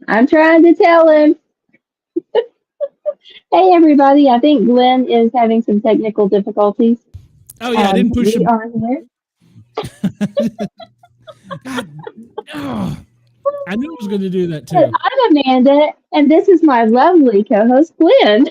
I'm trying to tell him. Hey, everybody. I think Glenn is having some technical difficulties. Oh, yeah, I didn't push we him. are here. God, oh, I knew I was going to do that too. I'm Amanda, and this is my lovely co-host, Glenn.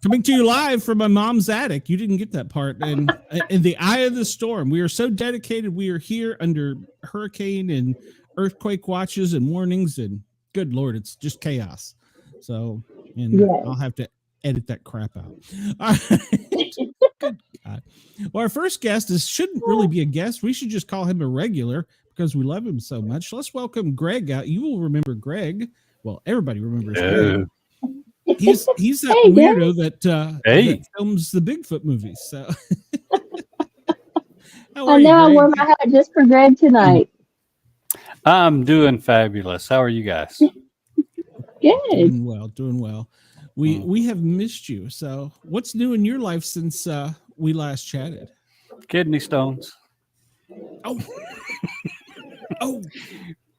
Coming to you live from my mom's attic. You didn't get that part. And in the eye of the storm, we are so dedicated. We are here under hurricane and earthquake watches and warnings. And good Lord, it's just chaos. So, and yes. I'll have to edit that crap out. All right. Good God. Well, our first guest shouldn't really be a guest. We should just call him a regular because we love him so much. Let's welcome Greg out. You will remember Greg. Well, everybody remembers Greg. He's that weirdo that films the Bigfoot movies. So I know I wore my hat just for Greg tonight. I'm doing fabulous. How are you guys? Good. Doing well. We have missed you. So what's new in your life since we last chatted? Kidney stones. Oh. Oh.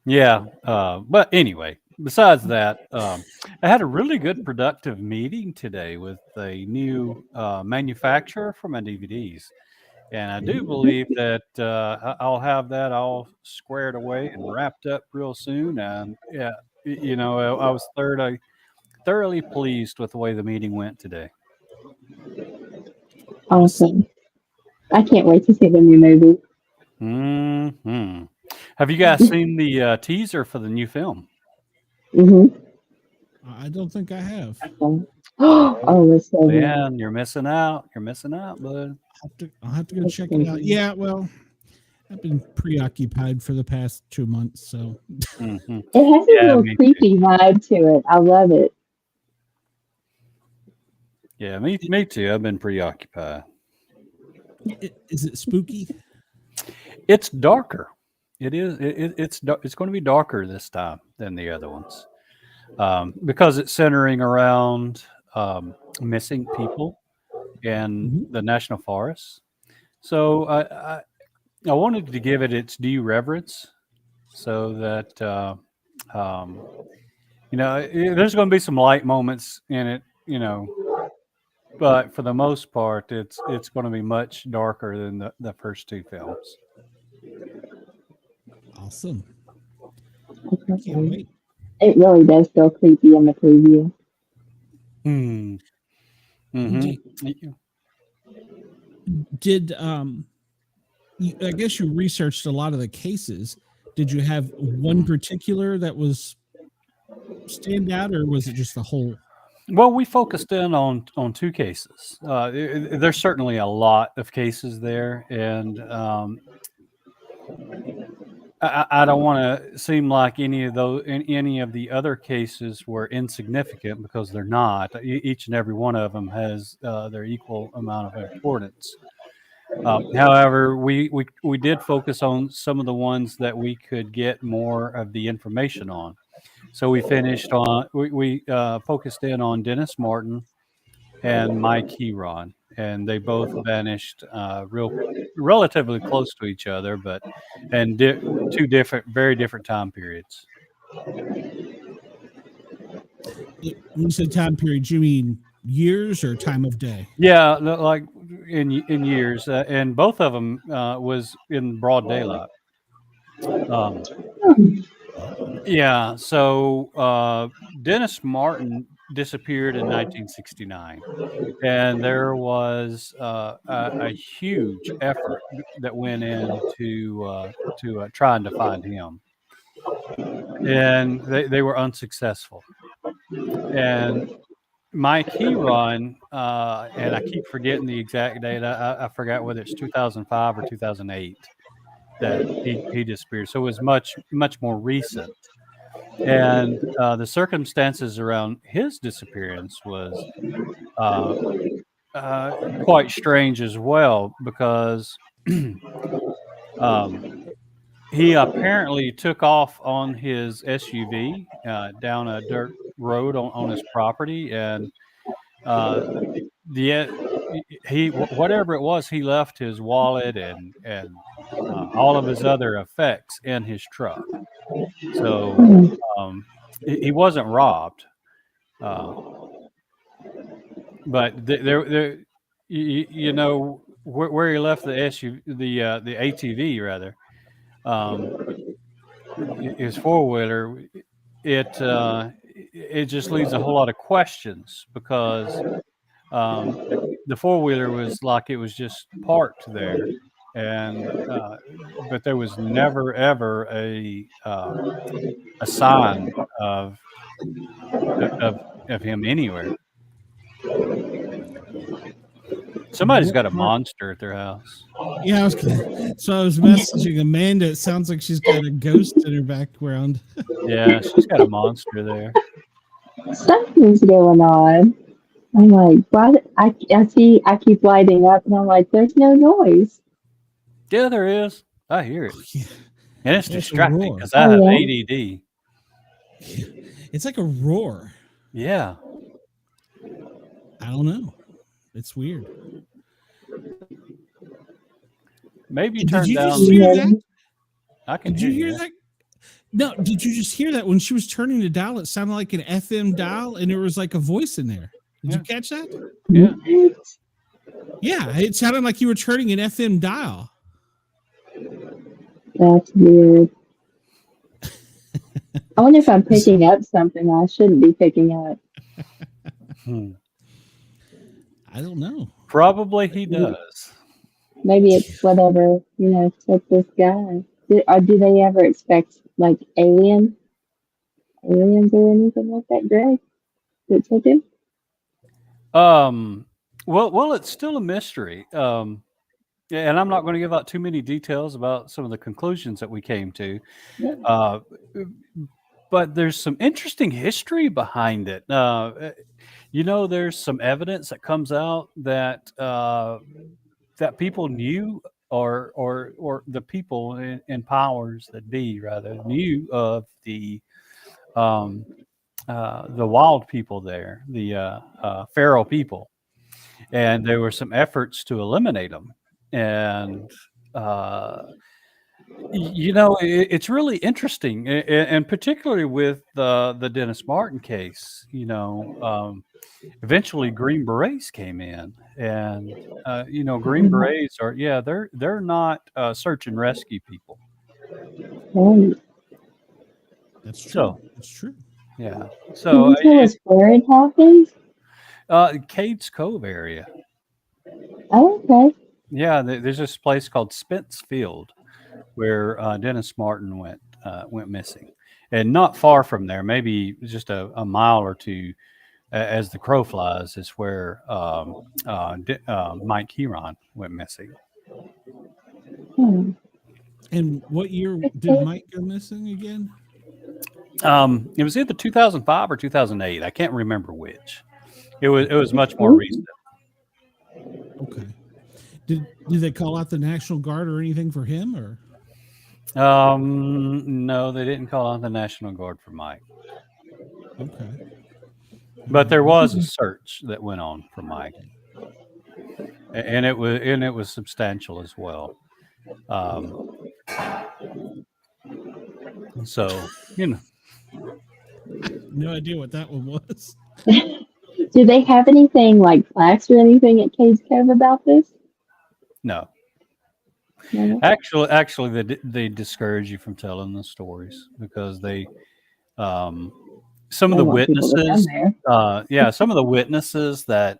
Yeah. But anyway, besides that, I had a really good productive meeting today with a new manufacturer for my DVDs. And I do believe that I'll have that all squared away and wrapped up real soon. And yeah, I was thoroughly pleased with the way the meeting went today. Awesome. I can't wait to see the new movie. Mm-hmm. Have you guys seen the teaser for the new film? Mm-hmm. I don't think I have. Oh, it's so good. Yeah, you're missing out. You're missing out, bud. I'll have to go check it out. Yeah, well, I've been preoccupied for the past 2 months, so. Mm-hmm. It has a little creepy vibe to it. I love it. Yeah, me too. I've been preoccupied. Is it spooky? It's darker. It is. It's going to be darker this time than the other ones, because it's centering around missing people in the national forests. So I wanted to give it its due reverence, so that there's going to be some light moments in it, but for the most part, it's going to be much darker than the first two films. Awesome. I can't wait. It really does feel creepy in the preview. Mm-hmm. Did I guess you researched a lot of the cases. Did you have one particular that was stand out, or was it just the whole? Well, we focused in on two cases. There's certainly a lot of cases there, and I don't want to seem like any of the other cases were insignificant, because they're not. Each and every one of them has their equal amount of importance. However, we did focus on some of the ones that we could get more of the information on. So we focused in on Dennis Martin and Mike Heron, and they both vanished relatively close to each other, but two very different time periods. When you say time periods, you mean years or time of day? Yeah, like in years, and both of them was in broad daylight. Yeah, so Dennis Martin disappeared in 1969, and there was a huge effort that went into trying to find him, and they were unsuccessful. And Mike Heron, and I keep forgetting the exact date. I forgot whether it's 2005 or 2008 that he disappeared. So it was much more recent. And the circumstances around his disappearance was quite strange as well, because he apparently took off on his SUV down a dirt road on his property, and whatever it was, he left his wallet and all of his other effects in his truck. So he wasn't robbed, but there, you know, where he left the SUV, the ATV rather, his four-wheeler, it just leaves a whole lot of questions because the four-wheeler was like it was just parked there, and but there was never ever a sign of of him anywhere. Somebody's got a monster at their house. Yeah, I was messaging Amanda. It sounds like she's got a ghost in her background. Yeah, she's got a monster there. Something's going on. I'm like, what? I keep lighting up, and I'm like, there's no noise. Yeah, there is. I hear it. Oh, yeah. And it's That's distracting because I have ADD. It's like a roar. Yeah. I don't know. It's weird. Maybe Did turn you down. just hear that? I can Did you hear that? No, did you just hear that when she was turning the dial? It sounded like an FM dial, and there was like a voice in there. Did you catch that? Yeah. Yeah, it sounded like you were turning an FM dial. That's weird. I wonder if I'm picking up something I shouldn't be picking up. I don't know. Probably he does. Maybe it's whatever, took this guy. Do they ever expect like aliens or anything like that, Greg? That took him? Well, it's still a mystery. And I'm not going to give out too many details about some of the conclusions that we came to. Yeah. But there's some interesting history behind it. There's some evidence that comes out that that people knew, or the people in powers that be rather knew of the wild people there, the feral people, and there were some efforts to eliminate them. And it's really interesting, and particularly with the Dennis Martin case. Eventually Green Berets came in, and Green Berets are they're not search and rescue people. That's true. So, that's true. Yeah. So Can you tell us where it happens? Cades Cove area. Oh, okay. Yeah, there's this place called Spence Field where Dennis Martin went missing, and not far from there, maybe just a mile or two, as the crow flies, is where Mike Heron went missing. And what year did Mike go missing again? It was either 2005 or 2008. I can't remember which. It was much more recent. Okay. Did they call out the National Guard or anything for him, or? No, they didn't call out the National Guard for Mike. Okay. But there was a search that went on for Mike, and it was substantial as well. So no idea what that one was. Do they have anything like plaques or anything at Cades Cove about this? No. No? Actually, they discourage you from telling the stories because they, some of the witnesses, some of the witnesses that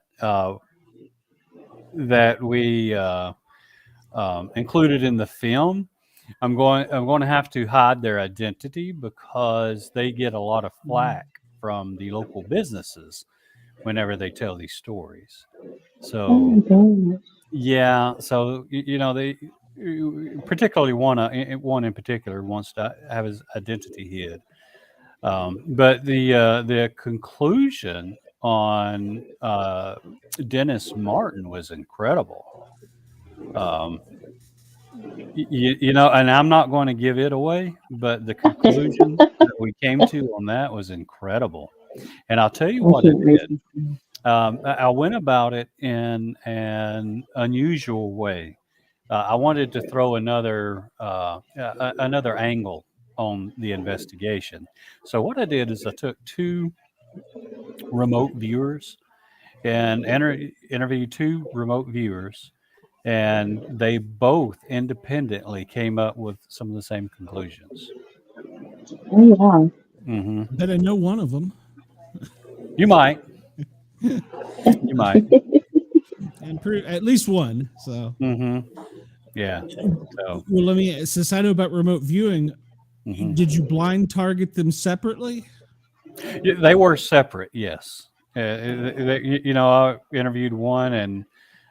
we included in the film, I'm going to have to hide their identity because they get a lot of flack from the local businesses whenever they tell these stories. So they particularly one in particular wants to have his identity hid. But the conclusion on Dennis Martin was incredible. And I'm not going to give it away, but the conclusion that we came to on that was incredible. And I'll tell you what it did. I went about it in an unusual way. I wanted to throw another angle on the investigation. So what I did is I took 2 remote viewers and interviewed 2 remote viewers, and they both independently came up with some of the same conclusions. Oh wow. Mm-hmm. Bet I know one of them. You might. You might. And at least one. So, Mm-hmm. Yeah. So, well, let me, since I know about remote viewing, mm-hmm. did you blind target them separately? Yeah, they were separate. Yes. You know, I interviewed one in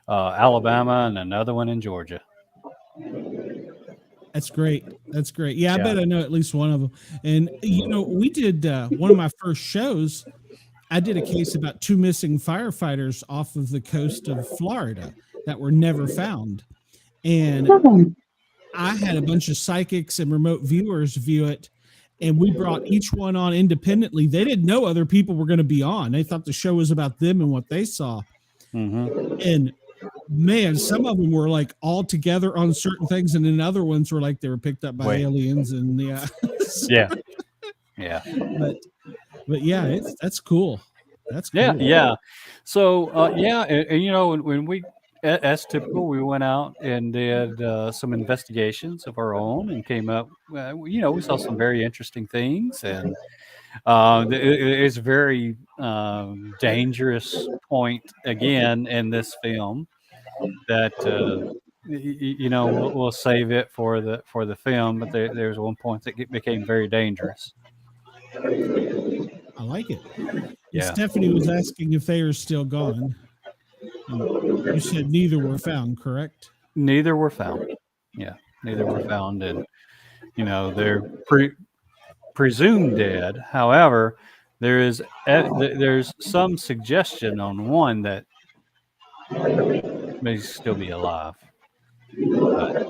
Alabama and another one in Georgia. That's great. That's great. Yeah, I Yeah. bet I know at least one of them. And, you know, we did one of my first shows. I did a case about 2 missing firefighters off of the coast of Florida that were never found. And I had a bunch of psychics and remote viewers view it, and we brought each one on independently. They didn't know other people were going to be on. They thought the show was about them and what they saw. Mm-hmm. And man, some of them were like all together on certain things, and then other ones were like they were picked up by aliens. And yeah, yeah, yeah. But yeah, that's cool. That's cool. Yeah. So and you know, when we, as typical, we went out and did some investigations of our own and came up. You know, we saw some very interesting things, and it's a very dangerous point again in this film that you know we'll save it for the film. But there's one point that became very dangerous. I like it. Yeah. Stephanie was asking if they are still gone. And you said neither were found, correct? Neither were found. Yeah, neither were found, and you know they're presumed dead. However, there's some suggestion on one that may still be alive. But,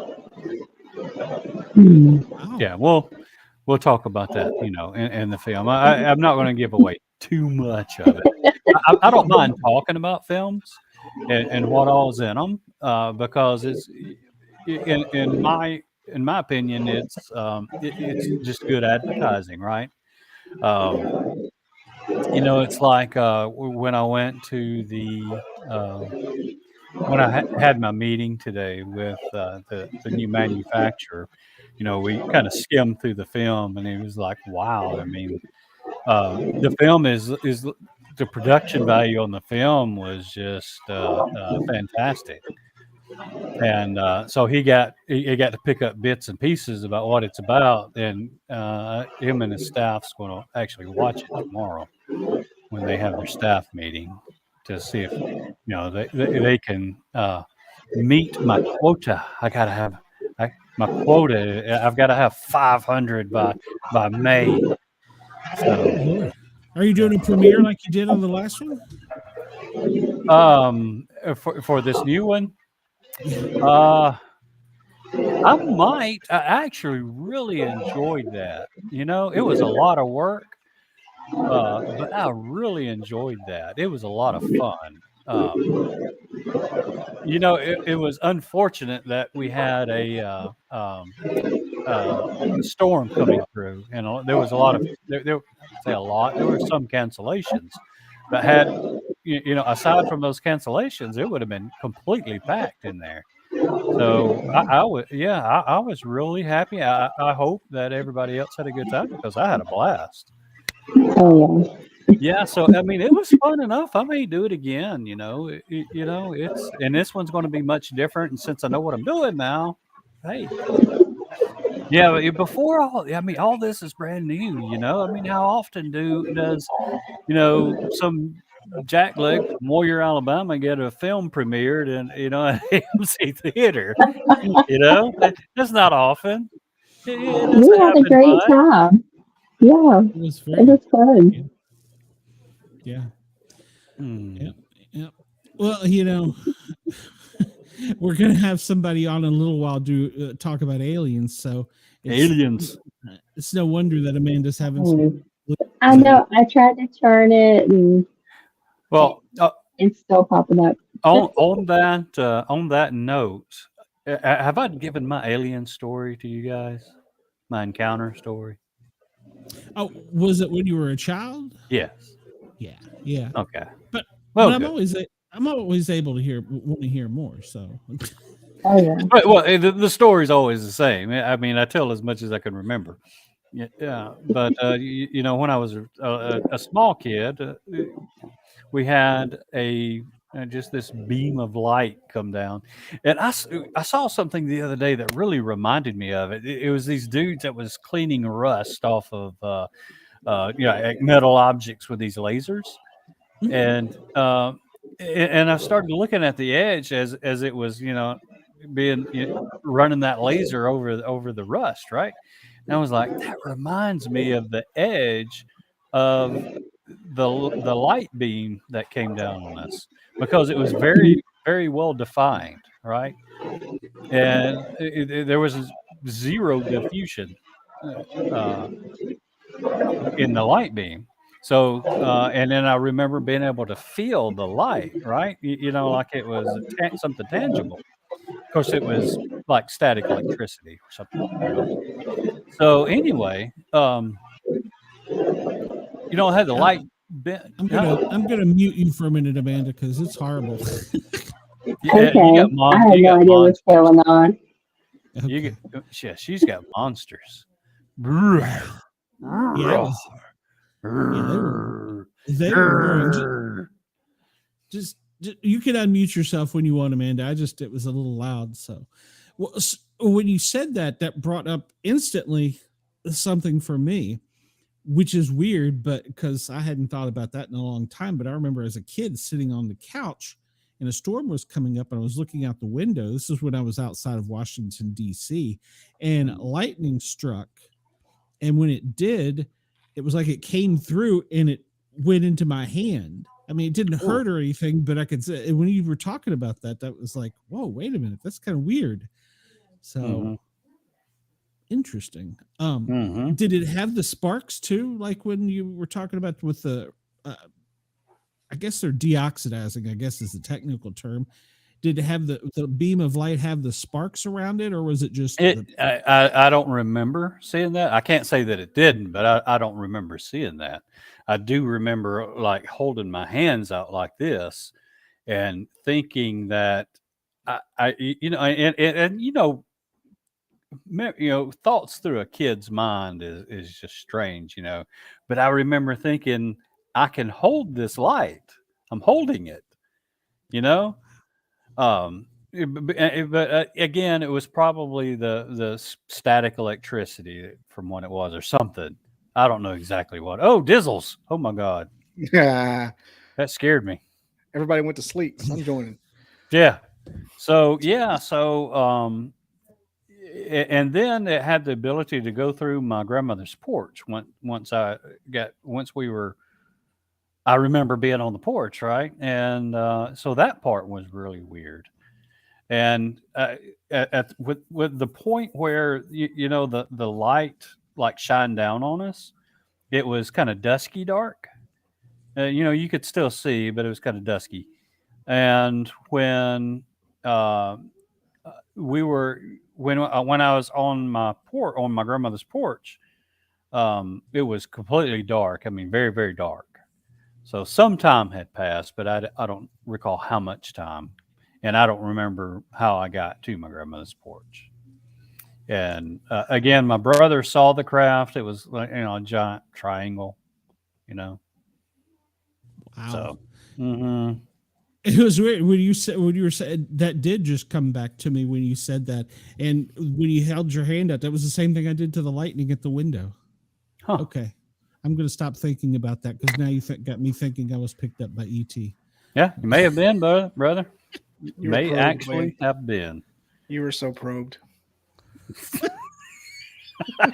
yeah, we'll talk about that, you know, in the film. I'm not going to give away too much of it. I don't mind talking about films and what all's in them because it's in my opinion it's just good advertising, right? You know, it's like when I went to the when I had my meeting today with the new manufacturer. You know, we kind of skimmed through the film, and it was like, wow. I mean, the film is the production value on the film was just fantastic. And so he got to pick up bits and pieces about what it's about, and him and his staff's going to actually watch it tomorrow when they have their staff meeting to see if you know they can meet my quota. I gotta have my quota. I've got to have 500 by May. So, are you doing a premiere like you did on the last one? For this new one, I might. I actually really enjoyed that. You know, it was a lot of work, but I really enjoyed that. It was a lot of fun. You know, it was unfortunate that we had a storm coming through, and there was a lot of there were some cancellations, but had you know, aside from those cancellations, it would have been completely packed in there. So I was really happy. I hope that everybody else had a good time because I had a blast. Oh yeah. Yeah, so I mean, it was fun enough. I may do it again. You know, it's and this one's going to be much different. And since I know what I'm doing now, hey, yeah. But before all this is brand new. You know, I mean, how often does you know some jackleg from Warrior, Alabama get a film premiered and you know at AMC theater? You know, that's not often. We had a great time. Yeah, it was fun. Yeah. Yeah. Well, you know, we're gonna have somebody on in a little while to talk about aliens. So aliens. It's no wonder that Amanda's having some. I know. I tried to turn it, and it's still popping up. On that note, have I given my alien story to you guys? My encounter story. Oh, was it when you were a child? Yes. Yeah. Okay. But Well, I'm good. always able to want to hear more. So, Oh yeah. Well, the story's always the same. I mean, I tell as much as I can remember. Yeah. But when I was a small kid, we had just this beam of light come down, and I saw something the other day that really reminded me of it. It was these dudes that was cleaning rust off of like metal objects with these lasers, and I started looking at the edge as it was being running that laser over the rust, right? And I was like, that reminds me of the edge of the light beam that came down on us, because it was very, very well defined, right? And there was zero diffusion uh, in the light beam. So, and then I remember being able to feel the light, right? Like it was something tangible. Of course, it was like static electricity or something. So anyway, I had the light. I'm Huh? gonna mute you for a minute, Amanda, because it's horrible. Yeah, Okay. I had you no got idea what's monsters. going on. Okay. She's got monsters. Yeah, they were roaring. Just you can unmute yourself when you want, Amanda. It was a little loud. So, when you said that brought up instantly something for me, which is weird, but because I hadn't thought about that in a long time. But I remember as a kid sitting on the couch and a storm was coming up and I was looking out the window. This is when I was outside of Washington, D.C., and lightning struck. And when it did, it was like it came through and it went into my hand. I mean, it didn't hurt or anything, but I could say when you were talking about that was like, whoa, wait a minute. That's kind of weird. So interesting. Did it have the sparks too? Like when you were talking about with the, I guess they're deoxidizing, I guess is the technical term. Did it have the beam of light have the sparks around it, or was it just I don't remember seeing that. I can't say that it didn't, but I don't remember seeing that. I do remember like holding my hands out like this and thinking that thoughts through a kid's mind is just strange, but I remember thinking, I can hold this light. I'm holding it, but again, it was probably the static electricity from when it was or something. I don't know exactly what. Oh, Dizzles. Oh my God. Yeah. That scared me. Everybody went to sleep. I'm joining. Yeah. So, and then it had the ability to go through my grandmother's porch once we were, I remember being on the porch, right? And so that part was really weird. And with the point where the light like shined down on us, it was kind of dusky dark. You could still see, but it was kind of dusky. And when when I was on my grandmother's porch, it was completely dark. I mean, very, very dark. So some time had passed, but I don't recall how much time. And I don't remember how I got to my grandmother's porch. And again, my brother saw the craft. It was like, a giant triangle, Wow. So, It was weird when you were saying that did just come back to me when you said that. And when you held your hand out, that was the same thing I did to the lightning at the window. Huh. Okay. I'm going to stop thinking about that because now you got me thinking I was picked up by E.T. Yeah, you may have been, brother. You may probed, actually have been. You were so probed.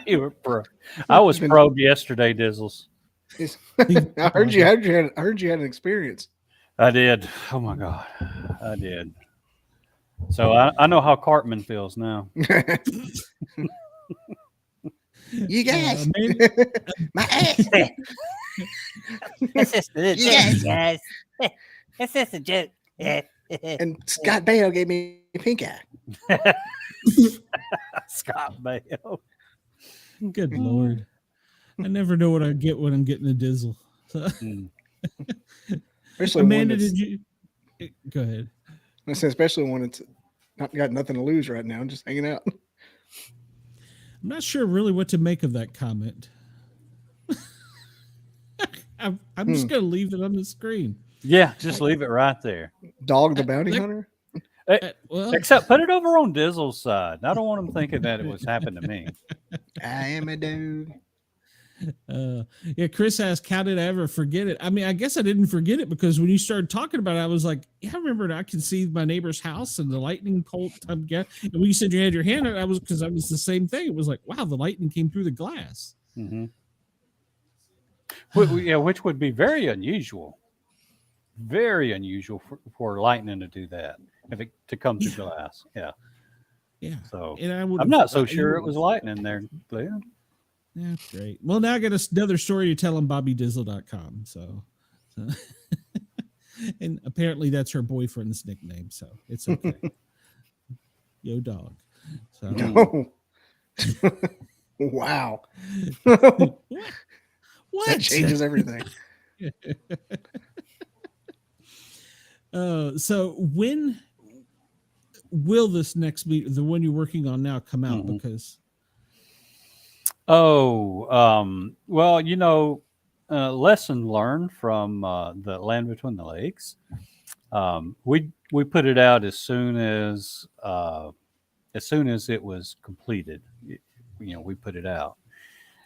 You were probed. I was probed yesterday, Dizzles. I heard you had an experience. I did. Oh my God, I did. So I know how Cartman feels now. You guys, my ass. It's just a joke, guys. It's just a joke. And Scott Baio gave me a pink eye. Scott Baio. Good Lord. I never know what I get when I'm getting a dizzle. Especially Amanda, did you go ahead? I say, especially when it's not got nothing to lose right now, just hanging out. I'm not sure really what to make of that comment. I'm just going to leave it on the screen. Yeah, just leave it right there. Dog the bounty hunter? Well, Except put it over on Dizzle's side. I don't want him thinking that it was happened to me. I am a dog. Yeah, Chris asked, how did I ever forget it? I mean, I guess I didn't forget it because when you started talking about it, I was like, yeah, I remember I can see my neighbor's house and the lightning bolt. And when you said you had your hand on it, I was the same thing. It was like, wow, the lightning came through the glass. Mm-hmm. Which would be very unusual for lightning to do that, to come through glass. Yeah. So I'm not so sure it was lightning there, Glenn. Yeah, great. Well, now I got another story to tell on BobbyDizzle.com. So and apparently that's her boyfriend's nickname, so it's okay. Yo, dog. So No. Wow. What? That changes everything. So when will this next be the one you're working on now come out? Mm-hmm. Because well, lesson learned from the Land Between the Lakes. We put it out as soon as it was completed. We put it out,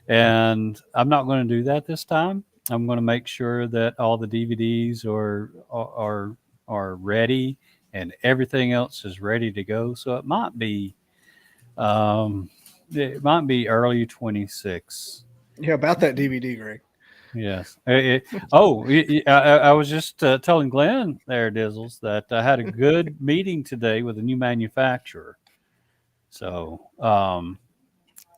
and I'm not going to do that this time. I'm going to make sure that all the DVDs are ready and everything else is ready to go. So it might be early 26. Yeah, about that DVD, Greg. Yes. I was just telling Glenn there, Dizzles, that I had a good meeting today with a new manufacturer. So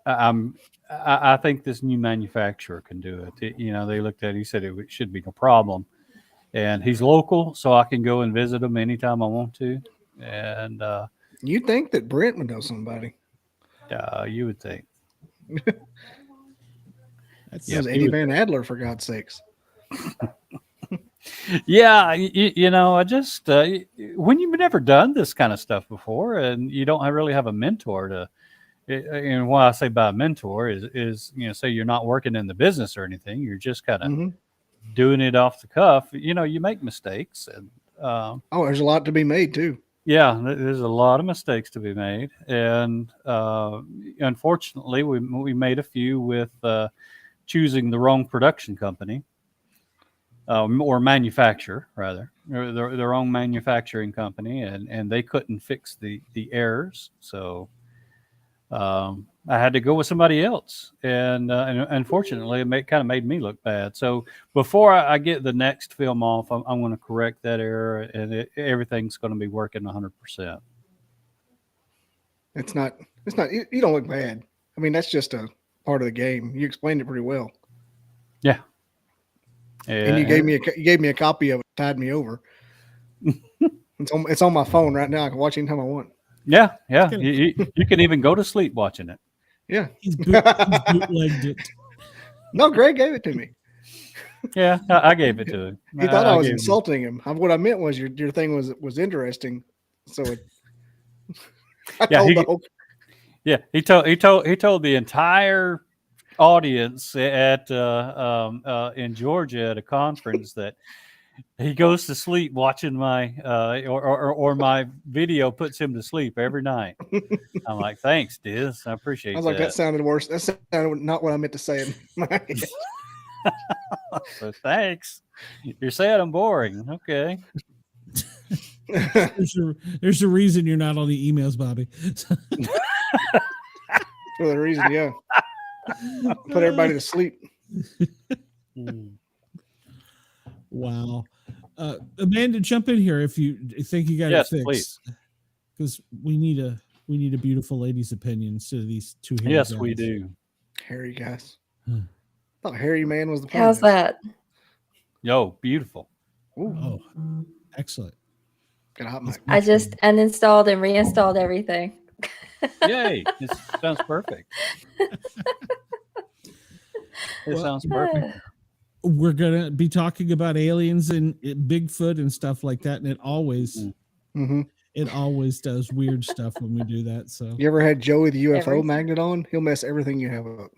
I think this new manufacturer can do it. They looked at it, he said it should be no problem. And he's local, so I can go and visit him anytime I want to. And you'd think that Brent would know somebody. You would think. That's Eddie Van Adler, for God's sakes. Yeah, I just when you've never done this kind of stuff before, and you don't really have a mentor to. And what I say by a mentor is say you're not working in the business or anything, you're just kind of doing it off the cuff. You make mistakes, and there's a lot to be made too. Yeah, there's a lot of mistakes to be made, and unfortunately, we made a few with choosing the wrong production company or manufacturer, rather, their own manufacturing company, and they couldn't fix the errors, so I had to go with somebody else, and unfortunately, it kind of made me look bad. So before I get the next film off, I'm going to correct that error, and everything's going to be working 100%. It's not. You don't look bad. I mean, that's just a part of the game. You explained it pretty well. Yeah. And you gave me a copy of it, tied me over. It's on my phone right now. I can watch it anytime I want. Yeah. You can even go to sleep watching it. Yeah. He's bootlegged it. No, Greg gave it to me. Yeah, I gave it to him. He thought I was insulting him. What I meant was your thing was interesting. So he told the entire audience at in Georgia at a conference that he goes to sleep watching my or my video puts him to sleep every night. I'm like, thanks, Diz. I appreciate it. I was like, that sounded worse. That sounded not what I meant to say in my head. So thanks. You're saying I'm boring. Okay. There's a reason you're not on the emails, Bobby. For the reason, yeah. Put everybody to sleep. Wow. Amanda, jump in here if you think you got it fixed. Because we need a beautiful lady's opinion instead of these two hairy guys. we do. Hairy guys. I thought hairy man was the point. How's that? Yo, beautiful. Ooh. Oh, excellent. I just uninstalled and reinstalled everything. Yay. This sounds perfect. sounds perfect. We're gonna be talking about aliens and Bigfoot and stuff like that, and it always does weird stuff when we do that. So you ever had Joey the UFO magnet on? He'll mess everything you have up.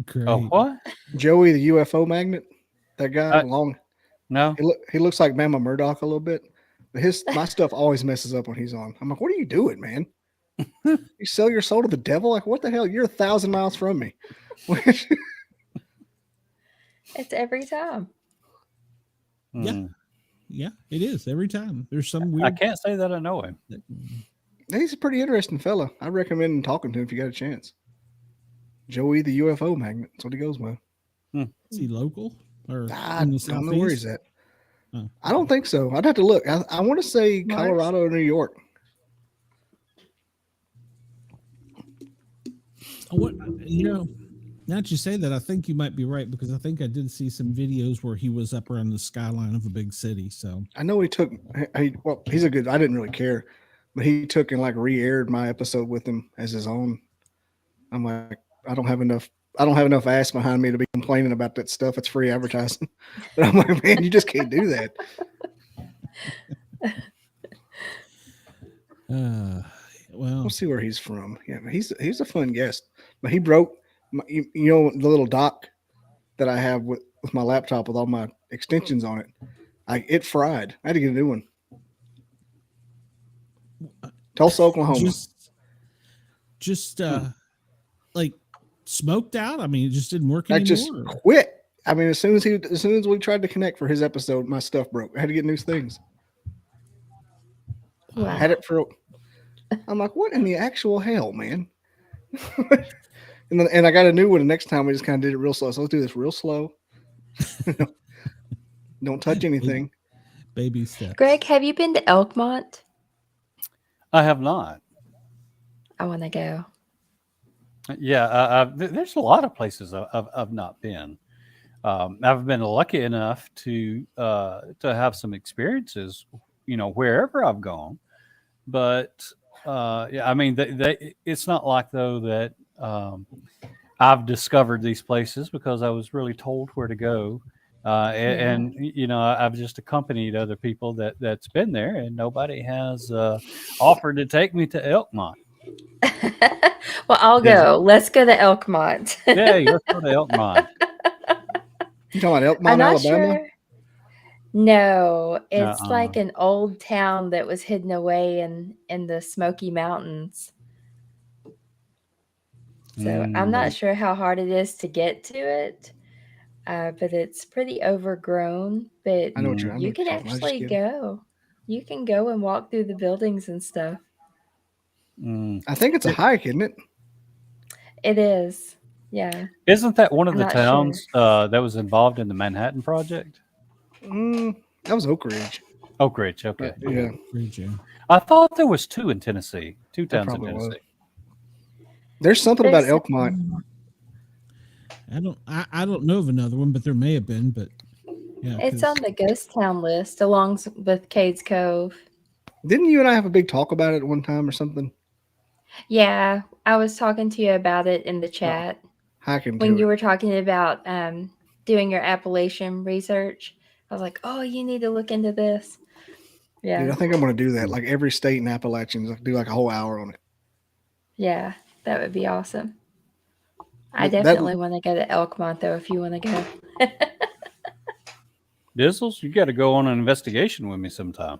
Great. Oh, what? Joey the UFO magnet? That guy long. No, he looks like Mama Murdoch a little bit, but my stuff always messes up when he's on. I'm like, what are you doing, man? You sell your soul to the devil? Like, what the hell? You're 1,000 miles from me. It's every time. Yeah, it is every time. There's some weird. I can't say that I know him. He's a pretty interesting fella. I recommend talking to him if you got a chance. Joey the UFO magnet. That's what he goes by. Is he local? Or I don't know where he's at. Oh. I don't think so. I'd have to look. I want to say Colorado or New York. What, now that you say that, I think you might be right, because I think I did see some videos where he was up around the skyline of a big city. So I know he took. He's a good. I didn't really care, but he took and like re-aired my episode with him as his own. I'm like, I don't have enough ass behind me to be complaining about that stuff. It's free advertising. But I'm like, man, you just can't do that. Well, we'll see where he's from. Yeah, he's a fun guest. But he broke, the little dock that I have with my laptop with all my extensions on it. It fried. I had to get a new one. Tulsa, Oklahoma. Just like smoked out. I mean, it just didn't work anymore. Just quit. I mean, as soon as we tried to connect for his episode, my stuff broke. I had to get new things. Wow. I had it for. I'm like, what in the actual hell, man? and I got a new one. The next time we just kind of did it real slow. So let's do this real slow. Don't touch anything. Baby steps. Greg, have you been to Elkmont? I have not. I want to go. Yeah, there's a lot of places I've not been. I've been lucky enough to have some experiences, wherever I've gone. But I mean, it's not like though that I've discovered these places because I was really told where to go, and I've just accompanied other people that's been there, and nobody has offered to take me to Elkmont. Well, I'll go. Let's go to Elkmont. Yeah, you're going to Elkmont. You talking about Elkmont, Alabama? Sure. No, it's like an old town that was hidden away in the Smoky Mountains. So I'm not sure how hard it is to get to it, but it's pretty overgrown. But I know you can actually go. You can go and walk through the buildings and stuff. I think it's a hike, isn't it? It is. Yeah. Isn't that one of the towns that was involved in the Manhattan Project? That was Oak Ridge. Oak Ridge, okay. Yeah. I thought there was two in Tennessee. Two towns in Tennessee. Was. There's something about Elkmont. I don't know of another one, but there may have been. But yeah, it's on the ghost town list along with Cades Cove. Didn't you and I have a big talk about it one time or something? Yeah, I was talking to you about it in the chat. When you were talking about doing your Appalachian research. I was like, oh, you need to look into this. Yeah. Dude, I think I'm going to do that. Like every state in Appalachians, do like a whole hour on it. Yeah, that would be awesome. I definitely want to go to Elkmont, though, if you want to go. Dizzles, you got to go on an investigation with me sometime.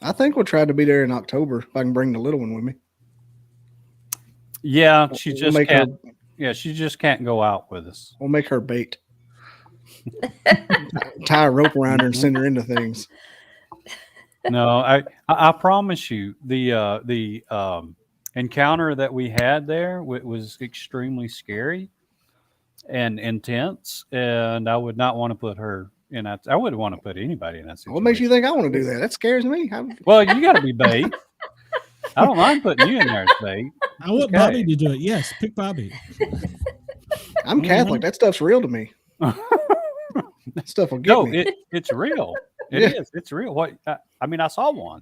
I think we'll try to be there in October if I can bring the little one with me. Yeah, she just can't. Yeah, she just can't go out with us. We'll make her bait. Tie a rope around her and send her into things. No, I promise you, the encounter that we had there was extremely scary and intense, and I would not want to put her in that. I wouldn't want to put anybody in that situation. What makes you think I want to do that? That scares me. Well, you got to be bait. I don't mind putting you in there as bait. I want Bobby to do it. Yes, pick Bobby. I'm Catholic. That stuff's real to me. That stuff will get me. It's real. It is. It's real. What I mean, I saw one.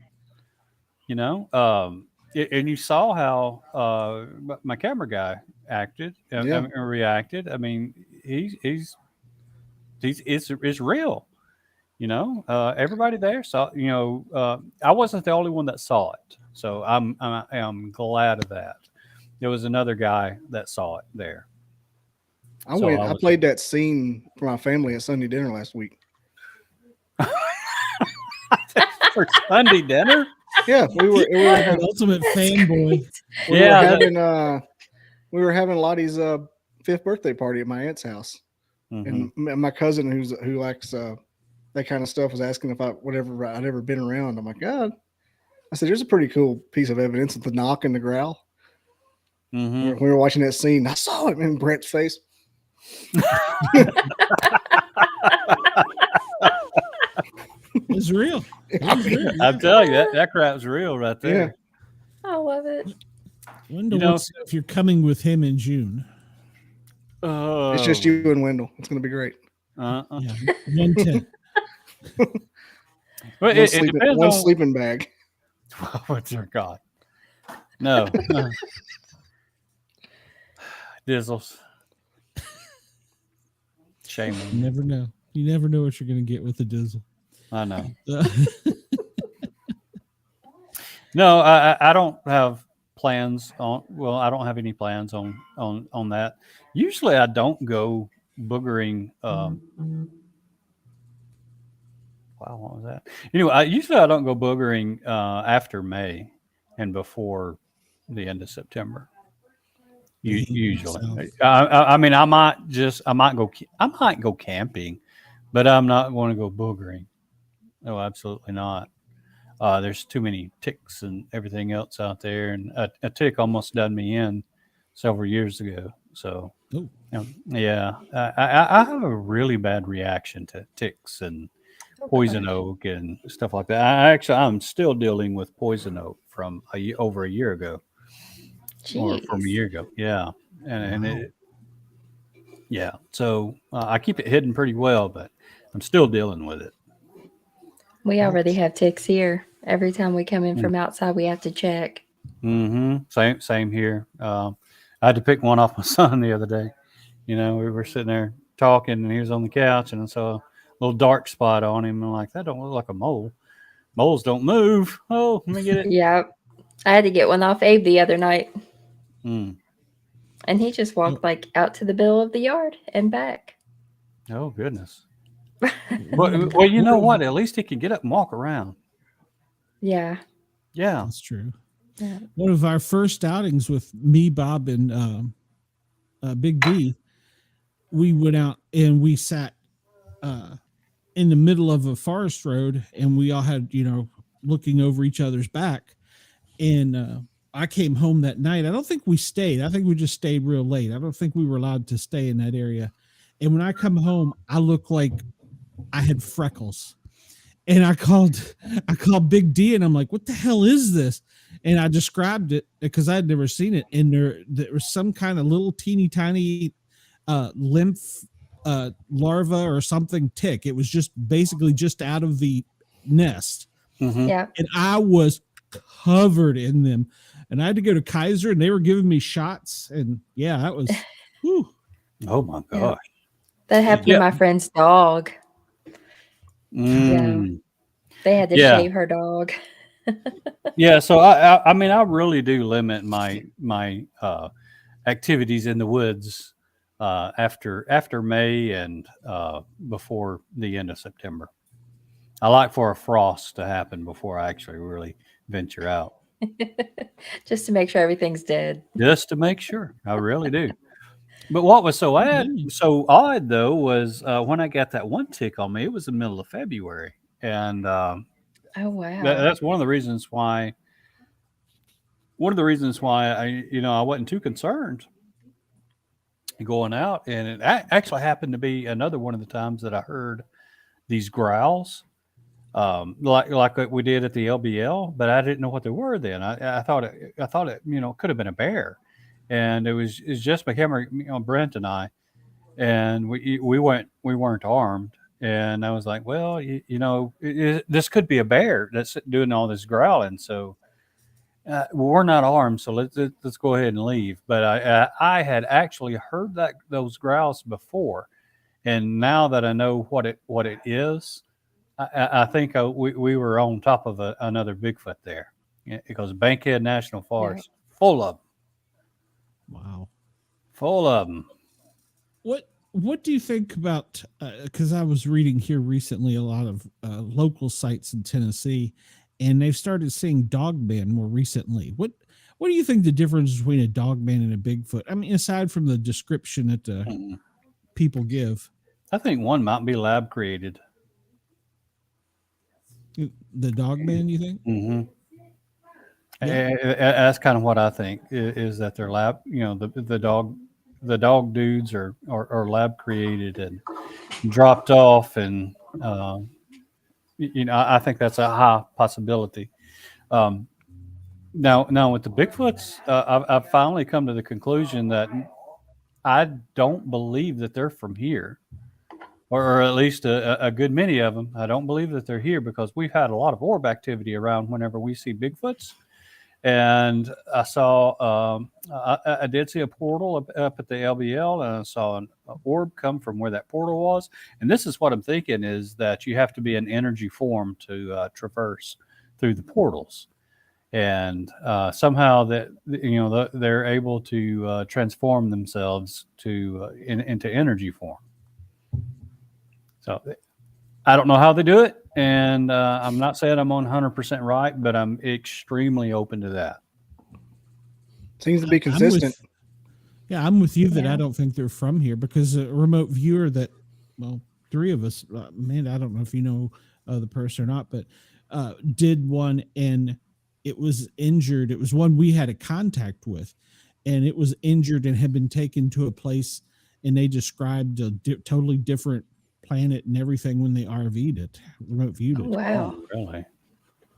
and you saw how my camera guy acted and reacted. I mean, it's real. Everybody there saw. I wasn't the only one that saw it, so I'm glad of that. There was another guy that saw it there. I played that scene for my family at Sunday dinner last week. For Sunday dinner? Yeah, we were an ultimate fanboy. We were having Lottie's 5th birthday party at my aunt's house, and my cousin who likes that kind of stuff was asking if I'd ever been around. I'm like, God, I said, there's a pretty cool piece of evidence with the knock and the growl. We were watching that scene. I saw it in Brett's face. It's real. I'm telling you, that crap's real right there. Yeah. I love it. Wendell, if you're coming with him in June. It's just you and Wendell. It's going to be great. Yeah, 110. Well, it depends one on sleeping bag. Oh, dear God. No. Dizzles. Shame on you. Never know. You never know what you're going to get with the Dizzle. I know. No, I don't have plans on. Well, I don't have any plans on that. Usually, I don't go boogering. Wow, what was that? Usually I don't go boogering after May and before the end of September. Usually, I mean, I might go camping, but I'm not going to go boogering. No, absolutely not. There's too many ticks and everything else out there, and a tick almost done me in several years ago. So, yeah, I have a really bad reaction to ticks and poison oak and stuff like that. I'm still dealing with poison oak from over a year ago. Jeez. Or from a year ago. Yeah. So I keep it hidden pretty well, but I'm still dealing with it. We already have ticks here. Every time we come in from outside, we have to check. Same here. I had to pick one off my son the other day. We were sitting there talking, and he was on the couch, and I saw a little dark spot on him. I'm like, that don't look like a mole. Moles don't move. Oh, let me get it. Yeah. I had to get one off Abe the other night. And he just walked out to the middle of the yard and back. Oh, goodness. Well, you know what? At least he can get up and walk around. Yeah. Yeah. That's true. Yeah. One of our first outings with me, Bob, and Big D, we went out and we sat in the middle of a forest road, and we all had, looking over each other's back. And I came home that night. I don't think we stayed. I think we just stayed real late. I don't think we were allowed to stay in that area. And when I come home, I look like I had freckles. And I called Big D, and I'm like, what the hell is this? And I described it because I had never seen it. And there was some kind of little teeny tiny lymph larva or something tick. It was just basically just out of the nest. Yeah. And I was covered in them. And I had to go to Kaiser, and they were giving me shots. And yeah, that was whew. Oh my gosh. Yeah. That happened to my friend's dog. Yeah. They had to shave her dog. Yeah, so I mean, I really do limit my activities in the woods after May and before the end of September. I like for a frost to happen before I actually really venture out. Just to make sure everything's dead. Just to make sure. I really do. But what was so odd though was when I got that one tick on me, it was the middle of February. And oh wow. That's one of the reasons why I wasn't too concerned going out. And it actually happened to be another one of the times that I heard these growls. Like we did at the LBL, but I didn't know what they were then. I thought it could have been a bear, and it was just my camera, Brent and I, and we weren't armed, and I was like, well, this could be a bear that's doing all this growling. So, we're not armed, so let's go ahead and leave. But I had actually heard those growls before, and now that I know what it is, I think we were on top of another Bigfoot there, because Bankhead National Forest full of them. Wow, full of them. What do you think about? Because I was reading here recently a lot of local sites in Tennessee, and they've started seeing Dogman more recently. What do you think the difference between a Dogman and a Bigfoot? I mean, aside from the description that the people give, I think one might be lab created. The Dogman, you think? Mm-hmm. Yeah. That's kind of what I think is that they're lab. The dog dudes are lab created and dropped off, and I think that's a high possibility. Now with the Bigfoots, I've finally come to the conclusion that I don't believe that they're from here, or at least a good many of them. I don't believe that they're here, because we've had a lot of orb activity around whenever we see Bigfoots. And I saw, I did see a portal up at the LBL, and I saw an orb come from where that portal was. And this is what I'm thinking, is that you have to be an energy form to traverse through the portals. And somehow that they're able to transform themselves into energy form. So I don't know how they do it, and I'm not saying I'm 100% right, but I'm extremely open to that. Seems to be consistent. I'm with you that I don't think they're from here, because a remote viewer that, well, three of us, man, I don't know if you know the person or not, but did one, and it was injured. It was one we had a contact with, and it was injured and had been taken to a place, and they described a totally different planet and everything when they RV'd it, remote viewed it. Wow. Oh, really?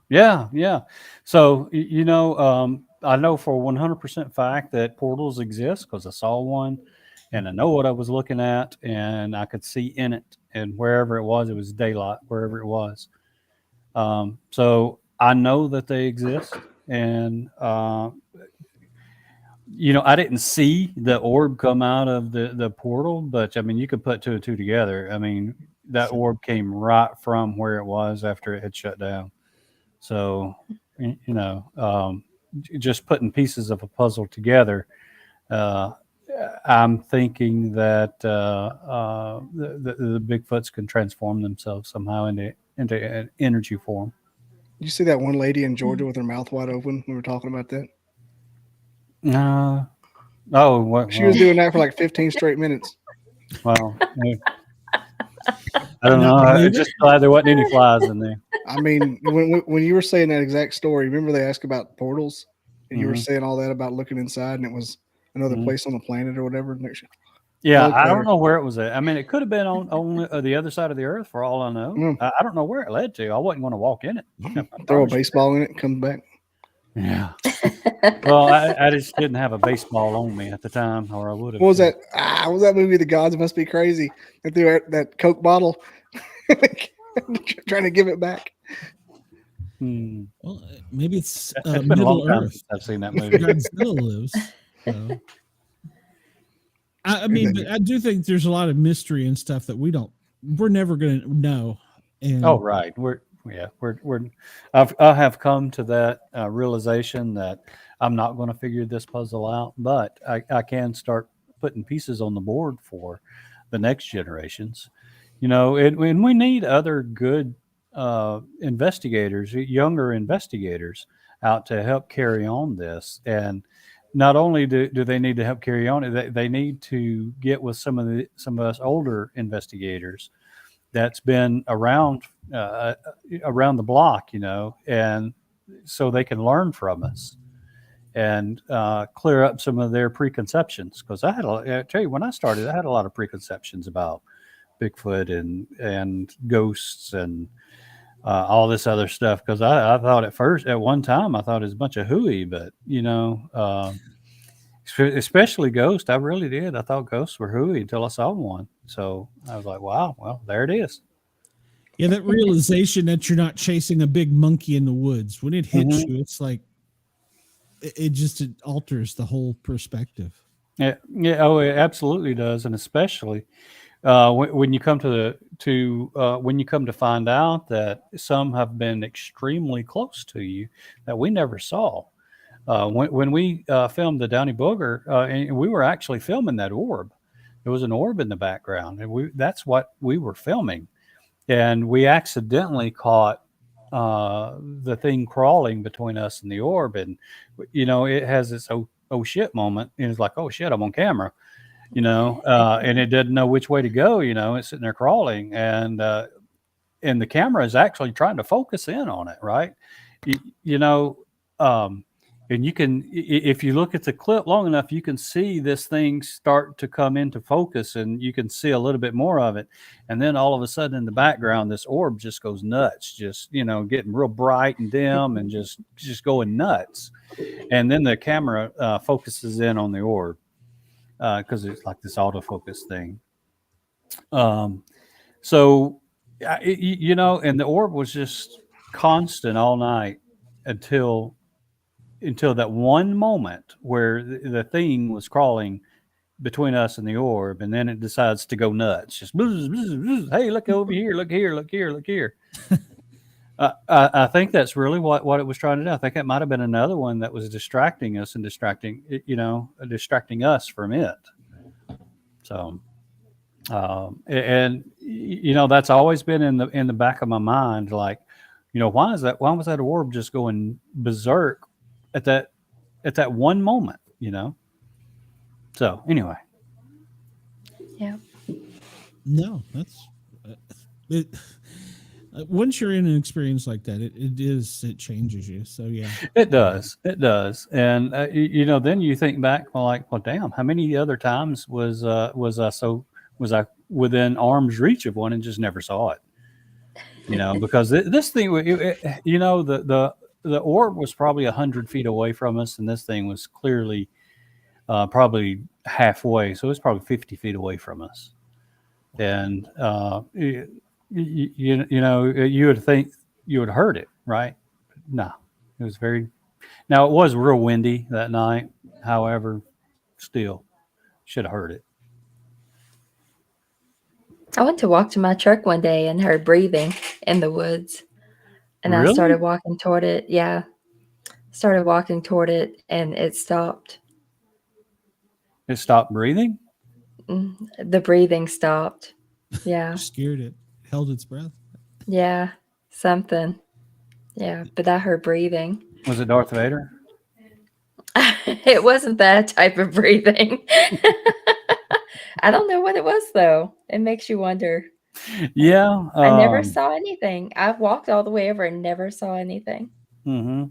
Yeah. So, I know for 100% fact that portals exist, because I saw one and I know what I was looking at, and I could see in it, and wherever it was daylight, wherever it was. So I know that they exist, and I didn't see the orb come out of the portal, but I mean, you could put two and two together. I mean, that orb came right from where it was after it had shut down. So, just putting pieces of a puzzle together, I'm thinking that the Bigfoots can transform themselves somehow into an energy form. Did you see that one lady in Georgia with her mouth wide open? We were talking about that. She was doing that for like 15 straight minutes. Well, I don't know. I'm just glad there wasn't any flies in there. I mean, when you were saying that exact story, remember they asked about portals, and you were saying all that about looking inside, and it was another place on the planet or whatever. Yeah, I don't know where it was at. I mean, it could have been on the other side of the earth, for all I know. I don't know where it led to. I wasn't going to walk in it. Throw a baseball in it and come back. Yeah. Well, I just didn't have a baseball on me at the time, or I would have. What was that? What was that movie? The Gods Must Be Crazy. They threw that Coke bottle, trying to give it back. Well, maybe it's Middle Earth. I've seen that movie. Godzilla lives. So. I mean, but I do think there's a lot of mystery and stuff that we're never going to know. And right. I have come to that realization that I'm not going to figure this puzzle out, but I can start putting pieces on the board for the next generations, and we need other good investigators, younger investigators out to help carry on this. And not only do they need to help carry on it, they need to get with some of us older investigators that's been around the block, and so they can learn from us and clear up some of their preconceptions. Because I tell you, when I started, I had a lot of preconceptions about Bigfoot and ghosts and all this other stuff. Because I thought at one time, I thought it was a bunch of hooey, but especially ghosts, I really did. I thought ghosts were hooey until I saw one. So I was like, wow, well, there it is. Yeah, that realization that you're not chasing a big monkey in the woods. When it hits you, it's like, it alters the whole perspective. Yeah. Oh, it absolutely does, and especially when you come when you come to find out that some have been extremely close to you that we never saw. When we filmed the Downy Booger, and we were actually filming that orb. There was an orb in the background, and that's what we were filming. And we accidentally caught the thing crawling between us and the orb. And, it has this oh shit moment. And it's like, oh shit, I'm on camera, and it doesn't know which way to go. It's sitting there crawling. And the camera is actually trying to focus in on it, right? And you can, if you look at the clip long enough, you can see this thing start to come into focus, and you can see a little bit more of it. And then all of a sudden in the background, this orb just goes nuts, just, getting real bright and dim and just going nuts. And then the camera focuses in on the orb because it's like this autofocus thing. So, and the orb was just constant all night until that one moment where the thing was crawling between us and the orb, and then it decides to go nuts. Just, bzz, bzz, bzz, hey, look over here, look here, look here, look here. I think that's really what it was trying to do. I think it might have been another one that was distracting us and distracting us from it. So, that's always been in the back of my mind. Like, why was that orb just going berserk at that one moment, So anyway. Yeah. No, that's it. Once you're in an experience like that, it changes you. So yeah, it does. And then you think back, well, damn, how many other times was I within arm's reach of one and just never saw it? Because this thing, the orb was probably 100 feet away from us, and this thing was clearly probably halfway. So it was probably 50 feet away from us. And, you would think you would have heard it, right? No, it was it was real windy that night. However, still should have heard it. I went to walk to my truck one day and heard breathing in the woods. And Really? I started walking toward it. Yeah. Started walking toward it, and it stopped. It stopped breathing? The breathing stopped. Yeah. Scared it. Held its breath. Yeah. Something. Yeah. But I heard breathing. Was it Darth Vader? It wasn't that type of breathing. I don't know what it was, though. It makes you wonder. Yeah. I never saw anything. I've walked all the way over and never saw anything. Mm-hmm.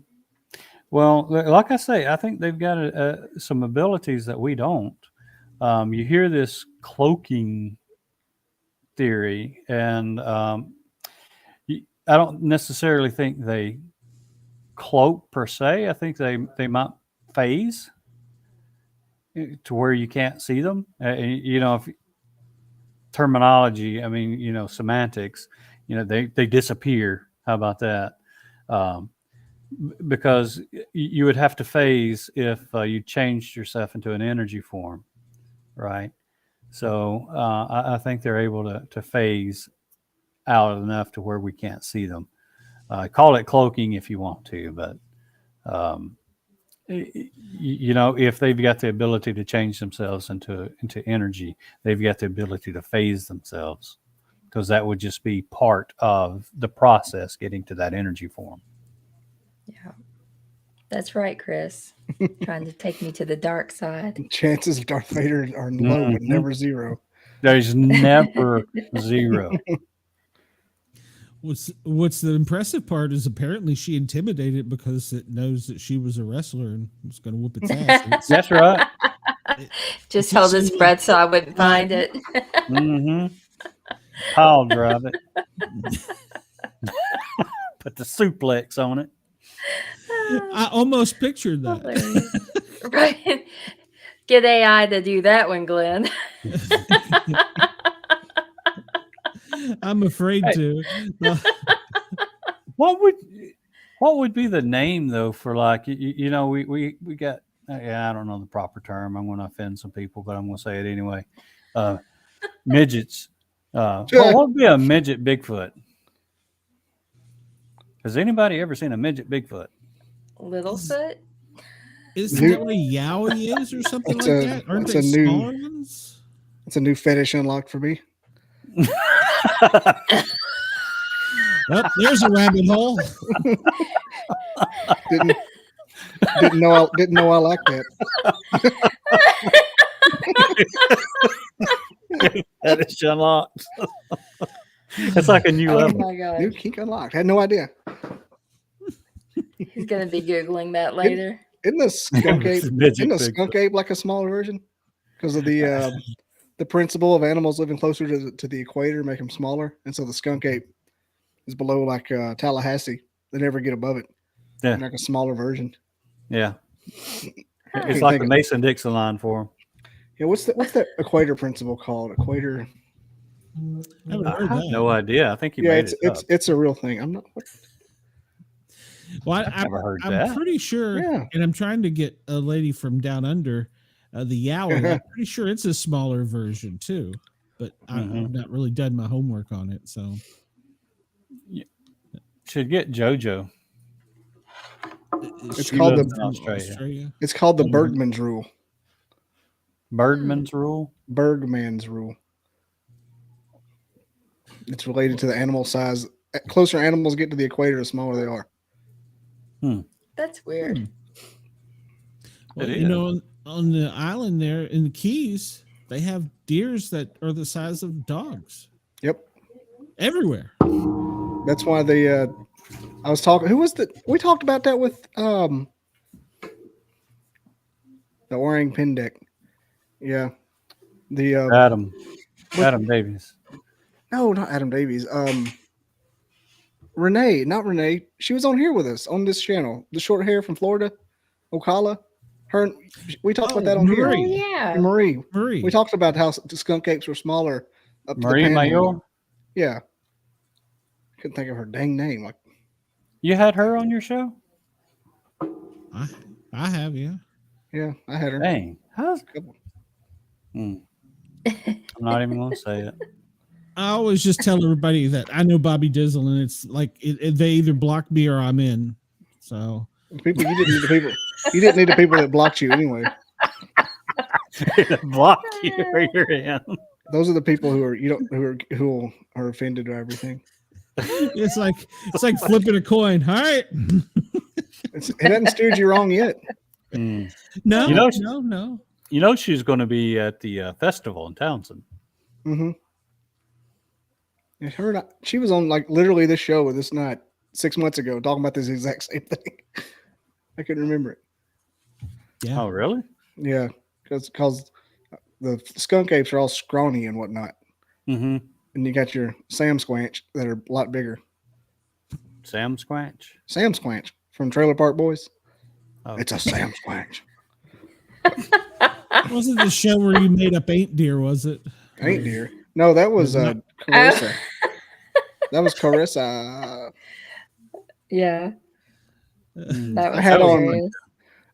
Well, like I say, I think they've got some abilities that we don't. You hear this cloaking theory, and I don't necessarily think they cloak per se. I think they might phase to where you can't see them. If terminology, semantics, they disappear. How about that? Because you would have to phase if you changed yourself into an energy form, right? So I think they're able to phase out enough to where we can't see them. Call it cloaking if you want to, but if they've got the ability to change themselves into energy, they've got the ability to phase themselves, because that would just be part of the process getting to that energy form. Yeah, that's right, Chris. Trying to take me to the dark side. The chances of Darth Vader are low, but never zero. There's never zero. What's the impressive part is apparently she intimidated because it knows that she was a wrestler and was going to whoop its ass. That's right. Just held its breath so I wouldn't find it. Mm-hmm. Pile drive it. Put the suplex on it. I almost pictured that. Right. Get AI to do that one, Glenn. I'm afraid to. What would What would be the name though for like you know we got I don't know the proper term. I'm going to offend some people, but I'm going to say it anyway. Midgets. What would be a midget Bigfoot? Has anybody ever seen a midget Bigfoot? Littlefoot? Isn't that what a yowie is or something like that? Aren't they smaller ones? It's a new fetish unlocked for me. Well, there's a rabbit hole. Didn't know I liked that. That is unlocked. It's like a new level. My God. New kink unlocked. Had no idea. He's gonna be googling that later. Isn't the skunk ape like a smaller version? Because of the principle of animals living closer to the equator make them smaller, and so the skunk ape is below like Tallahassee. They never get above it. Yeah, like a smaller version. Yeah, it's like the Mason-Dixon line for them. Yeah, what's that equator principle called? Equator. I have no idea. I think you made it up. It's a real thing. I'm not. Well, I'm pretty sure, and I'm trying to get a lady from down under, the yowie. I'm pretty sure it's a smaller version too, but I've not really done my homework on it. So, should get JoJo. It's called the Bergman's rule. Bergman's rule. Bergman's rule. It's related to the animal size. Closer animals get to the equator, the smaller they are. That's weird. Well, you know, on the island there in the Keys, they have deers that are the size of dogs. Yep. Everywhere. That's why they I was talking. Who was we talked about that with the Orang Pendek. Yeah. The Adam Davies. No, not Adam Davies. Renee. She was on here with us on this channel. The short hair from Florida, Ocala. We talked about that on here. Oh, yeah. Marie. We talked about how the skunk apes were smaller. Marie Mayor? Yeah. Couldn't think of her dang name. Like, you had her on your show? I have, yeah. Yeah, I had her. Dang. I'm not even going to say it. I always just tell everybody that I know Bobby Dizzle, and it's like they either block me or I'm in. So you didn't need the people that blocked you anyway. Block you or you're in. Those are the people who are offended or everything. It's like flipping a coin. All right. It hasn't steered you wrong yet. No. You know she's going to be at the festival in Townsend. Mm-hmm. She was on like literally this show with us night 6 months ago talking about this exact same thing. I couldn't remember it. Yeah. Oh, really? Yeah, because the skunk apes are all scrawny and whatnot. Mm-hmm. And you got your Sam Squanch that are a lot bigger. Sam Squanch? Sam Squanch from Trailer Park Boys. Oh. It's a Sam Squanch. Wasn't the show where you made up Ain't Deer, was it? Ain't Deer. No, that was Carissa. That was Carissa. Yeah. That was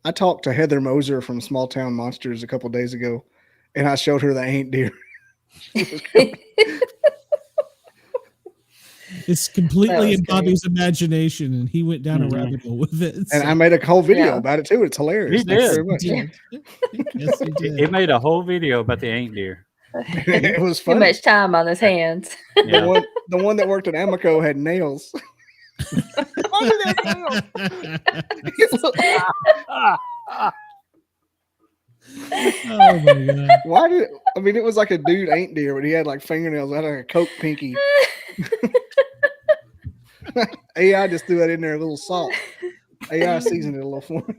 I talked to Heather Moser from Small Town Monsters a couple days ago, and I showed her the Ain't Deer. It's completely in Bobby's imagination, and he went down a rabbit hole with it. And I made a whole video about it too. It's hilarious. He did. Very much. Yes, he did. He made a whole video about the Ain't Deer. It was too funny. much time on his hands. Yeah. The one that worked at Amico had nails. Why do they have nails? Oh my god! It was like a dude ain't deer, but he had like fingernails. I had like a Coke pinky. AI just threw that in there, a little salt. AI seasoned it a little for me.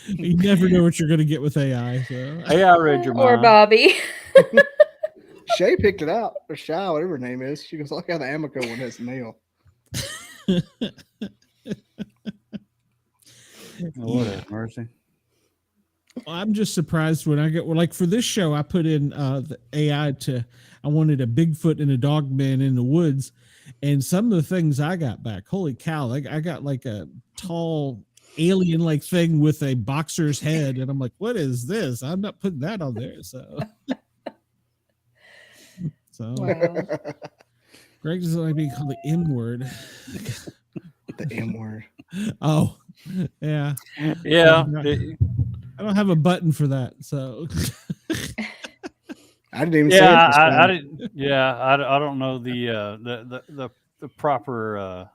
You never know what you're going to get with AI. So. AI read your mind. Or Bobby. Shay picked it out, or Shy, whatever her name is. She goes, "Look how the Amico one has a nail." What a mercy. I'm just surprised when I get for this show, I put in the AI I wanted a Bigfoot and a Dogman in the woods, And some of the things I got back, holy cow, like I got like a tall alien like thing with a boxer's head, and I'm like, what is this? I'm not putting that on there. So Wow. Greg doesn't like being called the M word. The M word. Oh, yeah. Yeah. I don't have a button for that, so I didn't even Yeah, say it. I didn't. Yeah, I don't know the proper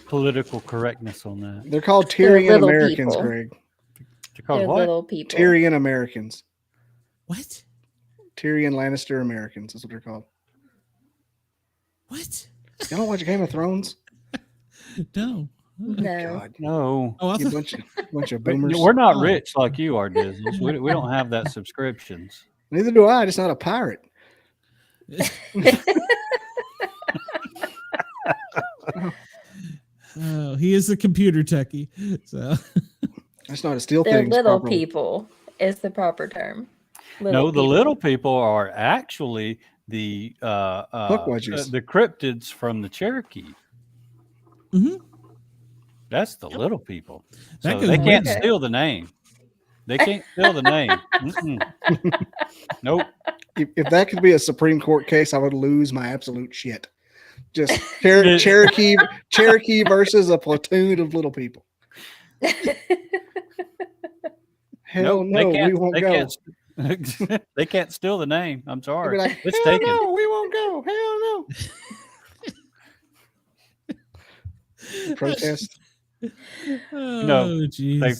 political correctness on that. They're called They're Tyrian little Americans, people. Greg. They're called They're what? little people. Tyrian Americans. what? Tyrion Lannister Americans is what they're called. What? You don't watch Game of Thrones? No. No. God. No, Oh, I You thought, bunch of boomers. we're not Oh. rich like you are, Disney. We don't have that subscriptions. Neither do I. Just not a pirate. oh, he is a computer techie. So That's not a steal They're things. little properly. people is the proper term. No, the people. little people are actually the Puckwudgies. the cryptids from the Cherokee. Mhm. That's the little people. That So goes they can't with it. steal the name. They can't steal the name. Mm-mm. Nope. If that could be a Supreme Court case, I would lose my absolute shit. Just Cherokee versus a platoon of little people. Hell Nope, no, we won't go. They can't steal the name. I'm They'd sorry. be like, It's hell taken. no, we won't go. Hell no. Protest. oh, geez. They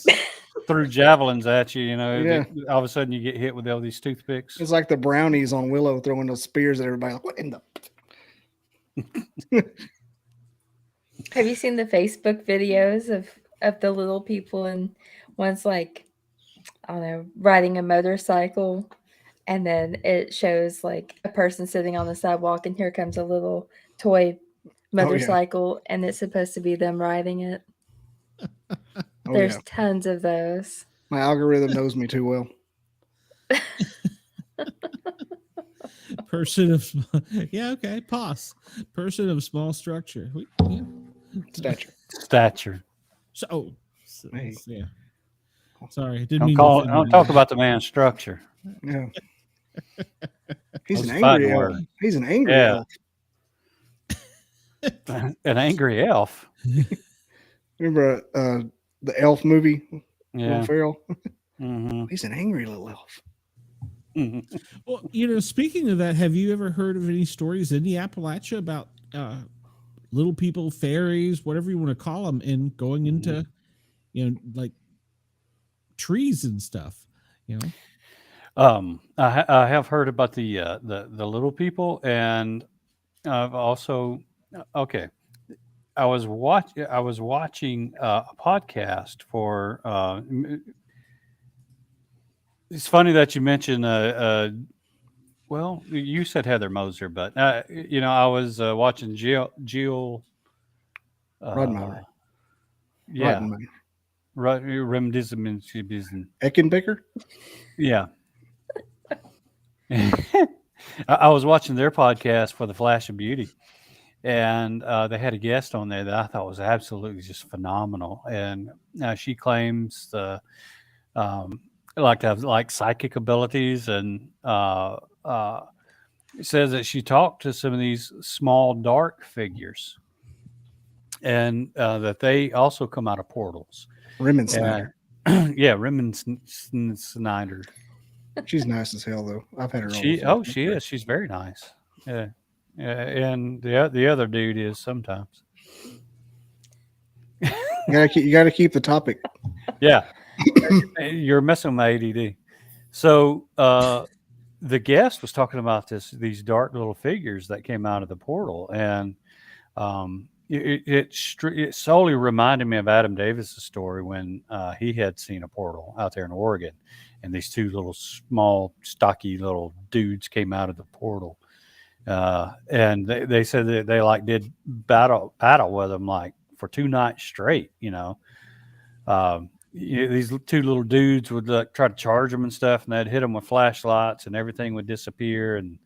threw javelins at you. You know, Yeah. all of a sudden you get hit with all these toothpicks. It's like the brownies on Willow throwing those spears at everybody. Like, what in the? Have you seen the Facebook videos of the little people, and one's like, I don't know, riding a motorcycle, and then it shows like a person sitting on the sidewalk, and here comes a little toy motorcycle, and it's supposed to be them riding it. Oh, There's yeah. tons of those. My algorithm knows me too well. Person of yeah, okay, pause. Person of small structure. Yeah. Stature. So, Hey. yeah. Sorry, didn't mean to Don't offend talk you. about the man's structure. Yeah. He's Those an fighting angry elf. words. He's an angry Yeah. elf. An angry elf. Remember the elf movie? Yeah. Will Ferrell? Mm-hmm. He's an angry little elf. Mm-hmm. Well, you know, speaking of that, have you ever heard of any stories in the Appalachia about little people, fairies, whatever you want to call them, and going into, you know, like trees and stuff? You know, I have heard about the little people, and I've also okay. I was watching a podcast for. It's funny that you mentioned. Well, you said Heather Moser, but you know, I was watching Jill. Roddenmeyer. Yeah, Roddenmeyer. Remdizabizn. Eckenbecker? Yeah. I was watching their podcast for the Flash of Beauty, and they had a guest on there that I thought was absolutely just phenomenal. And she claims like to have like psychic abilities, and says that she talked to some of these small dark figures, and that they also come out of portals. Rimmon Snyder. Yeah, Rimmon Snyder. She's nice as hell, though. I've had her on. She is. She's very nice. Yeah. And the other dude is sometimes. You gotta keep the topic. Yeah. You're messing with my ADD. So the guest was talking about these dark little figures that came out of the portal, and it solely reminded me of Adam Davis's story when he had seen a portal out there in Oregon, and these two little small, stocky little dudes came out of the portal, and they said that they like did battle with them like for 2 nights straight. You know, these two little dudes would try to charge them and stuff, and they'd hit them with flashlights, and everything would disappear, and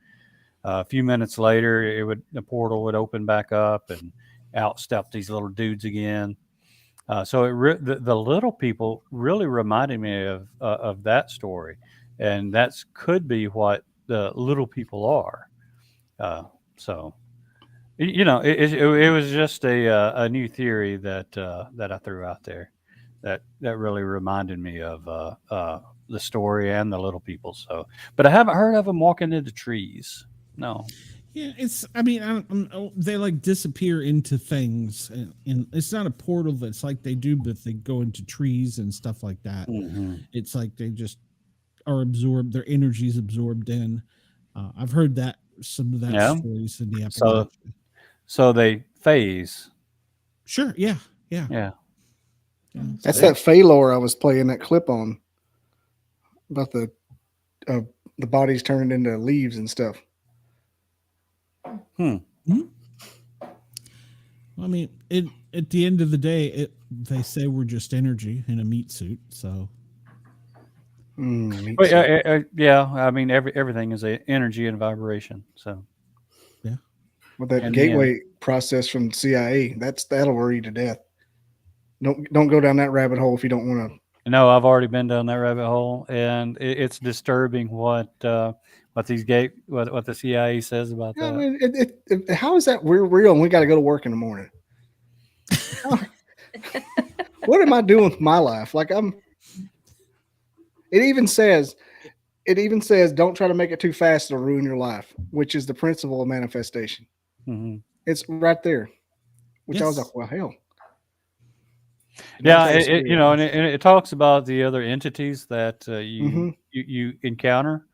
A few minutes later, the portal would open back up, and out step these little dudes again. So the little people really reminded me of that story, and that's could be what the little people are. So, it was just a new theory that I threw out there that really reminded me of the story and the little people. So, but I haven't heard of them walking into trees. No. Yeah, I mean, they like disappear into things, and it's not a portal that's like they do, but they go into trees and stuff like that. Mm-hmm. It's like they just are absorbed; their energy is absorbed in. I've heard that some of that stories in the Appalachian. So they phase. Sure. Yeah. That's that Phalor I was playing that clip on about the bodies turning into leaves and stuff. I mean, at the end of the day, they say we're just energy in a meat suit. So, yeah. I mean, everything is energy and vibration. So, yeah. Well, that gateway process from CIA, that'll worry you to death. Don't go down that rabbit hole if you don't want to. No, I've already been down that rabbit hole, and it's disturbing what the CIA says about that. I mean, how is that we're real and we got to go to work in the morning? What am I doing with my life? Like it even says don't try to make it too fast, it'll ruin your life, which is the principle of manifestation. Mm-hmm. It's right there, which I was like, well, hell. Yeah, and it talks about the other entities that you encounter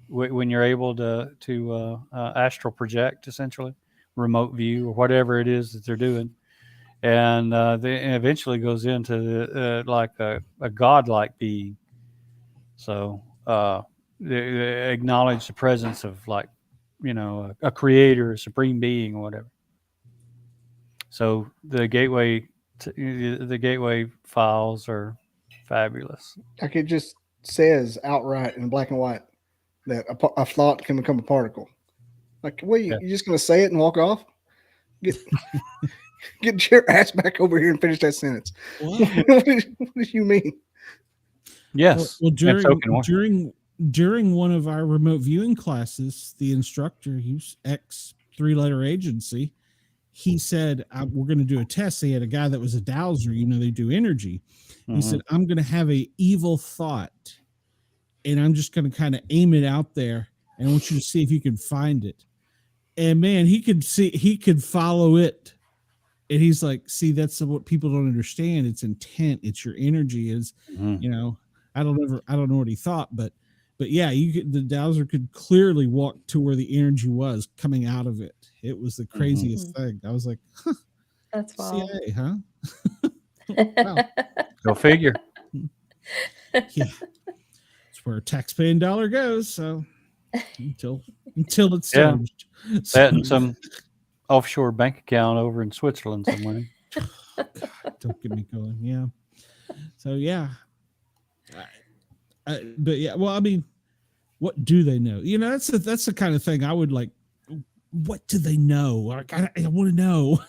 when you're able to astral project, essentially, remote view or whatever it is that they're doing, and it eventually goes into like a godlike being. So they acknowledge the presence of a creator, a supreme being, or whatever. So the gateway files are fabulous. Like it just says outright in black and white that a thought can become a particle. Like, what, you're just going to say it and walk off? Get your ass back over here and finish that sentence. What do you mean? Yes. Well, during one of our remote viewing classes, the instructor, he's ex 3-letter agency, he said, we're going to do a test. They had a guy that was a dowser, they do energy. Mm-hmm. He said, I'm going to have a evil thought, and I'm just going to kind of aim it out there, and I want you to see if you can find it. And man, he could follow it. And he's like, see, that's what people don't understand. It's intent. It's your energy is, I don't know what he thought, but yeah, the dowser could clearly walk to where the energy was coming out of it. It was the craziest thing. I was like, huh, that's wild. CIA, huh? Wow. Go figure. Yeah. It's where a taxpaying dollar goes. So until it's charged. That and some offshore bank account over in Switzerland somewhere. God, don't get me going. Yeah. So yeah. But yeah, well, I mean, what do they know? That's the kind of thing I would like. What do they know? Like, I want to know.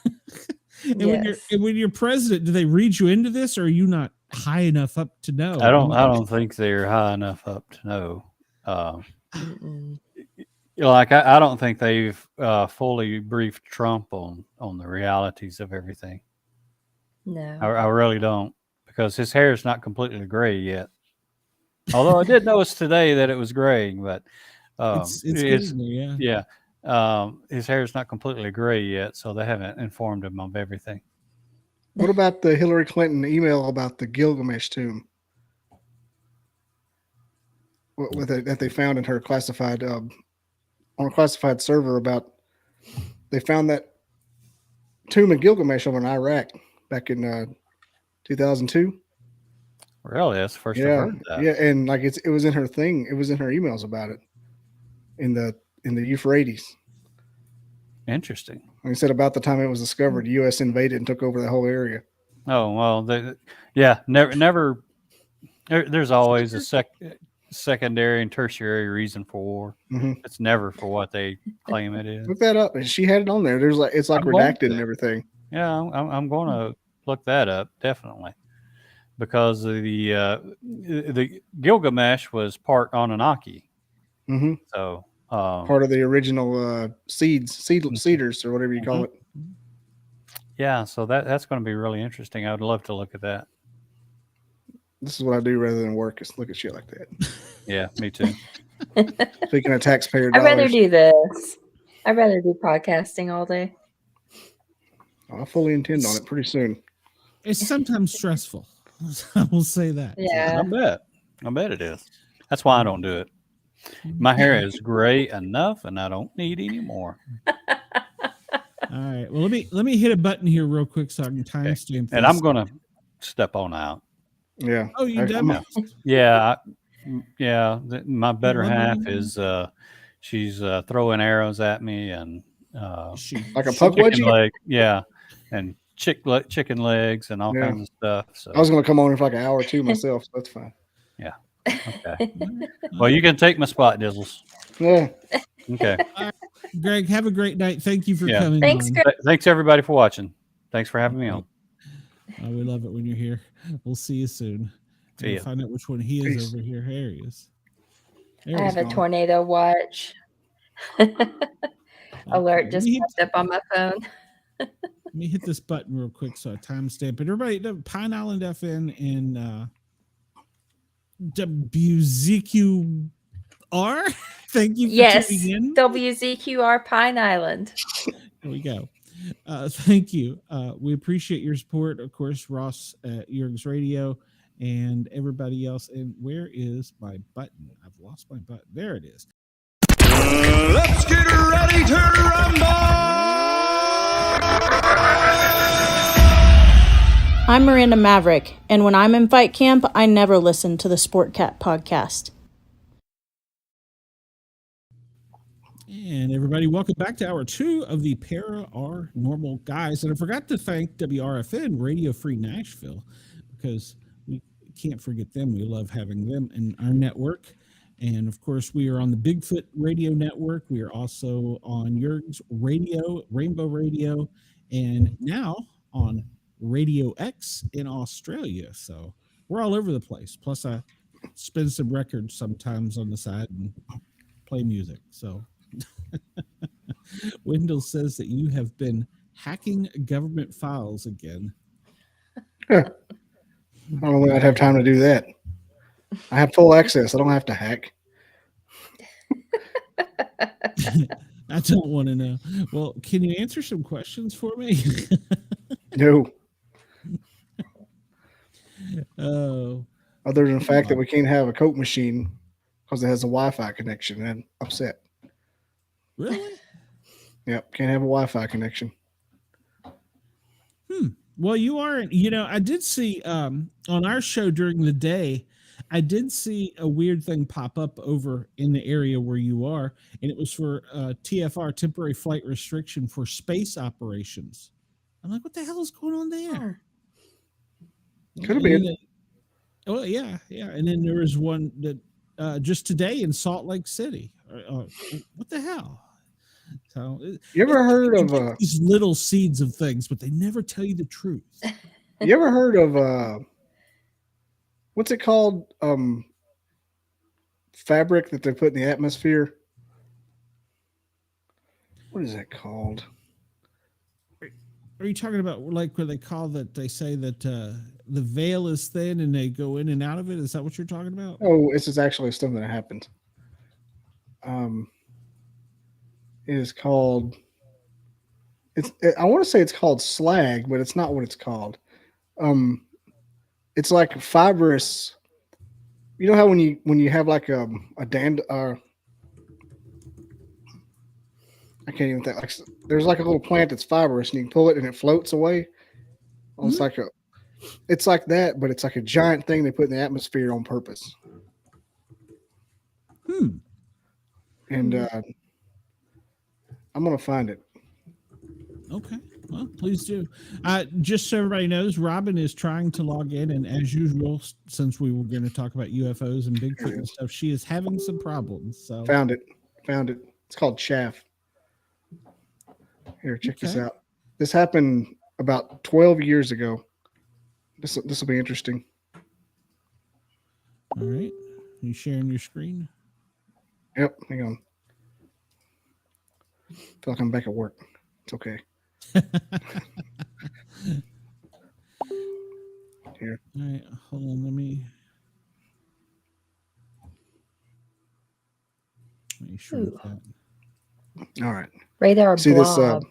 And when you're president, do they read you into this, or are you not high enough up to know? I don't think they're high enough up to know. I don't think they've fully briefed Trump on the realities of everything. No, I really don't, because his hair is not completely gray yet. Although I did notice today that it was graying, but it's getting there, his hair is not completely gray yet, so they haven't informed him of everything. What about the Hillary Clinton email about the Gilgamesh tomb? That they found in her classified on a classified server about they found that tomb of Gilgamesh over in Iraq back in 2002. Really? That's the first I've heard that. Yeah, and like it was in her thing. It was in her emails about it in the Euphrates. Interesting. Like I said, about the time it was discovered, the U.S. invaded and took over the whole area. Oh well, never. There's always secondary and tertiary reason for war. Mm-hmm. It's never for what they claim it is. Look that up. And she had it on there. There's like it's like redacted and everything. Yeah, I'm going to look that up definitely, because the Gilgamesh was part Anunnaki. Mm-hmm. So part of the original cedars or whatever you call it. Yeah, so that's going to be really interesting. I would love to look at that. This is what I do rather than work, is look at shit like that. Yeah, me too. Speaking of taxpayer I'd dollars. rather do this. I'd rather do podcasting all day. I fully intend on it pretty soon. It's sometimes stressful. I will say that. Yeah. I bet it is. That's why I don't do it. My hair is gray enough, and I don't need any more. All right. Well, let me hit a button here real quick so I can timestamp. And I'm gonna step on out. Yeah. Oh, you done? Yeah. My better half is she's throwing arrows at me and like a puck wedgie. Leg, yeah, and chicken legs and all kinds of stuff. So I was gonna come on for like an hour or two myself. So that's fine. Yeah. Okay. Well, you can take my spot, Dizzles. Yeah. Okay. Greg, have a great night. Thank you for coming. Thanks, Greg. Thanks everybody for watching. Thanks for having me on. We love it when you're here. We'll see you soon. See you. Find out which one he is over here. There he is. I have a tornado watch. Alert just popped up on my phone. Let me hit this button real quick so I timestamp it. Everybody, Pine Island FN and WZQR. Thank you for tuning in. WZQR Pine Island. There we go. Thank you. We appreciate your support. Of course, Ross at Yerg's Radio and everybody else. And where is my button? I've lost my button. There it is. Let's get ready to rumble! I'm Miranda Maverick, and when I'm in fight camp, I never listen to the Sport Cat podcast. And everybody, welcome back to hour 2 of the Paranormal Guyz. And I forgot to thank WRFN, Radio Free Nashville, because we can't forget them. We love having them in our network. And of course, we are on the Bigfoot Radio Network. We are also on Yerg's Radio, Rainbow Radio, and now on Radio X in Australia. So we're all over the place. Plus, I spin some records sometimes on the side and play music. So Wendell says that you have been hacking government files again. I don't know I'd have time to do that. I have full access. I don't have to hack. I don't want to know. Well, can you answer some questions for me? No. Oh. Other than the fact that we can't have a Coke machine because it has a Wi-Fi connection, and I'm upset. Really? Yep, can't have a Wi-Fi connection. Well, you are, I did see on our show during the day, I did see a weird thing pop up over in the area where you are, and it was for TFR, temporary flight restriction for space operations. I'm like, what the hell is going on there? Could have been. Oh, yeah. And then there was one that just today in Salt Lake City. What the hell? So, you ever heard of these little seeds of things, but they never tell you the truth. You ever heard of what's it called? Fabric that they put in the atmosphere. What is that called? Are you talking about like where they call that? They say that the veil is thin and they go in and out of it. Is that what you're talking about? Oh, this is actually something that happened. It is called. I want to say it's called slag, but it's not what it's called. It's like fibrous. You know how when you have like a I can't even think. Like, there's like a little plant that's fibrous, and you can pull it, and it floats away. Mm-hmm. It's like that, but it's like a giant thing they put in the atmosphere on purpose. And I'm gonna find it. Okay. Well, please do. Just so everybody knows, Robin is trying to log in, and as usual, since we were going to talk about UFOs and Bigfoot and stuff, she is having some problems. So found it. It's called chaff. Here, check this out. This happened about 12 years ago. This will be interesting. All right, you sharing your screen? Yep. Hang on. I feel like I'm back at work. It's okay. Here. All right, hold on. Let me shrink that. All right. Radar See blob.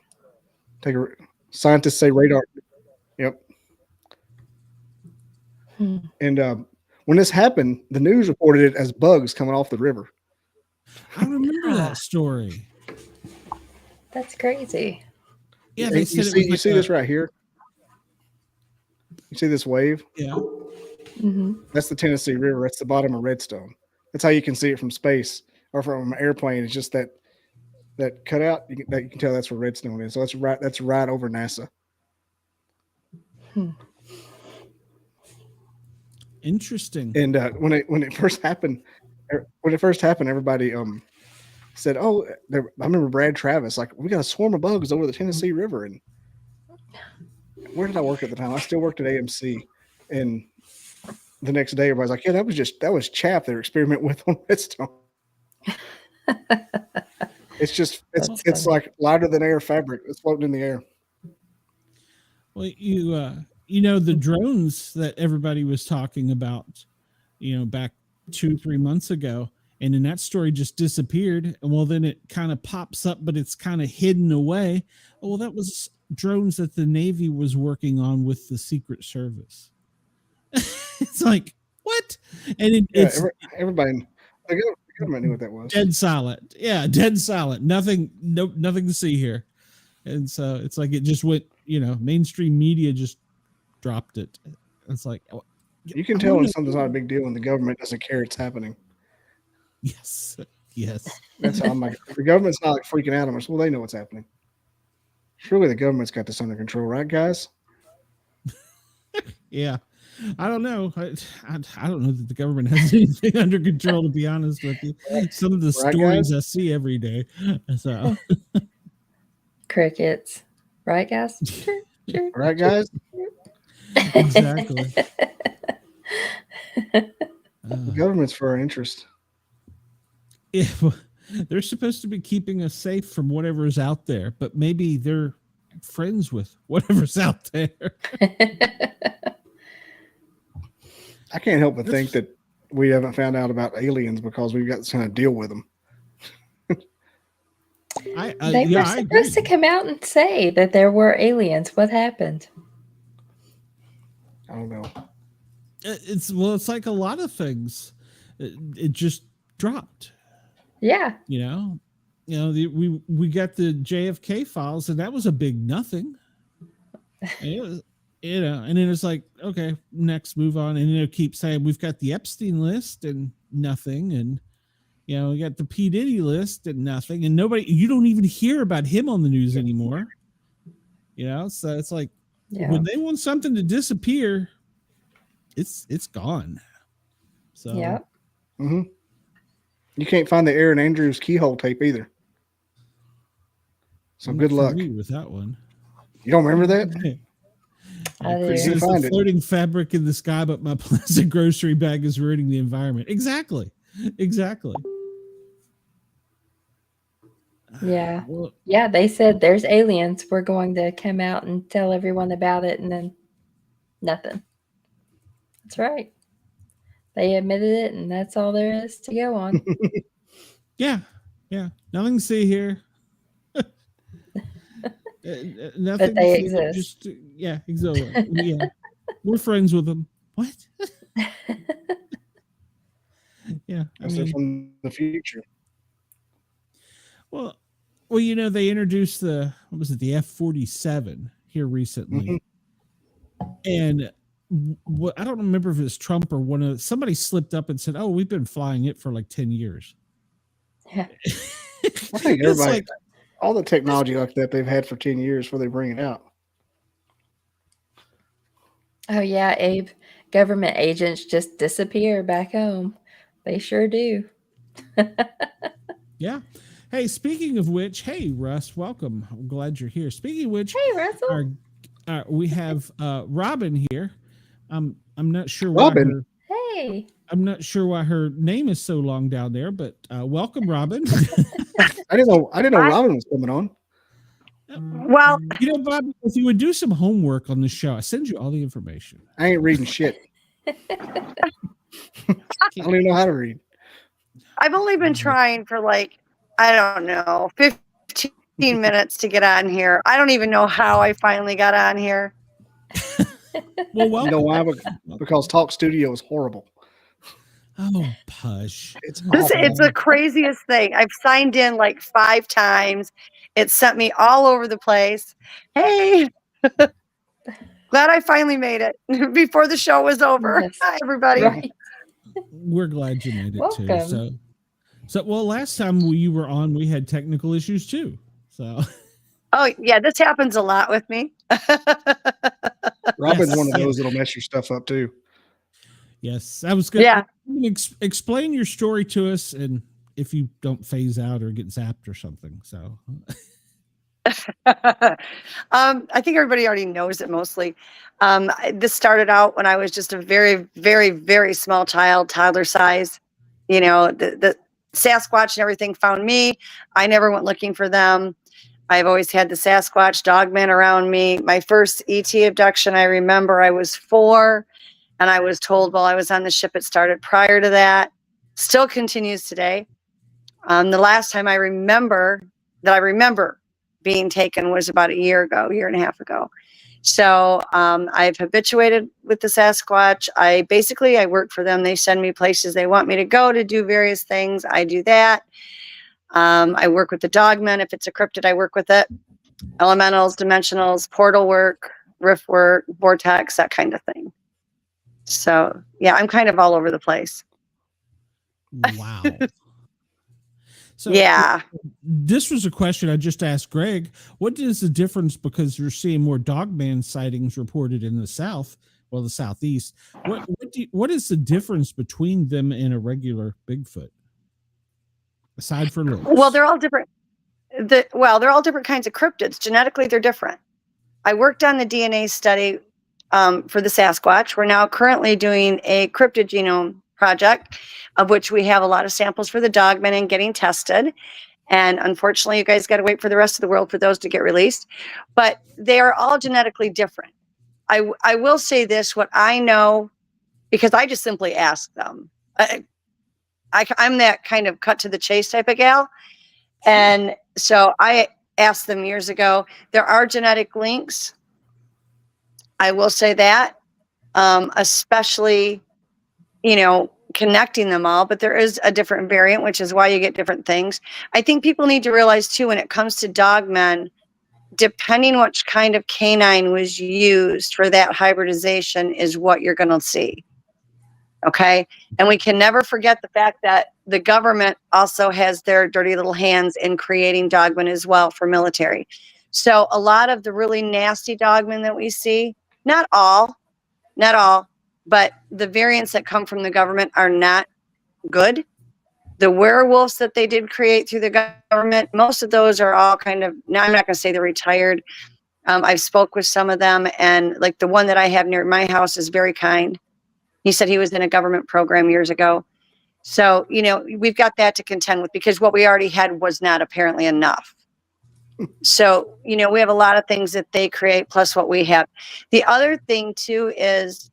This? Scientists say radar. Yep. And when this happened, the news reported it as bugs coming off the river. I remember that story. That's crazy. Yeah, you see this right here? You see this wave? Yeah. Mm-hmm. That's the Tennessee River. That's the bottom of Redstone. That's how you can see it from space or from an airplane. It's just that cutout. You can tell that's where Redstone is. So that's right over NASA. Interesting. And when it first happened, everybody said, "Oh, I remember Brad Travis. Like, we got a swarm of bugs over the Tennessee River." And where did I work at the time? I still worked at AMC. And the next day, everybody's like, "Yeah, that was chaff they were experimenting with on Redstone." It's like lighter than air fabric. It's floating in the air. Well, you know, the drones that everybody was talking about, back 2-3 months ago, and then that story just disappeared. And well, then it kind of pops up, but it's kind of hidden away. Well, that was drones that the Navy was working on with the Secret Service. It's like, what? And everybody, the government knew what that was. Dead silent. Yeah, dead silent. Nothing to see here. And so it's like it just went, mainstream media just dropped it. It's like, you can tell when something's not a big deal when the government doesn't care it's happening. Yes. That's how I'm like, the government's not like freaking out on us. Well, they know what's happening. Surely the government's got this under control, right, guys? Yeah. I don't know. I don't know that the government has anything under control, to be honest with you. Some of the stories guys? I see every day. So crickets. Right, guys? Right, guys? Exactly. The government's for our interest. Yeah, well, they're supposed to be keeping us safe from whatever's out there, but maybe they're friends with whatever's out there. I can't help but think that we haven't found out about aliens because we've got to kind of deal with them. They were supposed to come out and say that there were aliens. What happened? I don't know. It's like a lot of things. It just dropped. Yeah. We got the JFK files, and that was a big nothing. And it was, and then it's like, okay, next, move on, and keep saying we've got the Epstein list and nothing, and we got the P. Diddy list and nothing, and you don't even hear about him on the news anymore. So it's like when they want something to disappear, it's gone. So yeah. Mm-hmm. You can't find the Aaron Andrews keyhole tape either. So good luck with that one. You don't remember that? It's the floating fabric in the sky, but my plastic grocery bag is ruining the environment. Exactly. Yeah. Yeah, they said there's aliens. We're going to come out and tell everyone about it, and then nothing. That's right. They admitted it, and that's all there is to go on. Yeah. Nothing to see here. Nothing. But they exist. Exactly. Yeah. We're friends with them. What? Yeah. From the future. Well, they introduced the F-47 here recently. Mm-hmm. And I don't remember if it was Trump or somebody slipped up and said, "Oh, we've been flying it for like 10 years." Yeah. I think everybody, all the technology like that they've had for 10 years before they bring it out. Oh yeah, Abe. Government agents just disappear back home. They sure do. Yeah. Hey, speaking of which, hey Russ, welcome. I'm glad you're here. Speaking of which, hey Russell, we have Robin here. I'm not sure Robin. I'm not sure why her name is so long down there, but welcome, Robin. I didn't know Robin was coming on. Well, Bob, if you would do some homework on the show, I send you all the information. I ain't reading shit. I don't even know how to read. I've only been trying for like, I don't know, 15 minutes to get on here. I don't even know how I finally got on here. Well, you know why? Because Talk Studio is horrible. Oh, push. It's the craziest thing. I've signed in like 5 times. It sent me all over the place. Hey, glad I finally made it before the show was over. Yes. Hi, everybody. Right. We're glad you made it Welcome. too. So well, last time you were on, we had technical issues too. So. Oh yeah, this happens a lot with me. Robin's one of those that'll mess your stuff up too. Yes, I was good. Yeah. Explain your story to us, and if you don't phase out or get zapped or something. So. I think everybody already knows it mostly. This started out when I was just a very, very, very small child, toddler size. You know, the Sasquatch and everything found me. I never went looking for them. I've always had the Sasquatch Dogman around me. My first ET abduction, I remember I was 4, and I was told while I was on the ship it started prior to that. Still continues today. The last time I remember being taken was about a year and a half ago. So I've habituated with the Sasquatch. I work for them. They send me places they want me to go to do various things. I do that. I work with the Dogman. If it's a cryptid, I work with it. Elementals, dimensionals, portal work, rift work, vortex, that kind of thing. So yeah, I'm kind of all over the place. Wow. So yeah. This was a question I just asked Greg. What is the difference, because you're seeing more Dogman sightings reported in the South, the Southeast. What is the difference between them and a regular Bigfoot? Aside from looks. Well, they're all different. They're all different kinds of cryptids. Genetically, they're different. I worked on the DNA study for the Sasquatch. We're now currently doing a cryptid genome project, of which we have a lot of samples for the Dogman and getting tested. And unfortunately, you guys got to wait for the rest of the world for those to get released. But they are all genetically different. I will say this, what I know, because I just simply ask them. I'm that kind of cut to the chase type of gal. And so I asked them years ago, there are genetic links. I will say that, especially, connecting them all, but there is a different variant, which is why you get different things. I think people need to realize too, when it comes to Dogmen, depending which kind of canine was used for that hybridization is what you're going to see. Okay. And we can never forget the fact that the government also has their dirty little hands in creating Dogmen as well for military. So a lot of the really nasty Dogmen that we see, not all, but the variants that come from the government are not good. The werewolves that they did create through the government, most of those are all kind of, now I'm not going to say they're retired. I've spoke with some of them, and like the one that I have near my house is very kind. He said he was in a government program years ago. So, we've got that to contend with, because what we already had was not apparently enough. So, we have a lot of things that they create plus what we have. The other thing too is,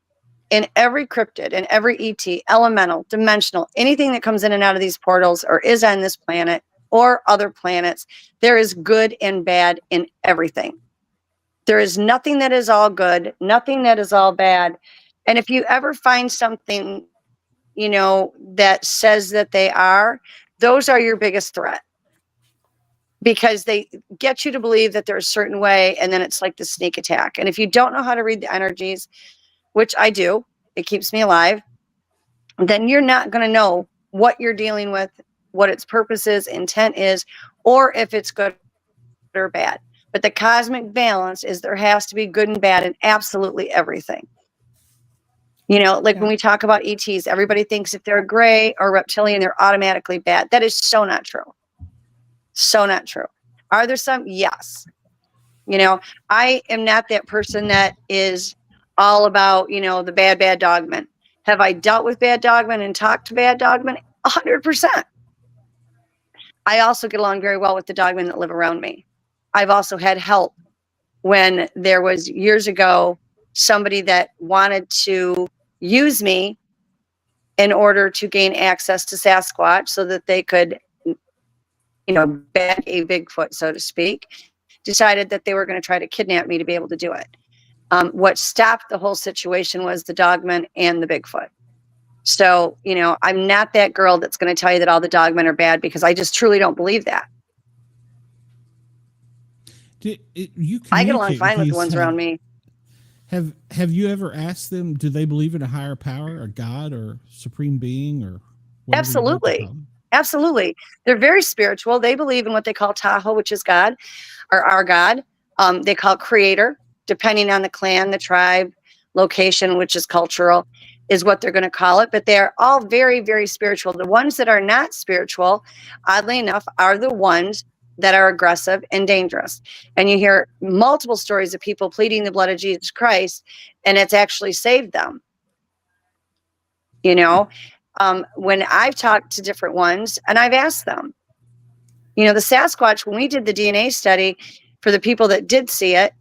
in every cryptid, in every ET, elemental, dimensional, anything that comes in and out of these portals or is on this planet or other planets, there is good and bad in everything. There is nothing that is all good, nothing that is all bad. And if you ever find something, that says that they are, those are your biggest threat. Because they get you to believe that they're a certain way, and then it's like the sneak attack. And if you don't know how to read the energies, which I do, it keeps me alive, then you're not going to know what you're dealing with, what its purpose is, intent is, or if it's good or bad. But the cosmic balance is there has to be good and bad in absolutely everything. You know, like when we talk about ETs, everybody thinks if they're gray or reptilian, they're automatically bad. That is so not true. So not true. Are there some? Yes. You know, I am not that person that is all about, you know, the bad dogman. Have I dealt with bad dogmen and talked to bad dogmen? 100%. I also get along very well with the dogmen that live around me. I've also had help when there was years ago somebody that wanted to use me in order to gain access to Sasquatch so that they could, you know, bag a Bigfoot, so to speak, decided that they were going to try to kidnap me to be able to do it. What stopped the whole situation was the dogman and the Bigfoot. So, you know, I'm not that girl that's going to tell you that all the dogmen are bad, because I just truly don't believe that. I get along fine with the ones around me. Have you ever asked them, do they believe in a higher power or God or supreme being or whatever? Absolutely. Absolutely. They're very spiritual. They believe in what they call Tahoe, which is God, or our God. They call creator, depending on the clan, the tribe, location, which is cultural, is what they're going to call it. But they're all very, very spiritual. The ones that are not spiritual, oddly enough, are the ones that are aggressive and dangerous. And you hear multiple stories of people pleading the blood of Jesus Christ, and it's actually saved them. You know, when I've talked to different ones and I've asked them, you know, the Sasquatch, when we did the DNA study for the people that did see it,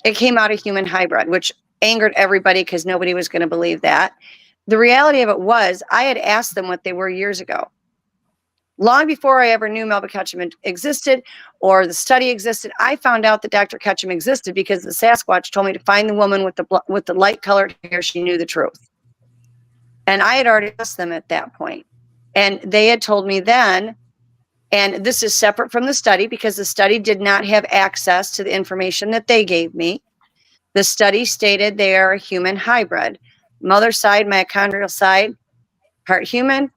it came out a human hybrid, which angered everybody because nobody was going to believe that. The reality of it was, I had asked them what they were years ago. Long before I ever knew Melba Ketchum existed or the study existed, I found out that Dr. Ketchum existed because the Sasquatch told me to find the woman with the light colored hair. She knew the truth. And I had already asked them at that point. And they had told me then, and this is separate from the study because the study did not have access to the information that they gave me. The study stated they are a human hybrid. Mother side, mitochondrial side, part human,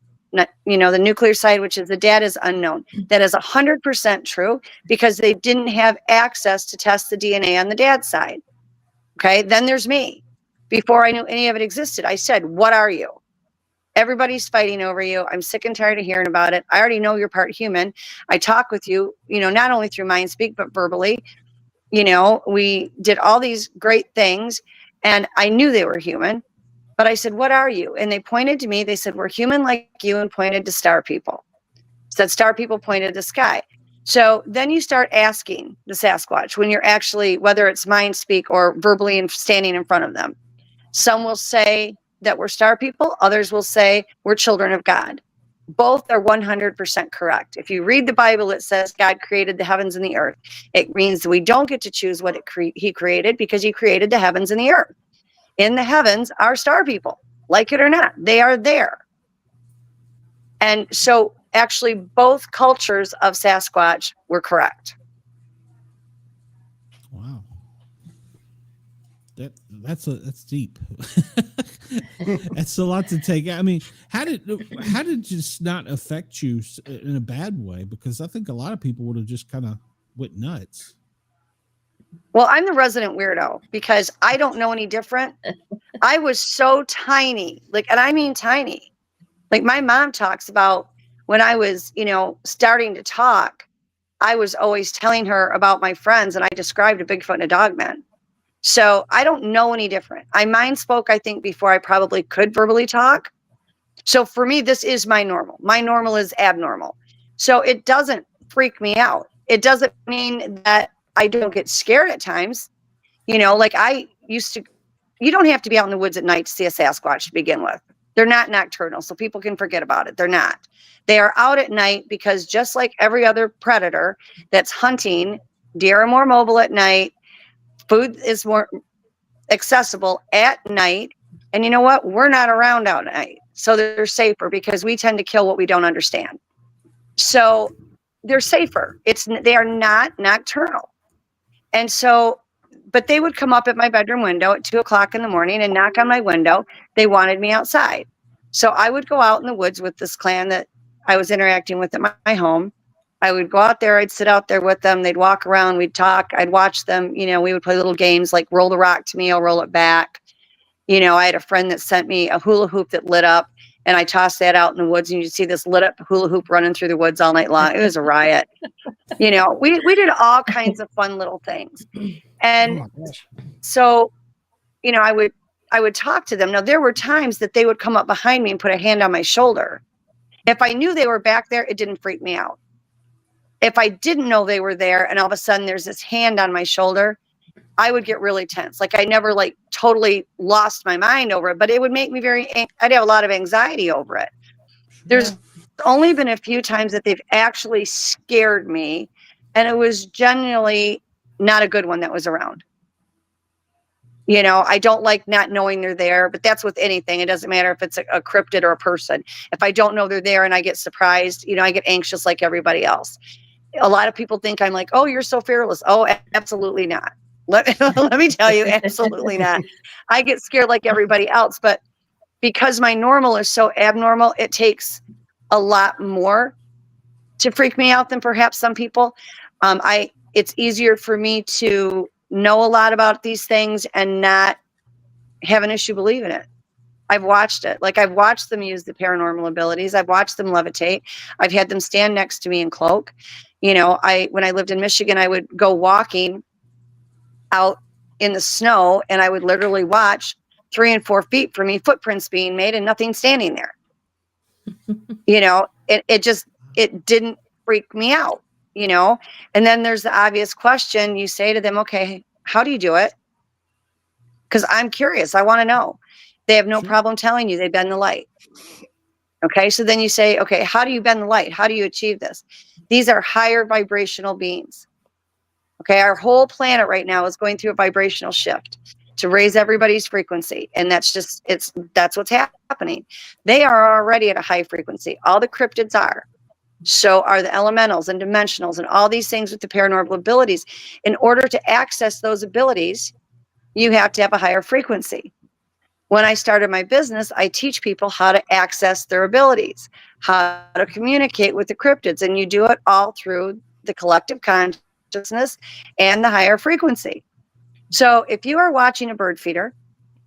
you know, the nuclear side, which is the dad, is unknown. That is 100% true because they didn't have access to test the DNA on the dad's side. Okay, then there's me. Before I knew any of it existed, I said, what are you? Everybody's fighting over you. I'm sick and tired of hearing about it. I already know you're part human. I talk with you, you know, not only through mind speak, but verbally. You know, we did all these great things and I knew they were human. But I said, what are you? And they pointed to me. They said, we're human like you, and pointed to star people. Said star people, pointed to the sky. So then you start asking the Sasquatch when you're actually, whether it's mind speak or verbally and standing in front of them. Some will say that we're star people. Others will say we're children of God. Both are 100% correct. If you read the Bible, it says God created the heavens and the earth. It means we don't get to choose what he created because he created the heavens and the earth. In the heavens are star people, like it or not, they are there. And so actually both cultures of Sasquatch were correct. Wow. That's deep. That's a lot to take. I mean, how did this not affect you in a bad way? Because I think a lot of people would have just kind of went nuts. Well, I'm the resident weirdo because I don't know any different. I was so tiny, like, and I mean tiny. Like my mom talks about when I was, you know, starting to talk, I was always telling her about my friends and I described a Bigfoot and a Dogman. So I don't know any different. I mind spoke, I think, before I probably could verbally talk. So for me, this is my normal. My normal is abnormal. So it doesn't freak me out. It doesn't mean that I don't get scared at times. You know, like I used to, you don't have to be out in the woods at night to see a Sasquatch to begin with. They're not nocturnal, so people can forget about it. They're not. They are out at night because just like every other predator that's hunting, deer are more mobile at night. Food is more accessible at night. And you know what? We're not around out at night. So they're safer because we tend to kill what we don't understand. So they're safer. They are not nocturnal. And so, but they would come up at my bedroom window at 2:00 in the morning and knock on my window. They wanted me outside. So I would go out in the woods with this clan that I was interacting with at my home. I would go out there. I'd sit out there with them. They'd walk around. We'd talk. I'd watch them. You know, we would play little games like roll the rock to me. I'll roll it back. You know, I had a friend that sent me a hula hoop that lit up, and I tossed that out in the woods, and you see this lit up hula hoop running through the woods all night long. It was a riot. You know, we did all kinds of fun little things. And so, you know, I would talk to them. Now, there were times that they would come up behind me and put a hand on my shoulder. If I knew they were back there, it didn't freak me out. If I didn't know they were there and all of a sudden there's this hand on my shoulder, I would get really tense. Like, I never like totally lost my mind over it, but it would make me I'd have a lot of anxiety over it. There's only been a few times that they've actually scared me, and it was generally not a good one that was around. You know, I don't like not knowing they're there, but that's with anything. It doesn't matter if it's a cryptid or a person. If I don't know they're there and I get surprised, you know, I get anxious like everybody else. A lot of people think I'm like, oh, you're so fearless. Oh, absolutely not. Let me tell you, absolutely not. I get scared like everybody else, but because my normal is so abnormal, it takes a lot more to freak me out than perhaps some people. It's easier for me to know a lot about these things and not have an issue believing it. I've watched it. Like, I've watched them use the paranormal abilities. I've watched them levitate. I've had them stand next to me and cloak. You know, when I lived in Michigan, I would go walking out in the snow, and I would literally watch 3 and 4 feet from me, footprints being made and nothing standing there. You know, it didn't freak me out, you know? And then there's the obvious question. You say to them, okay, how do you do it? Because I'm curious. I want to know. They have no problem telling you they bend the light. Okay, so then you say, okay, how do you bend the light? How do you achieve this? These are higher vibrational beings. Okay, our whole planet right now is going through a vibrational shift to raise everybody's frequency. And that's what's happening. They are already at a high frequency. All the cryptids are. So are the elementals and dimensionals and all these things with the paranormal abilities. In order to access those abilities, you have to have a higher frequency. When I started my business, I teach people how to access their abilities, how to communicate with the cryptids, and you do it all through the collective consciousness and the higher frequency. So if you are watching a bird feeder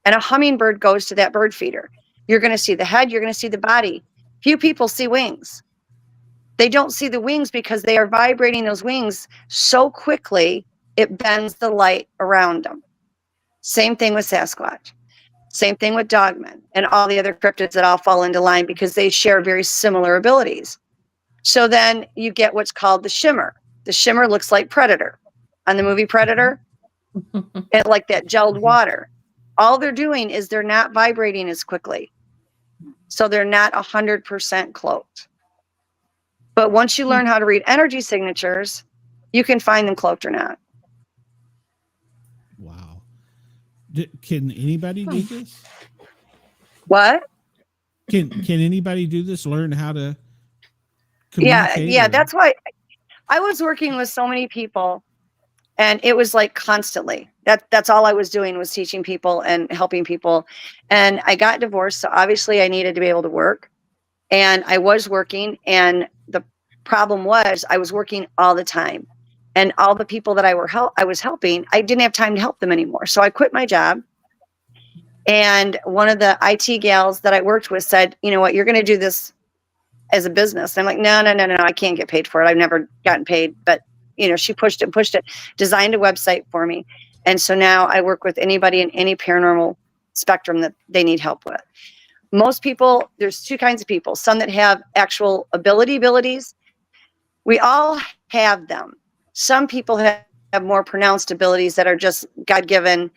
and a hummingbird goes to that bird feeder, you're going to see the head, you're going to see the body. Few people see wings. They don't see the wings because they are vibrating those wings so quickly, it bends the light around them. Same thing with Sasquatch. Same thing with Dogman and all the other cryptids that all fall into line because they share very similar abilities. So then you get what's called the shimmer. The shimmer looks like Predator. On the movie Predator, it like that gelled water. All they're doing is they're not vibrating as quickly. So they're not 100% cloaked. But once you learn how to read energy signatures, you can find them cloaked or not. Wow. Can anybody do this? What? Can anybody do this? Learn how to communicate? Yeah. That's why I was working with so many people, and it was like constantly. That's all I was doing was teaching people and helping people. And I got divorced, so obviously I needed to be able to work. And I was working, and the problem was I was working all the time. And all the people that I was helping, I didn't have time to help them anymore. So I quit my job. And one of the IT gals that I worked with said, you know what, you're going to do this as a business. And I'm like, no, I can't get paid for it. I've never gotten paid. But, you know, she pushed it, designed a website for me. And so now I work with anybody in any paranormal spectrum that they need help with. Most people, there's two kinds of people. Some that have actual abilities. We all have them. Some people have more pronounced abilities that are just God-given,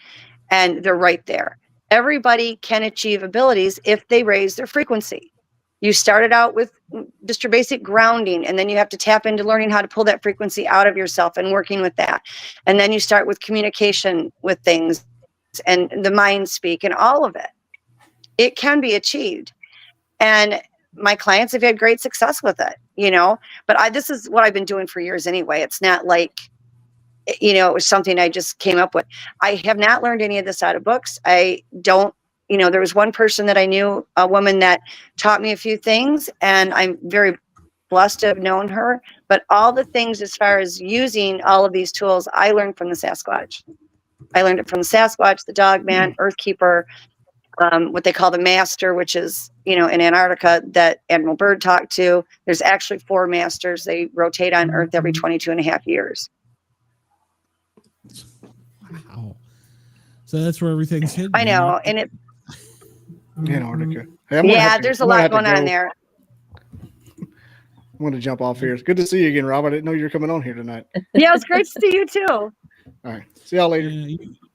and they're right there. Everybody can achieve abilities if they raise their frequency. You started out with just your basic grounding, and then you have to tap into learning how to pull that frequency out of yourself and working with that. And then you start with communication with things and the mind speak and all of it. It can be achieved. And my clients have had great success with it, you know, but this is what I've been doing for years anyway. It's not like, you know, it was something I just came up with. I have not learned any of this out of books. I don't, you know, there was one person that I knew, a woman that taught me a few things, and I'm very blessed to have known her. But all the things as far as using all of these tools, I learned from the Sasquatch. I learned it from the Sasquatch, the Dogman, Earthkeeper, what they call the master, which is, in Antarctica that Admiral Byrd talked to. There's actually 4 masters. They rotate on Earth every 22.5 years. Wow. So that's where everything's hidden. I know. And it. Antarctica. Hey, there's a lot going on there. I'm going to jump off here. It's good to see you again, Rob. I didn't know you were coming on here tonight. Yeah, it's great to see you too. All right. See y'all later.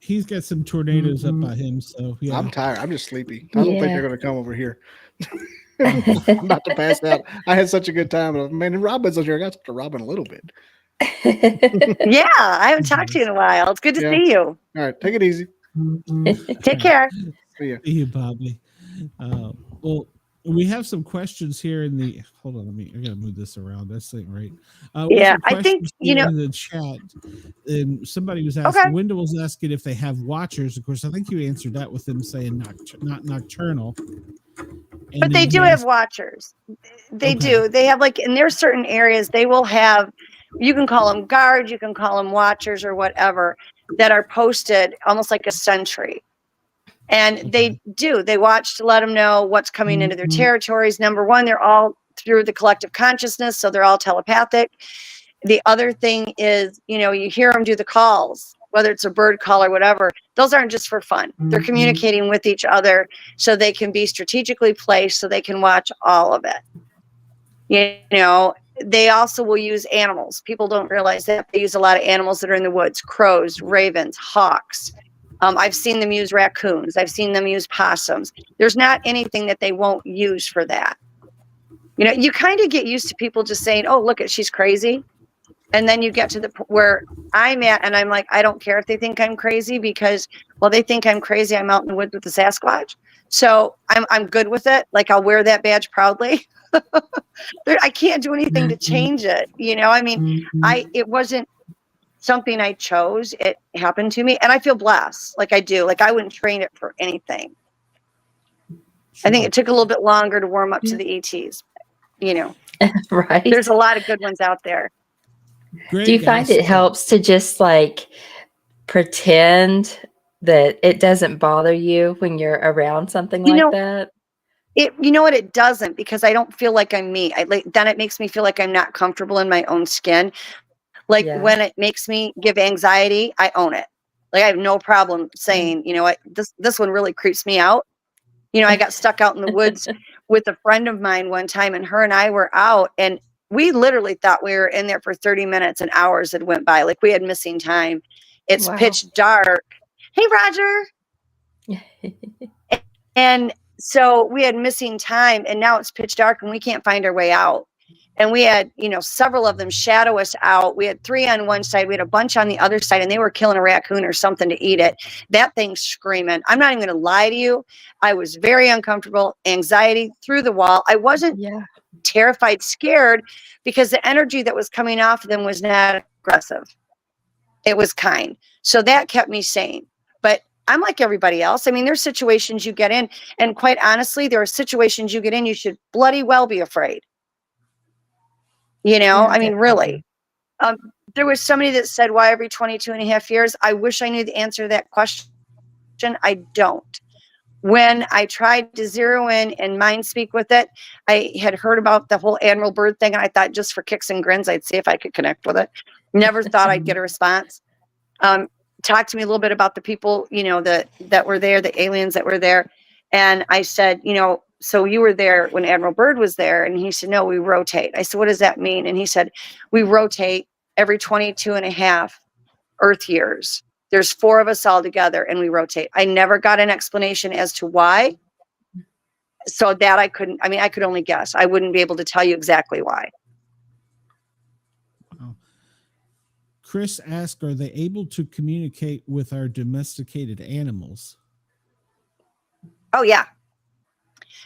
He's got some tornadoes up by him. So yeah. I'm tired. I'm just sleepy. I don't think they're going to come over here. I'm about to pass out. I had such a good time. Man, and Robin's over here. I got to Robin a little bit. Yeah, I haven't talked to you in a while. It's good to see you. All right. Take it easy. Take care. See you. See you, Bobby. Well, we have some questions here in the. Hold on, I gotta move this around. That's thing right. I think in the chat, and somebody was asking. Wendell was asking if they have watchers. Of course, I think you answered that with them saying not nocturnal. And but they do have watchers. They do. They have in their certain areas. They will have. You can call them guards. You can call them watchers or whatever that are posted almost like a sentry. And they do. They watch to let them know what's coming into their territories. Number one, they're all through the collective consciousness, so they're all telepathic. The other thing is, you hear them do the calls, whether it's a bird call or whatever. Those aren't just for fun. They're communicating with each other so they can be strategically placed so they can watch all of it. They also will use animals. People don't realize that. They use a lot of animals that are in the woods: crows, ravens, hawks. I've seen them use raccoons. I've seen them use possums. There's not anything that they won't use for that. You kind of get used to people just saying, "Oh, look at, she's crazy." And then you get to the where I'm at, and I'm like, I don't care if they think I'm crazy because, well, they think I'm crazy. I'm out in the woods with the Sasquatch. So I'm good with it. I'll wear that badge proudly. I can't do anything to change it. It wasn't something I chose. It happened to me, and I feel blessed. I do. I wouldn't trade it for anything. I think it took a little bit longer to warm up to the ETs. Right. There's a lot of good ones out there. Greg, do you find it helps to just pretend that it doesn't bother you when you're around something that? You know what? It doesn't, because I don't feel like I'm me. Then it makes me feel like I'm not comfortable in my own skin. When it makes me give anxiety, I own it. I have no problem saying, what, this one really creeps me out. I got stuck out in the woods with a friend of mine one time, and her and I were out, and we literally thought we were in there for 30 minutes and hours had went by. We had missing time. It's pitch dark. Hey, Roger. And so we had missing time, and now it's pitch dark and we can't find our way out. And we had, several of them shadow us out. We had 3 on one side. We had a bunch on the other side, and they were killing a raccoon or something to eat it. That thing's screaming. I'm not even going to lie to you. I was very uncomfortable, anxiety through the wall. I wasn't terrified, scared, because the energy that was coming off of them was not aggressive. It was kind. So that kept me sane. But I'm like everybody else. There's situations you get in, and quite honestly, there are situations you get in, you should bloody well be afraid. Really. There was somebody that said, why every 22.5 years? I wish I knew the answer to that question. I don't. When I tried to zero in and mind speak with it, I had heard about the whole Admiral Byrd thing, and I thought just for kicks and grins, I'd see if I could connect with it. Never thought I'd get a response. Talk to me a little bit about the people, that were there, the aliens that were there. And I said, so you were there when Admiral Byrd was there? And he said, no, we rotate. I said, what does that mean? And he said, we rotate every 22.5 Earth years. There's 4 of us all together, and we rotate. I never got an explanation as to why. So that I could only guess. I wouldn't be able to tell you exactly why. Wow. Chris asked, are they able to communicate with our domesticated animals? Oh, yeah.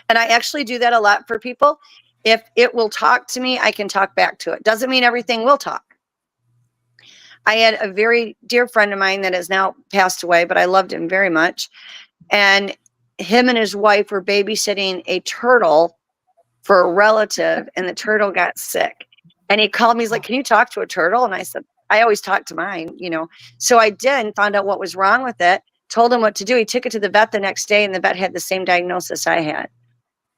And I actually do that a lot for people. If it will talk to me, I can talk back to it. Doesn't mean everything will talk. I had a very dear friend of mine that has now passed away, but I loved him very much. And him and his wife were babysitting a turtle for a relative, and the turtle got sick. And he called me, he's like, can you talk to a turtle? And I said, I always talk to mine, So I did, and found out what was wrong with it. told him what to do. He took it to the vet the next day, and the vet had the same diagnosis I had.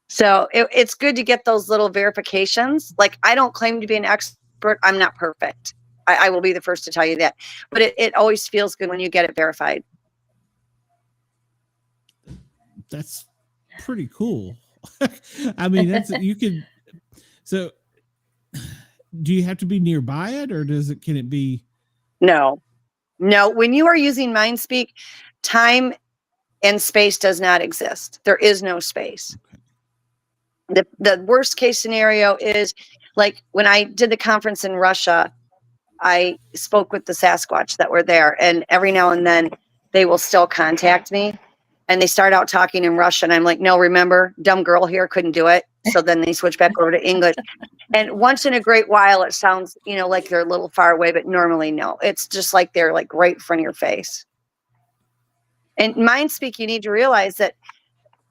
So it's good to get those little verifications. Like, I don't claim to be an expert. I'm not perfect. I will be the first to tell you that. But it always feels good when you get it verified. That's pretty cool. I mean, you can. So, do you have to be nearby it, or can it be? No. When you are using mind speak, time and space does not exist. There is no space. Okay. The worst case scenario is, like, when I did the conference in Russia, I spoke with the Sasquatch that were there, and every now and then they will still contact me, and they start out talking in Russian. I'm like, no, remember, dumb girl here couldn't do it. So then they switch back over to English. And once in a great while, it sounds, like they're a little far away, but normally no. It's just like they're like right in front of your face. And mind speak, you need to realize that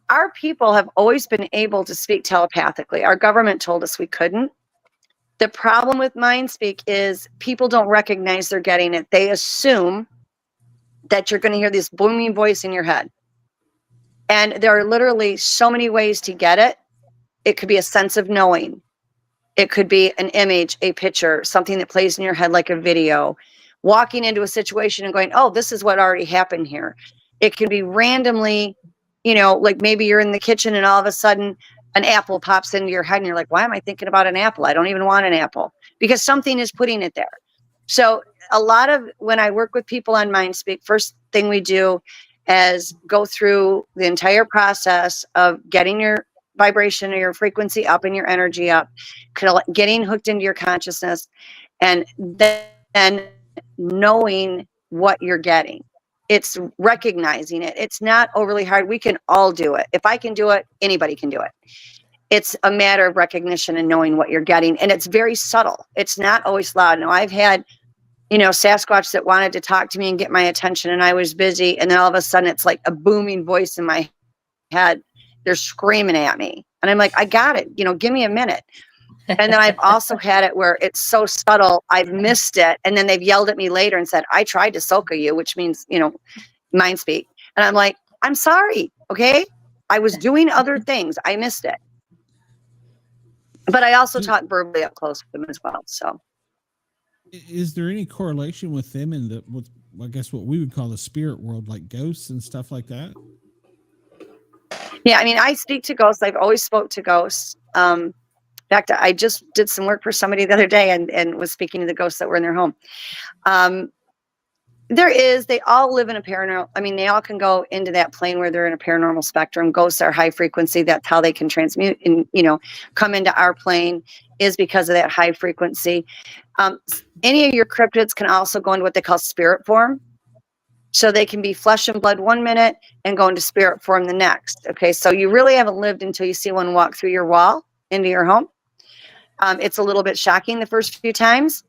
our people have always been able to speak telepathically. Our government told us we couldn't. The problem with mind speak is people don't recognize they're getting it. They assume that you're going to hear this booming voice in your head. And there are literally so many ways to get it. It could be a sense of knowing. It could be an image, a picture, something that plays in your head like a video. Walking into a situation and going, oh, this is what already happened here. It can be randomly, like maybe you're in the kitchen and all of a sudden an apple pops into your head and you're like, why am I thinking about an apple? I don't even want an apple, because something is putting it there. So a lot of when I work with people on mind speak, first thing we do is go through the entire process of getting your vibration or your frequency up and your energy up, getting hooked into your consciousness, and then knowing what you're getting. It's recognizing it. It's not overly hard. We can all do it. If I can do it, anybody can do it. It's a matter of recognition and knowing what you're getting. And it's very subtle. It's not always loud. Now, I've had, Sasquatch that wanted to talk to me and get my attention, and I was busy. And then all of a sudden it's like a booming voice in my head. They're screaming at me. And I'm like, I got it. Give me a minute. And then I've also had it where it's so subtle, I've missed it. And then they've yelled at me later and said, I tried to soka you, which means, mind speak. And I'm like, I'm sorry. Okay. I was doing other things. I missed it. But I also talk verbally up close with them as well. So is there any correlation with them in with I guess what we would call the spirit world, like ghosts and stuff like that? Yeah, I mean, I speak to ghosts. I've always spoke to ghosts. In fact, I just did some work for somebody the other day and was speaking to the ghosts that were in their home. They all live in a paranormal. I mean, they all can go into that plane where they're in a paranormal spectrum. Ghosts are high frequency. That's how they can transmute and, come into our plane, is because of that high frequency. Any of your cryptids can also go into what they call spirit form. So they can be flesh and blood 1 minute and go into spirit form the next. Okay, so you really haven't lived until you see one walk through your wall into your home. It's a little bit shocking the first few times,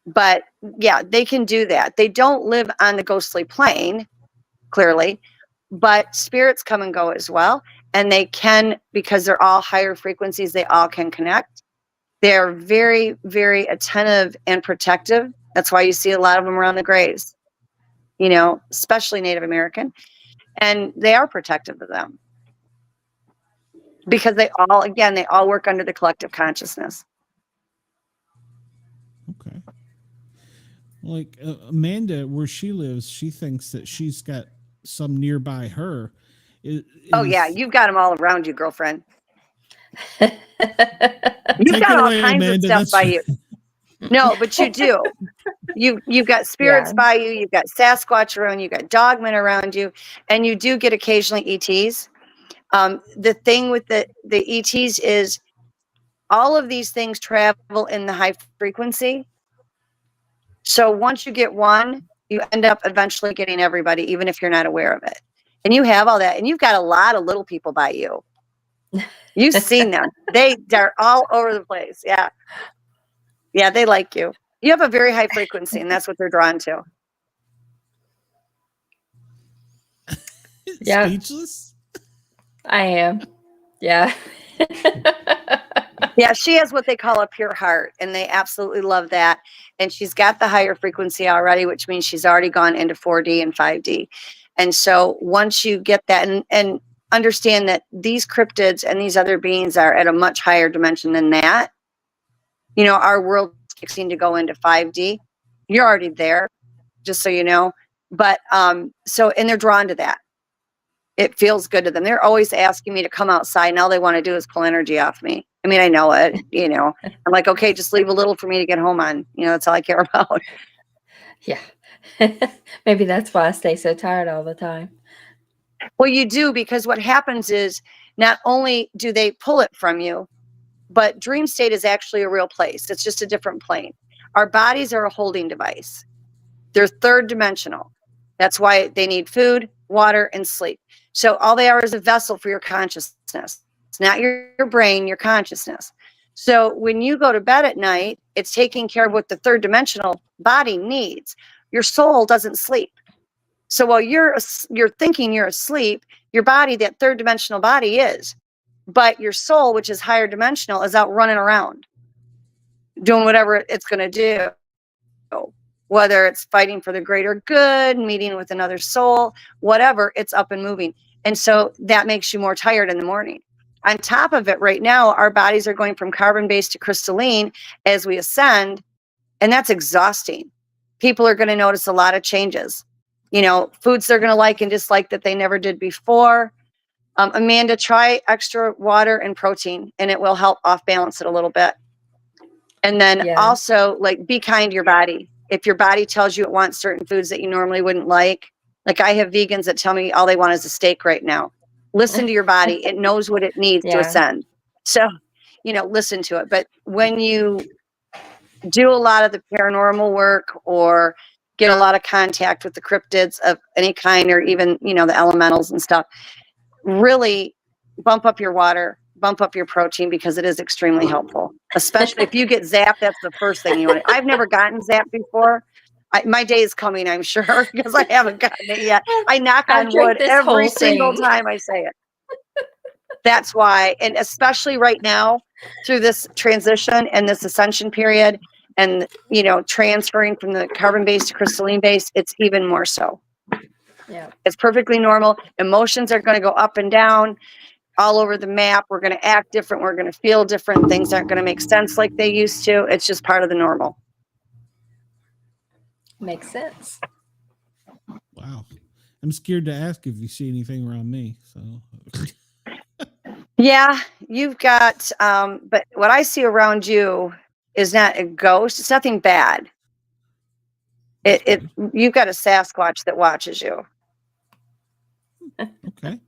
but yeah, they can do that. They don't live on the ghostly plane, clearly, but spirits come and go as well. And they can, because they're all higher frequencies, they all can connect. They're very, very attentive and protective. That's why you see a lot of them around the graves. Especially Native American, and they are protective of them because they all work under the collective consciousness. Okay. Like Amanda, where she lives, she thinks that she's got some nearby her. Oh yeah, you've got them all around you, girlfriend. You've got all kinds of stuff by you. No, but you do. You've got spirits by you. You've got Sasquatch around you. You've got Dogman around you, and you do get occasionally ETs. The thing with the ETs is all of these things travel in the high frequency. So once you get one, you end up eventually getting everybody, even if you're not aware of it. And you have all that, and you've got a lot of little people by you. You've seen them. They're all over the place. Yeah. Yeah, they like you. You have a very high frequency, and that's what they're drawn to. Yeah. Speechless? I am. Yeah. Yeah, she has what they call a pure heart, and they absolutely love that. And she's got the higher frequency already, which means she's already gone into 4D and 5D. And so once you get that and understand that these cryptids and these other beings are at a much higher dimension than that, you know, our world is fixing to go into 5D. You're already there, just so you know. But and they're drawn to that. It feels good to them. They're always asking me to come outside, and all they want to do is pull energy off me. I mean, I know it, you know. I'm like, okay, just leave a little for me to get home on. You know, that's all I care about. Yeah. Maybe that's why I stay so tired all the time. Well, you do, because what happens is not only do they pull it from you, but dream state is actually a real place. It's just a different plane. Our bodies are a holding device. They're third dimensional. That's why they need food, water, and sleep. So all they are is a vessel for your consciousness. It's not your brain, your consciousness. So when you go to bed at night, it's taking care of what the third dimensional body needs. Your soul doesn't sleep. So while you're thinking you're asleep, your body, that third dimensional body is. But your soul, which is higher dimensional, is out running around, doing whatever it's going to do. Whether it's fighting for the greater good, meeting with another soul, whatever, it's up and moving. And so that makes you more tired in the morning. On top of it, right now, our bodies are going from carbon-based to crystalline as we ascend, and that's exhausting. People are going to notice a lot of changes. You know, foods they're going to like and dislike that they never did before. Amanda, try extra water and protein, and it will help off balance it a little bit. And then also, like, be kind to your body. If your body tells you it wants certain foods that you normally wouldn't like I have vegans that tell me all they want is a steak right now. Listen to your body. It knows what it needs to ascend. So, you know, listen to it. But when you do a lot of the paranormal work or get a lot of contact with the cryptids of any kind, or even, you know, the elementals and stuff, really bump up your water, bump up your protein, because it is extremely helpful. Especially if you get zapped, that's the first thing you want. I've never gotten zapped before. My day is coming, I'm sure, because I haven't gotten it yet. I knock on wood every single time I say it. That's why, and especially right now through this transition and this ascension period, and, you know, transferring from the carbon-based to crystalline-based, it's even more so. Yeah, it's perfectly normal. Emotions are going to go up and down all over the map. We're going to act different. We're going to feel different. Things aren't going to make sense like they used to. It's just part of the normal. makes sense. Wow. I'm scared to ask if you see anything around me. So yeah, you've got, but what I see around you is not a ghost. It's nothing bad. You've got a Sasquatch that watches you. Okay.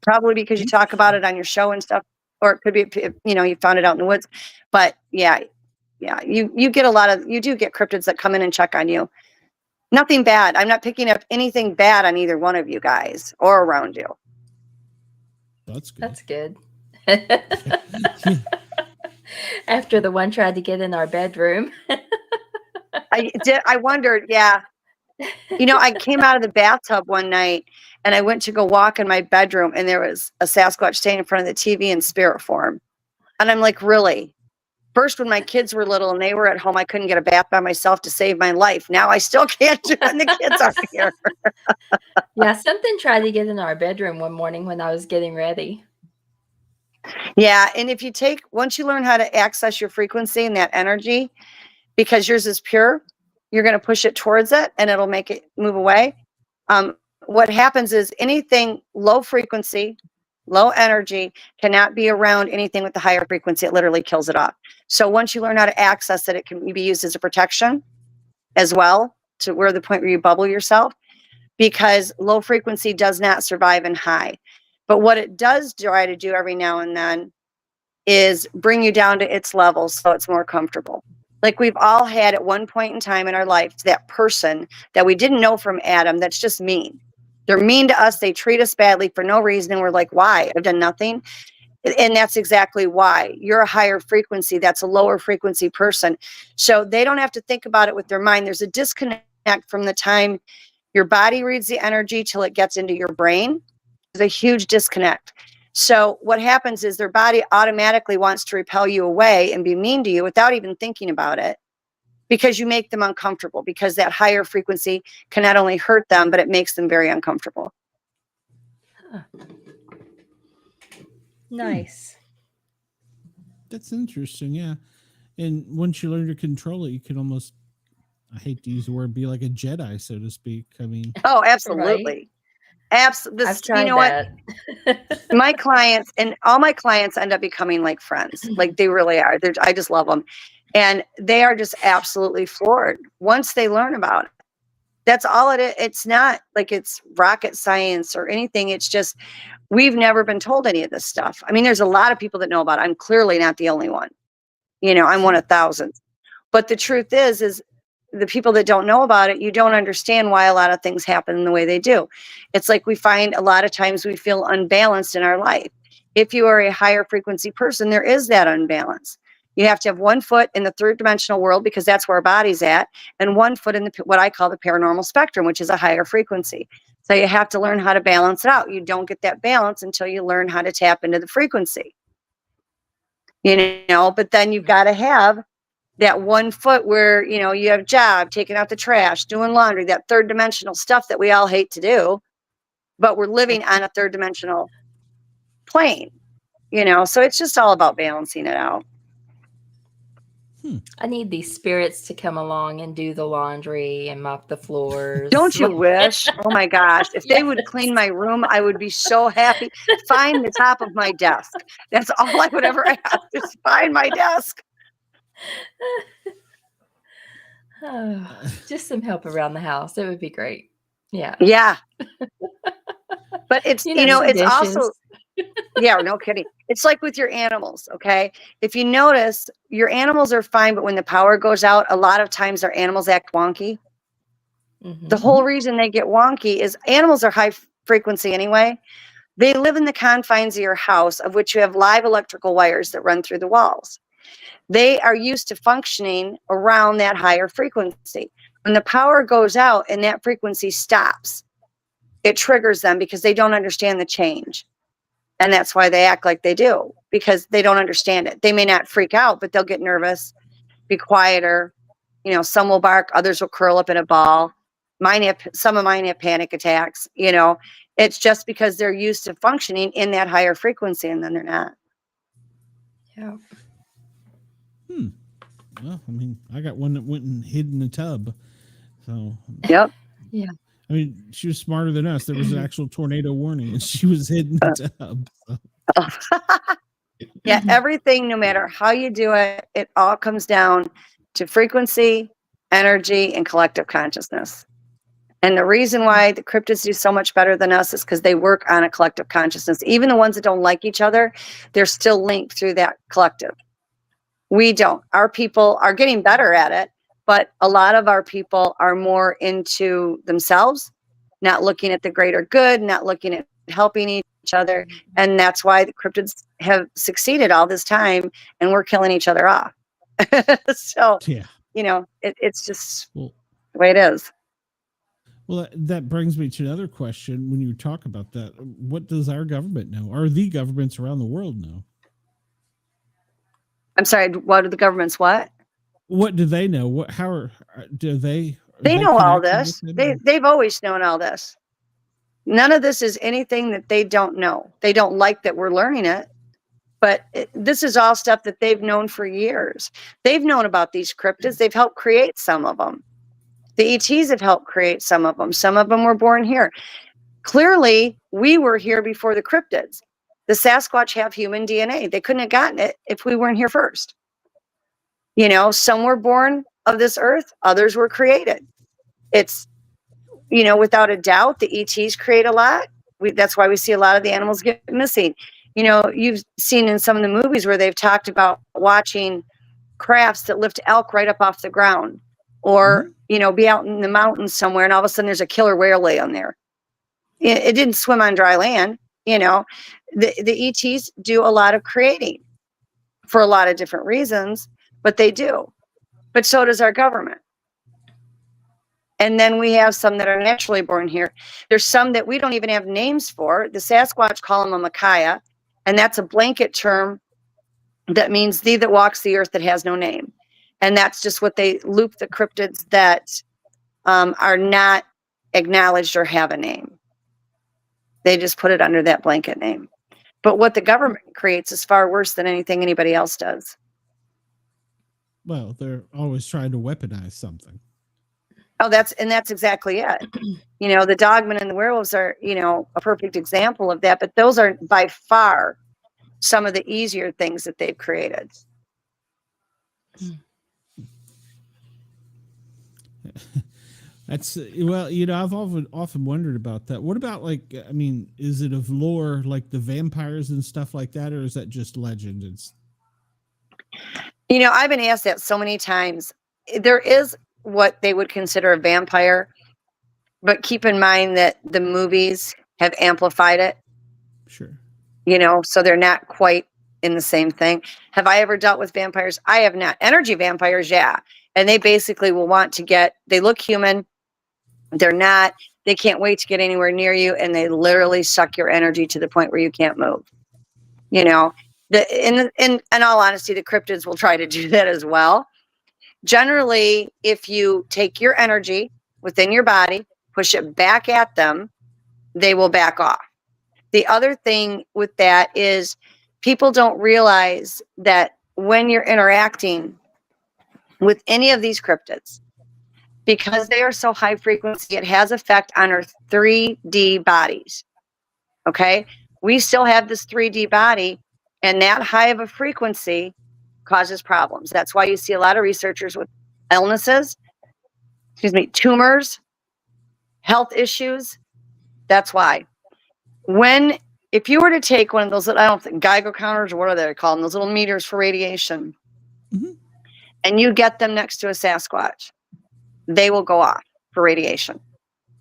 Probably because you talk about it on your show and stuff, or it could be, you know, you found it out in the woods. But yeah, you get you do get cryptids that come in and check on you. Nothing bad. I'm not picking up anything bad on either one of you guys or around you. That's good. That's good. After the one tried to get in our bedroom. I wondered, yeah. You know, I came out of the bathtub one night and I went to go walk in my bedroom, and there was a Sasquatch standing in front of the TV in spirit form. And I'm like, really? First, when my kids were little and they were at home, I couldn't get a bath by myself to save my life. Now I still can't do it when the kids are here. Yeah, something tried to get in our bedroom one morning when I was getting ready. Yeah, and if you once you learn how to access your frequency and that energy, because yours is pure, you're going to push it towards it and it'll make it move away. What happens is anything low frequency, low energy cannot be around anything with the higher frequency. It literally kills it off. So once you learn how to access it, it can be used as a protection as well, to where the point where you bubble yourself, because low frequency does not survive in high. But what it does try to do every now and then is bring you down to its level so it's more comfortable. Like we've all had at one point in time in our life that person that we didn't know from Adam that's just mean. They're mean to us. They treat us badly for no reason. And we're like, why? I've done nothing. And that's exactly why. You're a higher frequency. That's a lower frequency person. So they don't have to think about it with their mind. There's a disconnect from the time your body reads the energy till it gets into your brain. There's a huge disconnect. So what happens is their body automatically wants to repel you away and be mean to you without even thinking about it, because you make them uncomfortable, because that higher frequency can not only hurt them, but it makes them very uncomfortable. Nice. That's interesting, yeah. And once you learn to control it, you can almost, I hate to use the word, be like a Jedi, so to speak. I mean, oh, absolutely. Right? Absolutely. I've tried You know that. what? My clients and all my clients end up becoming like friends. Like they really are. I just love them. And they are just absolutely floored once they learn about it. That's all it is. It's not like it's rocket science or anything. It's just, we've never been told any of this stuff. I mean, there's a lot of people that know about it. I'm clearly not the only one. You know, I'm one of thousands. But the truth is the people that don't know about it, you don't understand why a lot of things happen the way they do. It's like we find a lot of times we feel unbalanced in our life. If you are a higher frequency person, there is that unbalance. You have to have 1 foot in the third dimensional world because that's where our body's at, and 1 foot in what I call the paranormal spectrum, which is a higher frequency. So you have to learn how to balance it out. You don't get that balance until you learn how to tap into the frequency. You know, but then you've got to have that 1 foot where, you know, you have job, taking out the trash, doing laundry, that third dimensional stuff that we all hate to do, but we're living on a third dimensional plane, you know, so it's just all about balancing it out. I need these spirits to come along and do the laundry and mop the floors. Don't you wish? Oh my gosh. If they would clean my room, I would be so happy. Find the top of my desk. That's all I would ever ask, is find my desk. Oh, just some help around the house. It would be great. Yeah. Yeah. But it's, you know, it's dishes. also, yeah, no kidding. It's like with your animals, okay? If you notice, your animals are fine, but when the power goes out, a lot of times their animals act wonky. Mm-hmm. The whole reason they get wonky is animals are high frequency anyway. They live in the confines of your house, of which you have live electrical wires that run through the walls. They are used to functioning around that higher frequency. When the power goes out and that frequency stops, it triggers them because they don't understand the change. And that's why they act like they do, because they don't understand it. They may not freak out, but they'll get nervous, be quieter. You know, some will bark, others will curl up in a ball. Some of mine have panic attacks. You know, it's just because they're used to functioning in that higher frequency, and then they're not. Yeah. Well, I mean, I got one that went and hid in the tub. So, yep. Yeah. I mean, she was smarter than us. There was an actual tornado warning, and she was hidden in the tub. So. Yeah, everything, no matter how you do it, it all comes down to frequency, energy, and collective consciousness. And the reason why the cryptids do so much better than us is because they work on a collective consciousness. Even the ones that don't like each other, they're still linked through that collective. We don't. Our people are getting better at it, but a lot of our people are more into themselves, not looking at the greater good, not looking at helping each other. And that's why the cryptids have succeeded all this time, and we're killing each other off. So, yeah, you know, it's just the way it is. Well, that brings me to another question. When you talk about that, what does our government know? Or the governments around the world know? I'm sorry, what do the governments what? What do they know? Do they? They know all this. They've always known all this. None of this is anything that they don't know. They don't like that we're learning it. But this is all stuff that they've known for years. They've known about these cryptids. They've helped create some of them. The ETs have helped create some of them. Some of them were born here. Clearly, we were here before the cryptids. The Sasquatch have human DNA. They couldn't have gotten it if we weren't here first. You know, some were born of this earth, others were created. It's, you know, without a doubt, the ETs create a lot. That's why we see a lot of the animals get missing. You know, you've seen in some of the movies where they've talked about watching crafts that lift elk right up off the ground, or, you know, be out in the mountains somewhere and all of a sudden there's a killer whale lay on there. It didn't swim on dry land. You know, the ETs do a lot of creating for a lot of different reasons, but they do. But so does our government. And then we have some that are naturally born here. There's some that we don't even have names for. The Sasquatch call them a Makaya, and that's a blanket term that means thee that walks the earth that has no name. And that's just what they loop the cryptids that are not acknowledged or have a name. They just put it under that blanket name. But what the government creates is far worse than anything anybody else does. Well, they're always trying to weaponize something. Oh, that's exactly it. You know, the Dogman and the werewolves are, you know, a perfect example of that. But those are by far some of the easier things that they've created. That's well, you know, I've often wondered about that. What about, like, I mean, is it of lore like the vampires and stuff like that, or is that just legend? You know, I've been asked that so many times. There is what they would consider a vampire, but keep in mind that the movies have amplified it. Sure. You know, so they're not quite in the same thing. Have I ever dealt with vampires? I have not. Energy vampires, yeah. And they basically will want to they look human. They can't wait to get anywhere near you, and they literally suck your energy to the point where you can't move. You know, in all honesty, the cryptids will try to do that as well. Generally, if you take your energy within your body, push it back at them, they will back off. The other thing with that is people don't realize that when you're interacting with any of these cryptids, because they are so high frequency, it has effect on our 3D bodies. Okay? We still have this 3D body, and that high of a frequency causes problems. That's why you see a lot of researchers with illnesses, tumors, health issues. That's why. If you were to take one of those, I don't think Geiger counters, or what are they called, those little meters for radiation, and you get them next to a Sasquatch, they will go off for radiation.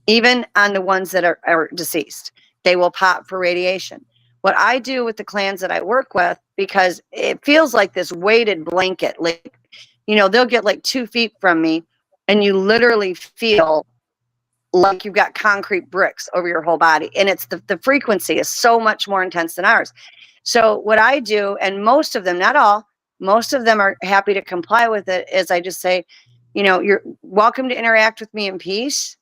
Even on the ones that are deceased, they will pop for radiation. What I do with the clans that I work with, because it feels like this weighted blanket, like, you know, they'll get like 2 feet from me, and you literally feel like you've got concrete bricks over your whole body. And it's the frequency is so much more intense than ours. So what I do, and most of them, not all, most of them are happy to comply with it, is I just say, you know, you're welcome to interact with me in peace.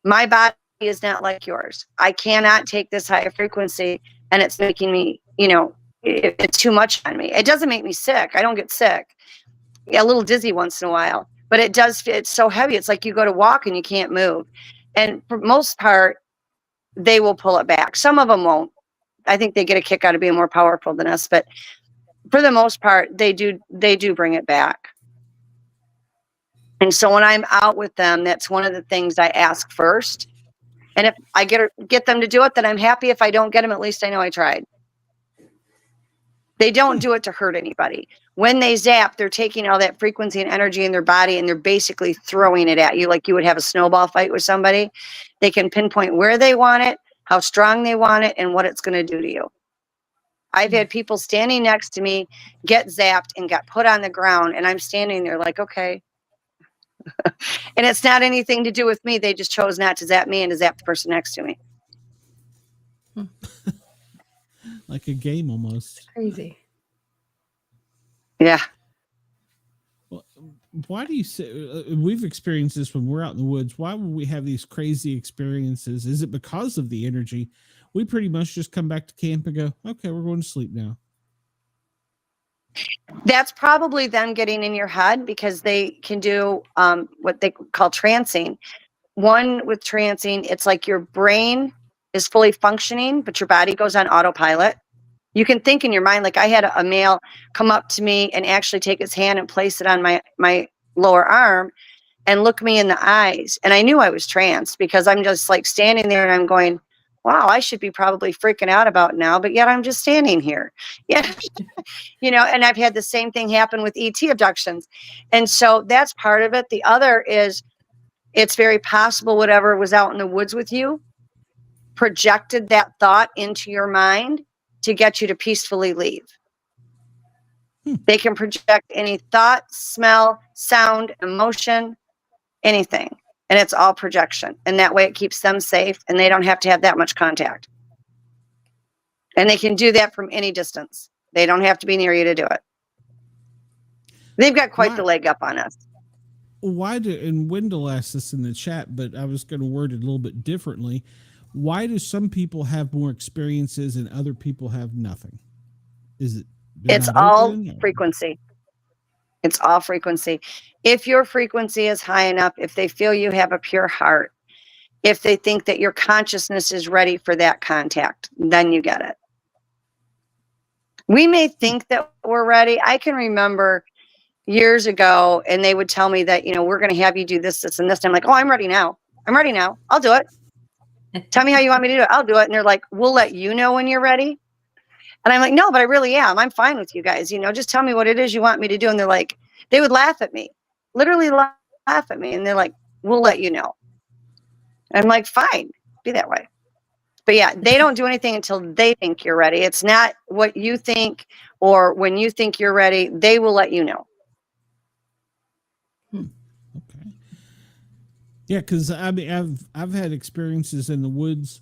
My body is not like yours. I cannot take this high frequency, and it's making me, you know, it's too much on me. It doesn't make me sick. I don't get sick. A little dizzy once in a while, but it does. It's so heavy. It's like you go to walk and you can't move. And for most part, they will pull it back. Some of them won't. I think they get a kick out of being more powerful than us, but for the most part, they do bring it back. And so when I'm out with them, that's one of the things I ask first. And if I get them to do it, then I'm happy. If I don't get them, at least I know I tried. They don't do it to hurt anybody. When they zap, they're taking all that frequency and energy in their body, and they're basically throwing it at you like you would have a snowball fight with somebody. They can pinpoint where they want it, how strong they want it, and what it's going to do to you. I've had people standing next to me get zapped and got put on the ground, and I'm standing there like, okay. And it's not anything to do with me. They just chose not to zap me and to zap the person next to me. Like a game almost. Crazy. Yeah. Well, why do you say we've experienced this when we're out in the woods? Why would we have these crazy experiences? Is it because of the energy? We pretty much just come back to camp and go, okay, we're going to sleep now. That's probably them getting in your head, because they can do what they call trancing. One, with trancing, it's like your brain is fully functioning, but your body goes on autopilot. You can think in your mind, like I had a male come up to me and actually take his hand and place it on my lower arm and look me in the eyes. And I knew I was tranced, because I'm just like standing there and I'm going, wow, I should be probably freaking out about now, but yet I'm just standing here. Yeah. You know, and I've had the same thing happen with ET abductions. And so that's part of it. The other is, it's very possible whatever was out in the woods with you projected that thought into your mind to get you to peacefully leave. They can project any thought, smell, sound, emotion, anything. And it's all projection. And that way it keeps them safe, and they don't have to have that much contact. And they can do that from any distance. They don't have to be near you to do it. They've got quite the leg up on us. And Wendell asked this in the chat, but I was going to word it a little bit differently. why do some people have more experiences and other people have nothing? Is it? It's all frequency. It's all frequency. If your frequency is high enough, if they feel you have a pure heart, if they think that your consciousness is ready for that contact, then you get it. We may think that we're ready. I can remember years ago, and they would tell me that, we're going to have you do this, this, and this. And I'm like, oh, I'm ready now. I'm ready now. I'll do it. Tell me how you want me to do it. I'll do it. And they're like, we'll let you know when you're ready. And I'm like, no, but I really am. I'm fine with you guys. Just tell me what it is you want me to do. And they're like, they would laugh at me, literally laugh at me. And they're like, we'll let you know. And I'm like, fine, be that way. But yeah, they don't do anything until they think you're ready. It's not what you think or when you think you're ready. They will let you know. Okay. Yeah, because I mean, I've had experiences in the woods,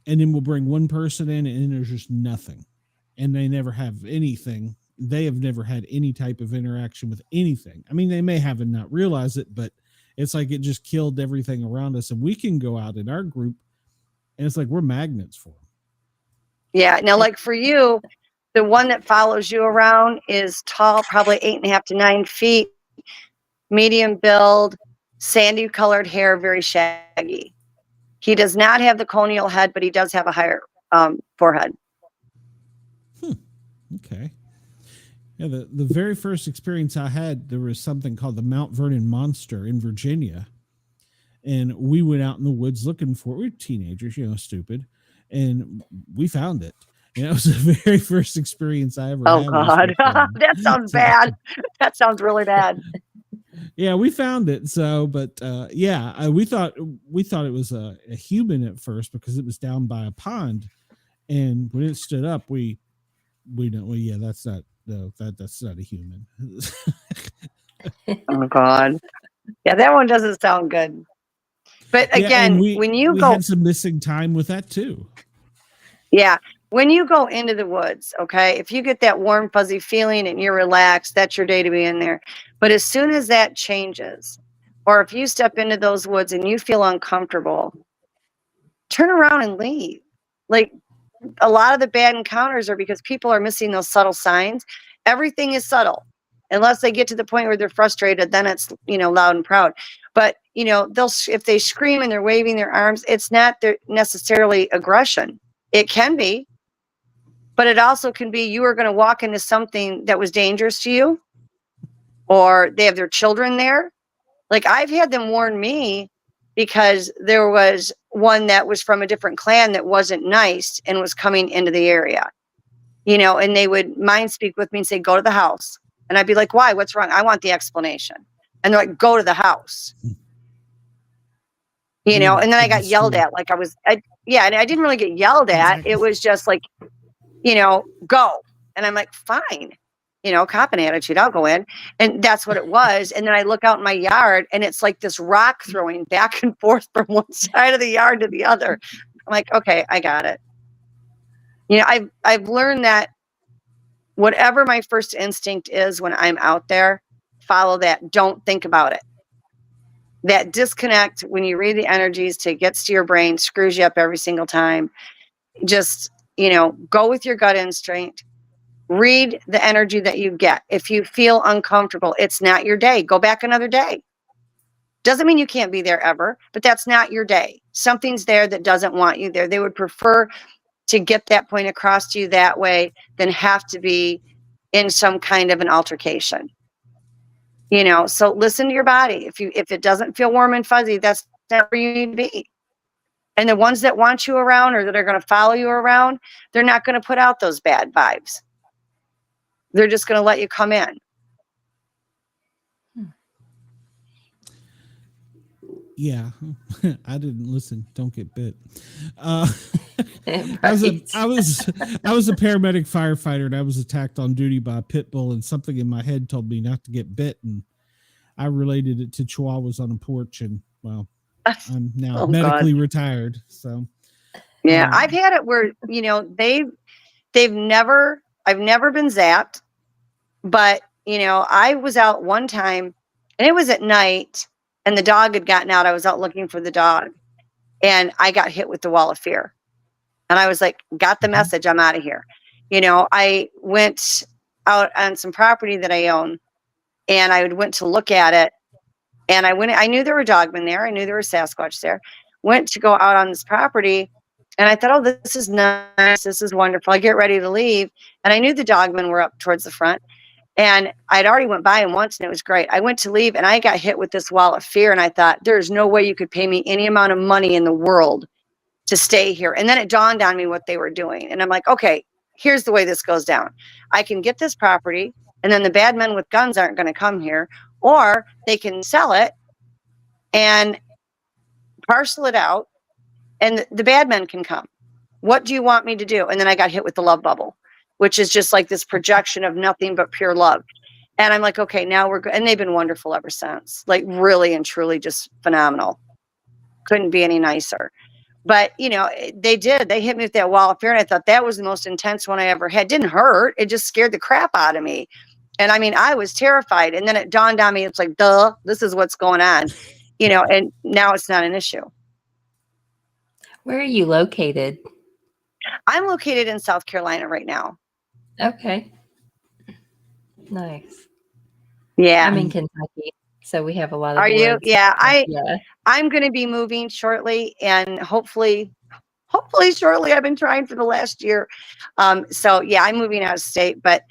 and then we'll bring one person in, and there's just nothing, and they never have anything. They have never had any type of interaction with anything. I mean, they may have and not realize it, but it's like it just killed everything around us. And we can go out in our group, and it's like we're magnets for them. Yeah. Now, like for you, the one that follows you around is tall, probably 8.5 to 9 feet, medium build, sandy colored hair, very shaggy. He does not have the conial head, but he does have a higher forehead. Okay. Yeah, the very first experience I had, there was something called the Mount Vernon Monster in Virginia. And we went out in the woods looking for it. We were teenagers, stupid. And we found it. And it was the very first experience I ever had. Oh, God. That sounds bad. That sounds really bad. Yeah, we found it. So, but we thought it was a human at first because it was down by a pond. And when it stood up, we know, well, yeah, that's not a human. Oh, God. Yeah, that one doesn't sound good. But again, when you we had some missing time with that too. Yeah. When you go into the woods, okay, if you get that warm, fuzzy feeling and you're relaxed, that's your day to be in there. But as soon as that changes, or if you step into those woods and you feel uncomfortable, turn around and leave. Like, a lot of the bad encounters are because people are missing those subtle signs. Everything is subtle. Unless they get to the point where they're frustrated, then it's, loud and proud. But, if they scream and they're waving their arms, it's not necessarily aggression. It can be, but it also can be you are going to walk into something that was dangerous to you, or they have their children there. Like, I've had them warn me because there was one that was from a different clan that wasn't nice and was coming into the area, and they would mind speak with me and say, go to the house. And I'd be like, why? What's wrong? I want the explanation. And they're like, go to the house. And then I got yelled at. Like and I didn't really get yelled at. It was just like, go. And I'm like, fine, cop and attitude, I'll go in. And that's what it was. And then I look out in my yard and it's like this rock throwing back and forth from one side of the yard to the other. I'm like, okay, I got it. I've learned that whatever my first instinct is when I'm out there, follow that. Don't think about it. That disconnect when you read the energies gets to your brain, screws you up every single time. Just, go with your gut instinct. Read the energy that you get. If you feel uncomfortable, it's not your day. Go back another day. Doesn't mean you can't be there ever, but that's not your day. Something's there that doesn't want you there. They would prefer to get that point across to you that way than have to be in some kind of an altercation. So listen to your body. If it doesn't feel warm and fuzzy, that's not where you need to be. And the ones that want you around or that are going to follow you around, they're not going to put out those bad vibes. They're just going to let you come in. Yeah, I didn't listen. Don't get bit. I was a paramedic firefighter, and I was attacked on duty by a pit bull, and something in my head told me not to get bit, and I related it to chihuahuas on a porch, and well, I'm now medically retired. So yeah, I've had it where I've never been zapped, but I was out one time, and it was at night. And the dog had gotten out. I was out looking for the dog. And I got hit with the wall of fear. And I was like, got the message, I'm out of here. You know, I went out on some property that I own, and I went to look at it. And I knew there were dogmen there. I knew there were Sasquatch there. Went to go out on this property, and I thought, oh, this is nice. This is wonderful. I get ready to leave. And I knew the dogmen were up towards the front. And I'd already went by them once, and it was great. I went to leave, and I got hit with this wall of fear. And I thought, there's no way you could pay me any amount of money in the world to stay here. And then it dawned on me what they were doing. And I'm like, okay, here's the way this goes down. I can get this property, and then the bad men with guns aren't going to come here. Or they can sell it and parcel it out, and the bad men can come. What do you want me to do? And then I got hit with the love bubble, which is just like this projection of nothing but pure love. And I'm like, okay, now we're good. And they've been wonderful ever since. Like really and truly just phenomenal. Couldn't be any nicer. But, you know, they hit me with that wall of fear. And I thought that was the most intense one I ever had. Didn't hurt. It just scared the crap out of me. And I mean, I was terrified. And then it dawned on me, it's like, duh, this is what's going on, you know, and now it's not an issue. Where are you located? I'm located in South Carolina right now. Okay. Nice. Yeah. I'm in Kentucky, so we have a lot of Are you? woods. Yeah. Yeah. I'm going to be moving shortly, and hopefully shortly. I've been trying for the last year. So yeah, I'm moving out of state, but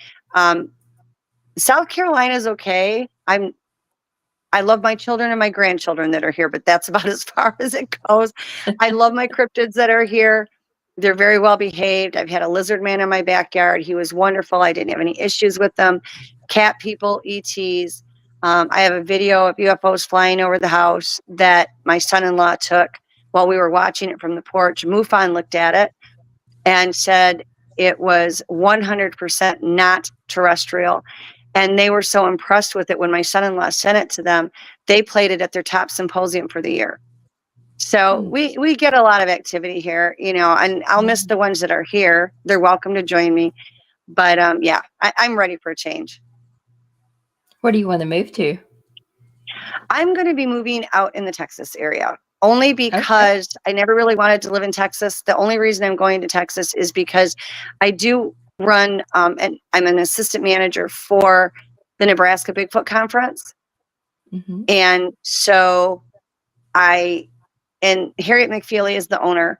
South Carolina is okay. I love my children and my grandchildren that are here, but that's about as far as it goes. I love my cryptids that are here. They're very well behaved. I've had a lizard man in my backyard. He was wonderful. I didn't have any issues with them. Cat people, ETs. I have a video of UFOs flying over the house that my son-in-law took while we were watching it from the porch. MUFON looked at it and said it was 100% not terrestrial. And they were so impressed with it when my son-in-law sent it to them, they played it at their top symposium for the year. So we get a lot of activity here, you know, and I'll miss the ones that are here. They're welcome to join me. But yeah, I'm ready for a change. Where do you want to move to? I'm going to be moving out in the Texas area, only because I never really wanted to live in Texas. The only reason I'm going to Texas is because I do run, and I'm an assistant manager for the Nebraska Bigfoot Conference. Mm-hmm. And so and Harriet McFeely is the owner,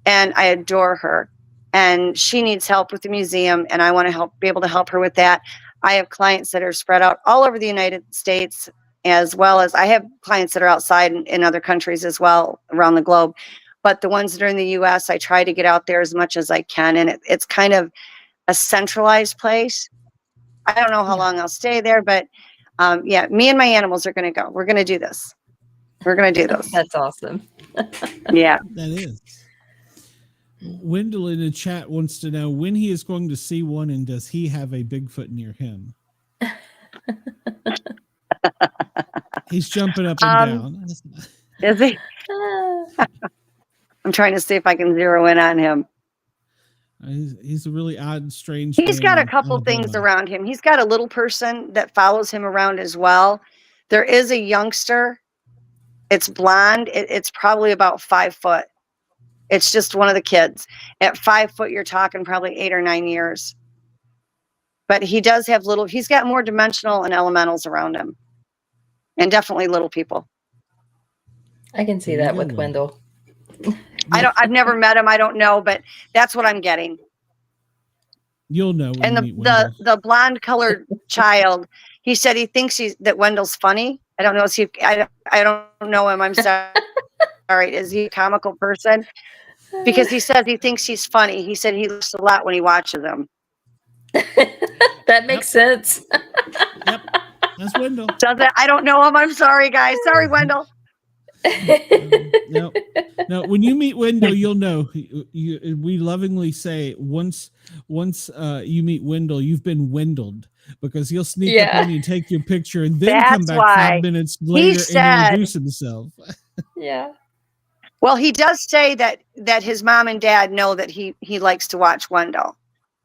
and I adore her, and she needs help with the museum, and I want to be able to help her with that. I have clients that are spread out all over the United States, as well as I have clients that are outside in other countries as well around the globe. But the ones that are in the US, I try to get out there as much as I can. And it's kind of a centralized place. I don't know how long I'll stay there, but yeah, me and my animals are going to go. We're going to do this. We're going to do this. That's awesome. Yeah. That is. Wendell in the chat wants to know when he is going to see one, and does he have a Bigfoot near him? He's jumping up and down. Is he? I'm trying to see if I can zero in on him. He's a really odd and strange. He's got a couple things around him. He's got a little person that follows him around as well. There is a youngster. It's blonde. It's probably about 5 foot. It's just one of the kids. At 5 foot, you're talking probably 8 or 9 years. But he does have he's got more dimensional and elementals around him. And definitely little people. I can see that with Wendell. I've never met him. I don't know, but that's what I'm getting. You'll know. When and you meet Wendell. the blonde colored child, he said he thinks that Wendell's funny. I don't know. I don't know him. I'm sorry. All right. Is he a comical person? Because he says he thinks he's funny. He said he laughs a lot when he watches them. That makes sense. Yep. That's Wendell. Does it? I don't know him. I'm sorry, guys. Sorry, Wendell. No. When you meet Wendell, you'll know. We lovingly say once you meet Wendell, you've been Wendelled, because he'll sneak up on you, take your picture, and then come back 5 minutes later and introduce himself. Yeah. Well, he does say that his mom and dad know that he likes to watch Wendell,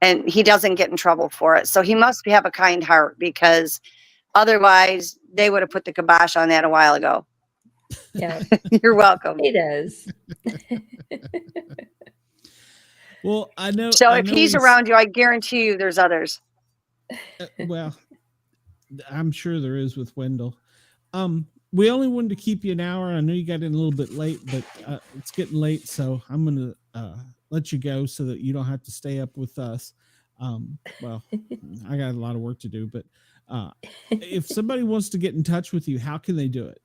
and he doesn't get in trouble for it. So he must have a kind heart, because otherwise they would have put the kibosh on that a while ago. Yeah. You're welcome. He does. Well, I know. So if he's around you, I guarantee you there's others. Well, I'm sure there is with Wendell. We only wanted to keep you an hour. I know you got in a little bit late, but it's getting late, so I'm going to let you go so that you don't have to stay up with us. Well, I got a lot of work to do, but if somebody wants to get in touch with you, how can they do it?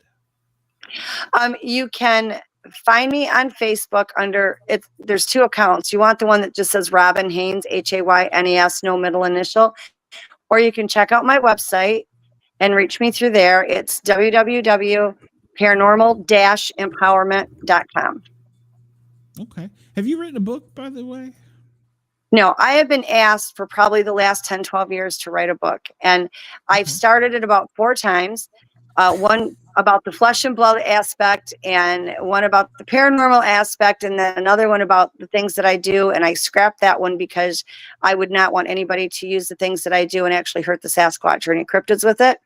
You can find me on Facebook under it. There's 2 accounts. You want the one that just says Robin Haynes, Haynes, no middle initial, or you can check out my website and reach me through there. It's www.paranormal-empowerment.com. Okay. Have you written a book, by the way? No, I have been asked for probably the last 10, 12 years to write a book. And I've started it about 4 times. One about the flesh and blood aspect, and one about the paranormal aspect, and then another one about the things that I do. And I scrapped that one because I would not want anybody to use the things that I do and actually hurt the Sasquatch or any cryptids with it.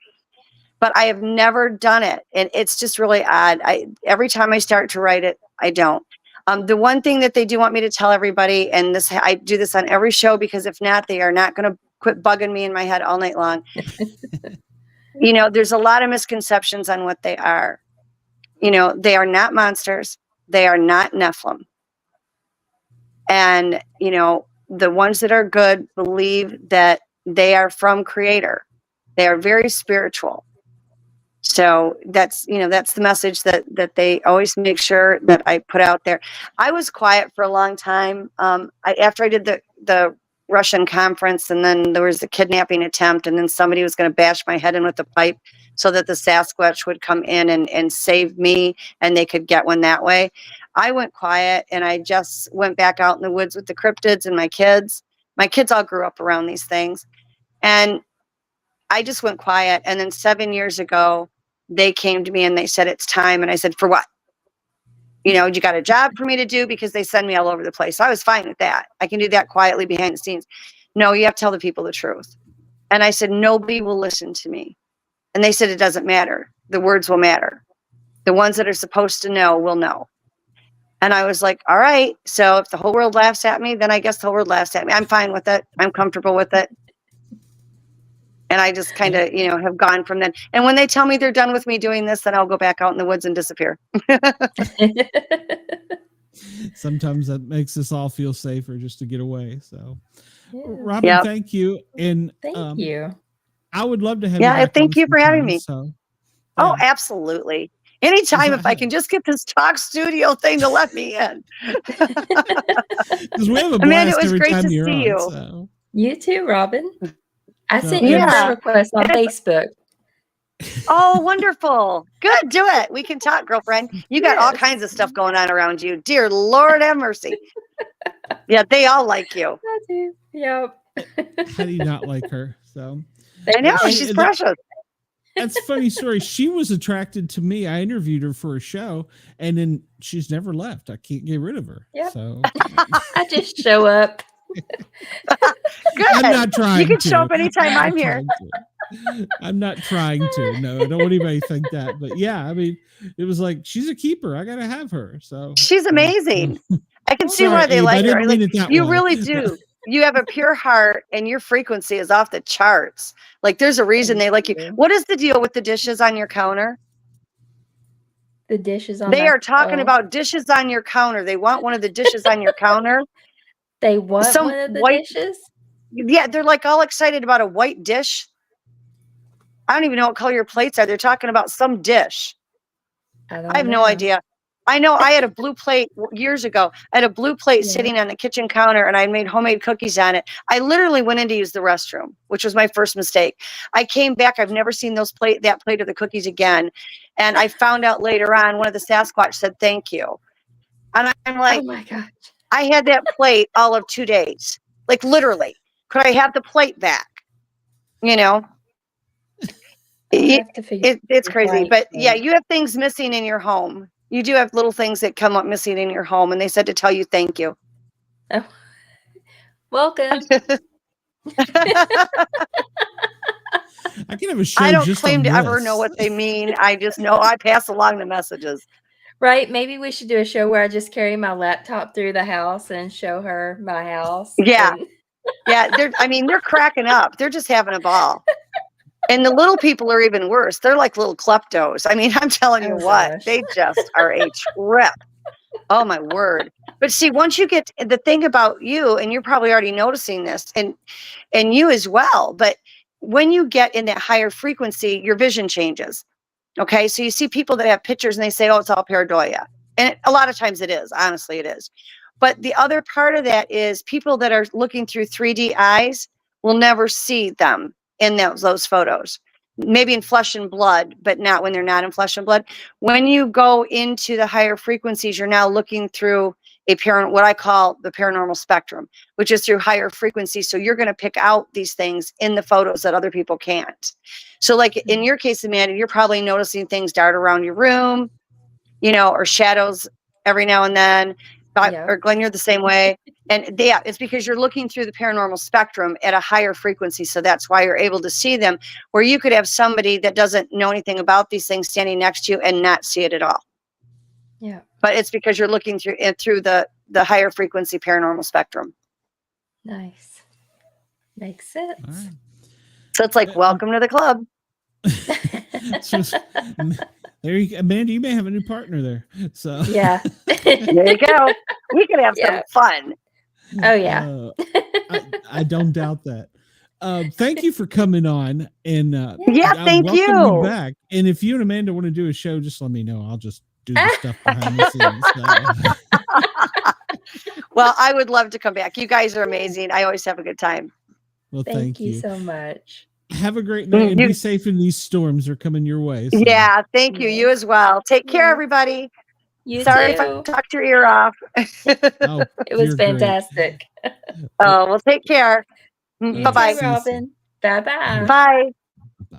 But I have never done it. And it's just really odd. Every time I start to write it, I don't. The one thing that they do want me to tell everybody, and this I do this on every show, because if not, they are not going to quit bugging me in my head all night long. You know, there's a lot of misconceptions on what they are. You know, they are not monsters. They are not Nephilim. And, you know, the ones that are good believe that they are from Creator. They are very spiritual. So that's, you know, that's the message that they always make sure that I put out there. I was quiet for a long time. After I did the Russian conference, and then there was a kidnapping attempt, and then somebody was going to bash my head in with a pipe so that the Sasquatch would come in and save me, and they could get one that way. I went quiet, and I just went back out in the woods with the cryptids and my kids. My kids all grew up around these things, and I just went quiet. And then 7 years ago, they came to me and they said, it's time. And I said, for what? You know, you got a job for me to do? Because they send me all over the place. So I was fine with that. I can do that quietly behind the scenes. No, you have to tell the people the truth. And I said, nobody will listen to me. And they said, it doesn't matter. The words will matter. The ones that are supposed to know will know. And I was like, all right. So if the whole world laughs at me, then I guess the whole world laughs at me. I'm fine with it. I'm comfortable with it. And I just kind of, you know, have gone from then. And when they tell me they're done with me doing this, then I'll go back out in the woods and disappear. Sometimes that makes us all feel safer just to get away. So, Robin, thank you. And thank you. I would love to have you. Yeah, thank you for having me. So, oh, absolutely. Anytime, if I can just get this talk studio thing to let me in. Because we have a blast. Amanda, it was great to see you. So. You too, Robin. I sent you a friend request on Facebook. Oh, wonderful. Good. Do it. We can talk, girlfriend. You got all kinds of stuff going on around you. Dear Lord have mercy. Yeah, they all like you. I do. Yep. How do you not like her? So I know. She's precious. That's a funny story. She was attracted to me. I interviewed her for a show, and then she's never left. I can't get rid of her. Yep. So I just show up. Good. I'm not trying. You can show up anytime I'm here. I'm not trying to. No, I don't want anybody to think that. But yeah, I mean, it was like, she's a keeper. I gotta have her. So she's amazing. I can see why they like her. Like, you really do. You have a pure heart, and your frequency is off the charts. Like, there's a reason they like you. What is the deal with the dishes on your counter? The dishes on. They are talking about dishes on your counter. They want one of the dishes on your counter. They want one of the dishes? Yeah, they're like all excited about a white dish. I don't even know what color your plates are. They're talking about some dish. I have no idea. I know I had a blue plate years ago. I had a blue plate sitting on the kitchen counter, and I made homemade cookies on it. I literally went in to use the restroom, which was my first mistake. I came back. I've never seen that plate of the cookies again. And I found out later on, one of the Sasquatch said, thank you. And I'm like, oh my gosh. I had that plate all of 2 days. Like, literally. Could I have the plate back? You know? It's crazy. But yeah, you have things missing in your home. You do have little things that come up missing in your home, and they said to tell you thank you. Oh. Welcome. I can have a show. I don't just claim on to this. ever know what they mean. I just know I pass along the messages. Right? Maybe we should do a show where I just carry my laptop through the house and show her my house. Yeah. And... Yeah. They're cracking up. They're just having a ball. And the little people are even worse. They're like little kleptos. I mean, I'm telling you what, gosh. they just are a trip. Oh my word. But see, once you get the thing about you, and you're probably already noticing this, and you as well, but when you get in that higher frequency, your vision changes. Okay. So you see people that have pictures and they say, oh, it's all pareidolia. And a lot of times it is. Honestly, it is. But the other part of that is people that are looking through 3D eyes will never see them in those photos. Maybe in flesh and blood, but not when they're not in flesh and blood. When you go into the higher frequencies, you're now looking through what I call the paranormal spectrum, which is through higher frequencies. So you're going to pick out these things in the photos that other people can't. So like in your case, Amanda, you're probably noticing things dart around your room, or shadows every now and then. Or Glenn, you're the same way. And it's because you're looking through the paranormal spectrum at a higher frequency. So that's why you're able to see them, where you could have somebody that doesn't know anything about these things standing next to you and not see it at all. Yeah. But it's because you're looking through the higher frequency paranormal spectrum. Nice. Makes sense. Right. So it's like, welcome to the club. There you go. Amanda, you may have a new partner there. So yeah. There you go. We could have some fun. Oh yeah. I don't doubt that. Thank you for coming on, and thank you. You back. And if you and Amanda want to do a show, just let me know. I'll just do the stuff behind the scenes. Well, I would love to come back. You guys are amazing. I always have a good time. Well, thank you so much. Have a great night and be safe in these storms that are coming your way. So. Yeah, thank you. You as well. Take care, everybody. Sorry if I talked your ear off. It was fantastic. Oh, well, take care. Bye-bye. Robin. Bye-bye. Bye. Bye.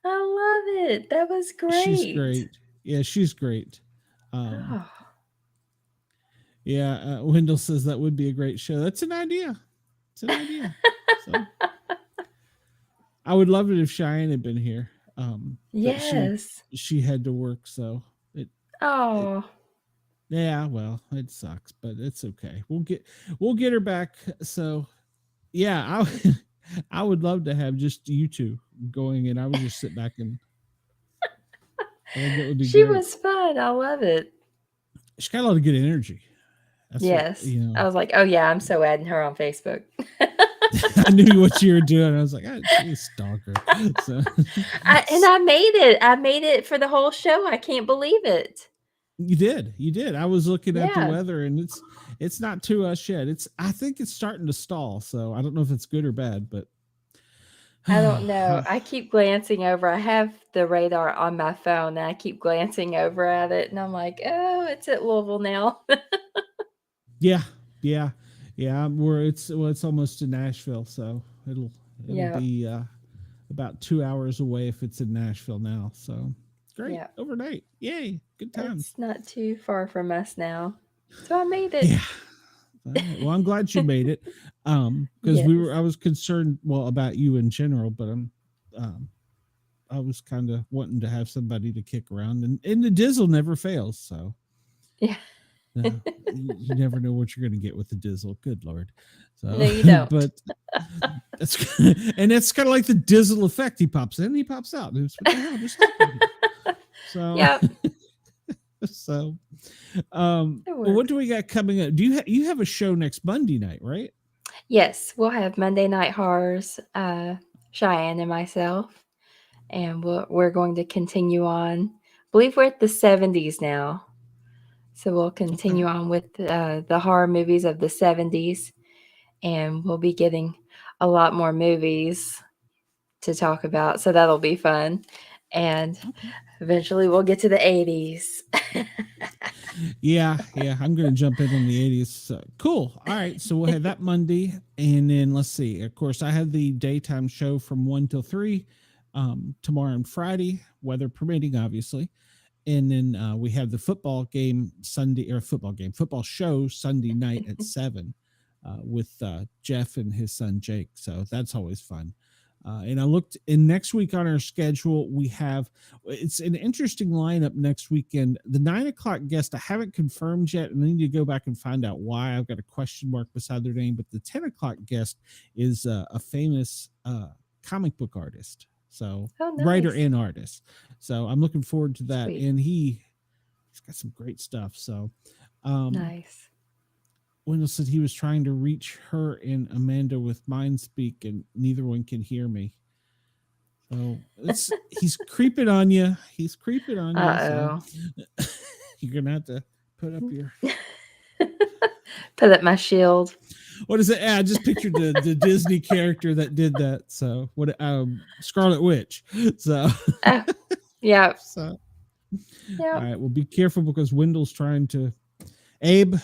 I love it. That was great. She's great. Yeah, she's great. Yeah, Wendell says that would be a great show. That's an idea. It's an idea. So, I would love it if Cheyenne had been here. Yes. She had to work, so yeah, well, it sucks, but it's okay. We'll get her back. So yeah, I would love to have just you two going, and I would just sit back and I think it would be She great. was fun. I love it. She's got a lot of good energy. That's yes. What, I was like, oh yeah, I'm so adding her on Facebook. I knew what you were doing. I was like, she's a stalker. So. I made it. I made it for the whole show. I can't believe it. You did. I was looking at the weather, and it's not to us yet. I think it's starting to stall. So I don't know if it's good or bad, but I don't know. I keep glancing over. I have the radar on my phone, and I keep glancing over at it, and I'm like, oh, it's at Louisville now. Yeah. It's almost to Nashville, so it'll be about 2 hours away if it's in Nashville now. So great, overnight, yay, good time. It's not too far from us now, so I made it. Yeah. Right. Well, I'm glad you made it. Because I was concerned, about you in general, but I was kind of wanting to have somebody to kick around, and the Dizzle never fails. So yeah. You never know what you're going to get with the Dizzle. Good Lord. So, no, you don't. But it's kind of like the Dizzle effect. He pops in, he pops out. It's, what the hell just happened? So, yep. So, what do we got coming up? Do you have a show next Monday night, right? Yes, we'll have Monday Night Horrors, Cheyenne and myself, and we're going to continue on. I believe we're at the 70s now. So we'll continue on with the horror movies of the 70s, and we'll be getting a lot more movies to talk about. So that'll be fun. And eventually we'll get to the 80s. Yeah. I'm going to jump in on the 80s. So, cool. All right. So we'll have that Monday. And then let's see. Of course, I have the daytime show from 1 till 3 tomorrow and Friday, weather permitting, obviously. And then we have the football show Sunday night at 7 with Jeff and his son Jake. So that's always fun. And I looked in next week on our schedule. It's an interesting lineup next weekend. The 9 o'clock guest, I haven't confirmed yet, and I need to go back and find out why. I've got a question mark beside their name, but the 10 o'clock guest is a famous comic book artist. So nice. Writer and artist. So I'm looking forward to that. Sweet. And he's got some great stuff. So nice. Wendell said he was trying to reach her and Amanda with MindSpeak, and neither one can hear me. So he's creeping on you. He's creeping on you. So you're gonna have to put up your put up my shield. What is it? I just pictured the Disney character that did that. So what? Scarlet Witch. So yeah. So all right. Well, be careful because Wendell's trying to. Abe,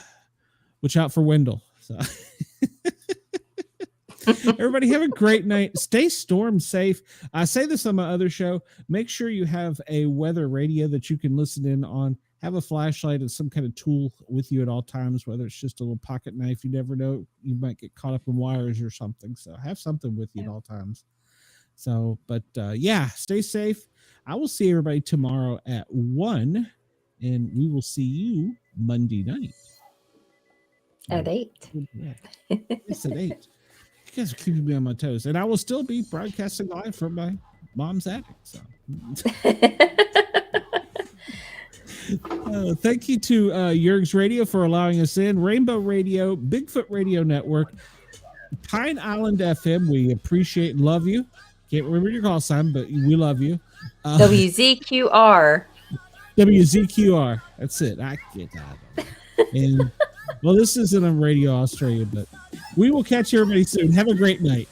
watch out for Wendell. So everybody have a great night. Stay storm safe. I say this on my other show. Make sure you have a weather radio that you can listen in on. Have a flashlight and some kind of tool with you at all times, whether it's just a little pocket knife. You never know. You might get caught up in wires or something. So have something with you at all times. So, but stay safe. I will see everybody tomorrow at 1, and we will see you Monday night. At 8. It's at 8. You guys are keeping me on my toes. And I will still be broadcasting live from my mom's attic. So thank you to Yerg's Radio for allowing us in. Rainbow Radio, Bigfoot Radio Network, Pine Island FM. We appreciate and love you. Can't remember your call sign, but we love you. WZQR. WZQR. That's it. I get that. And well, this isn't on Radio Australia, but we will catch everybody soon. Have a great night.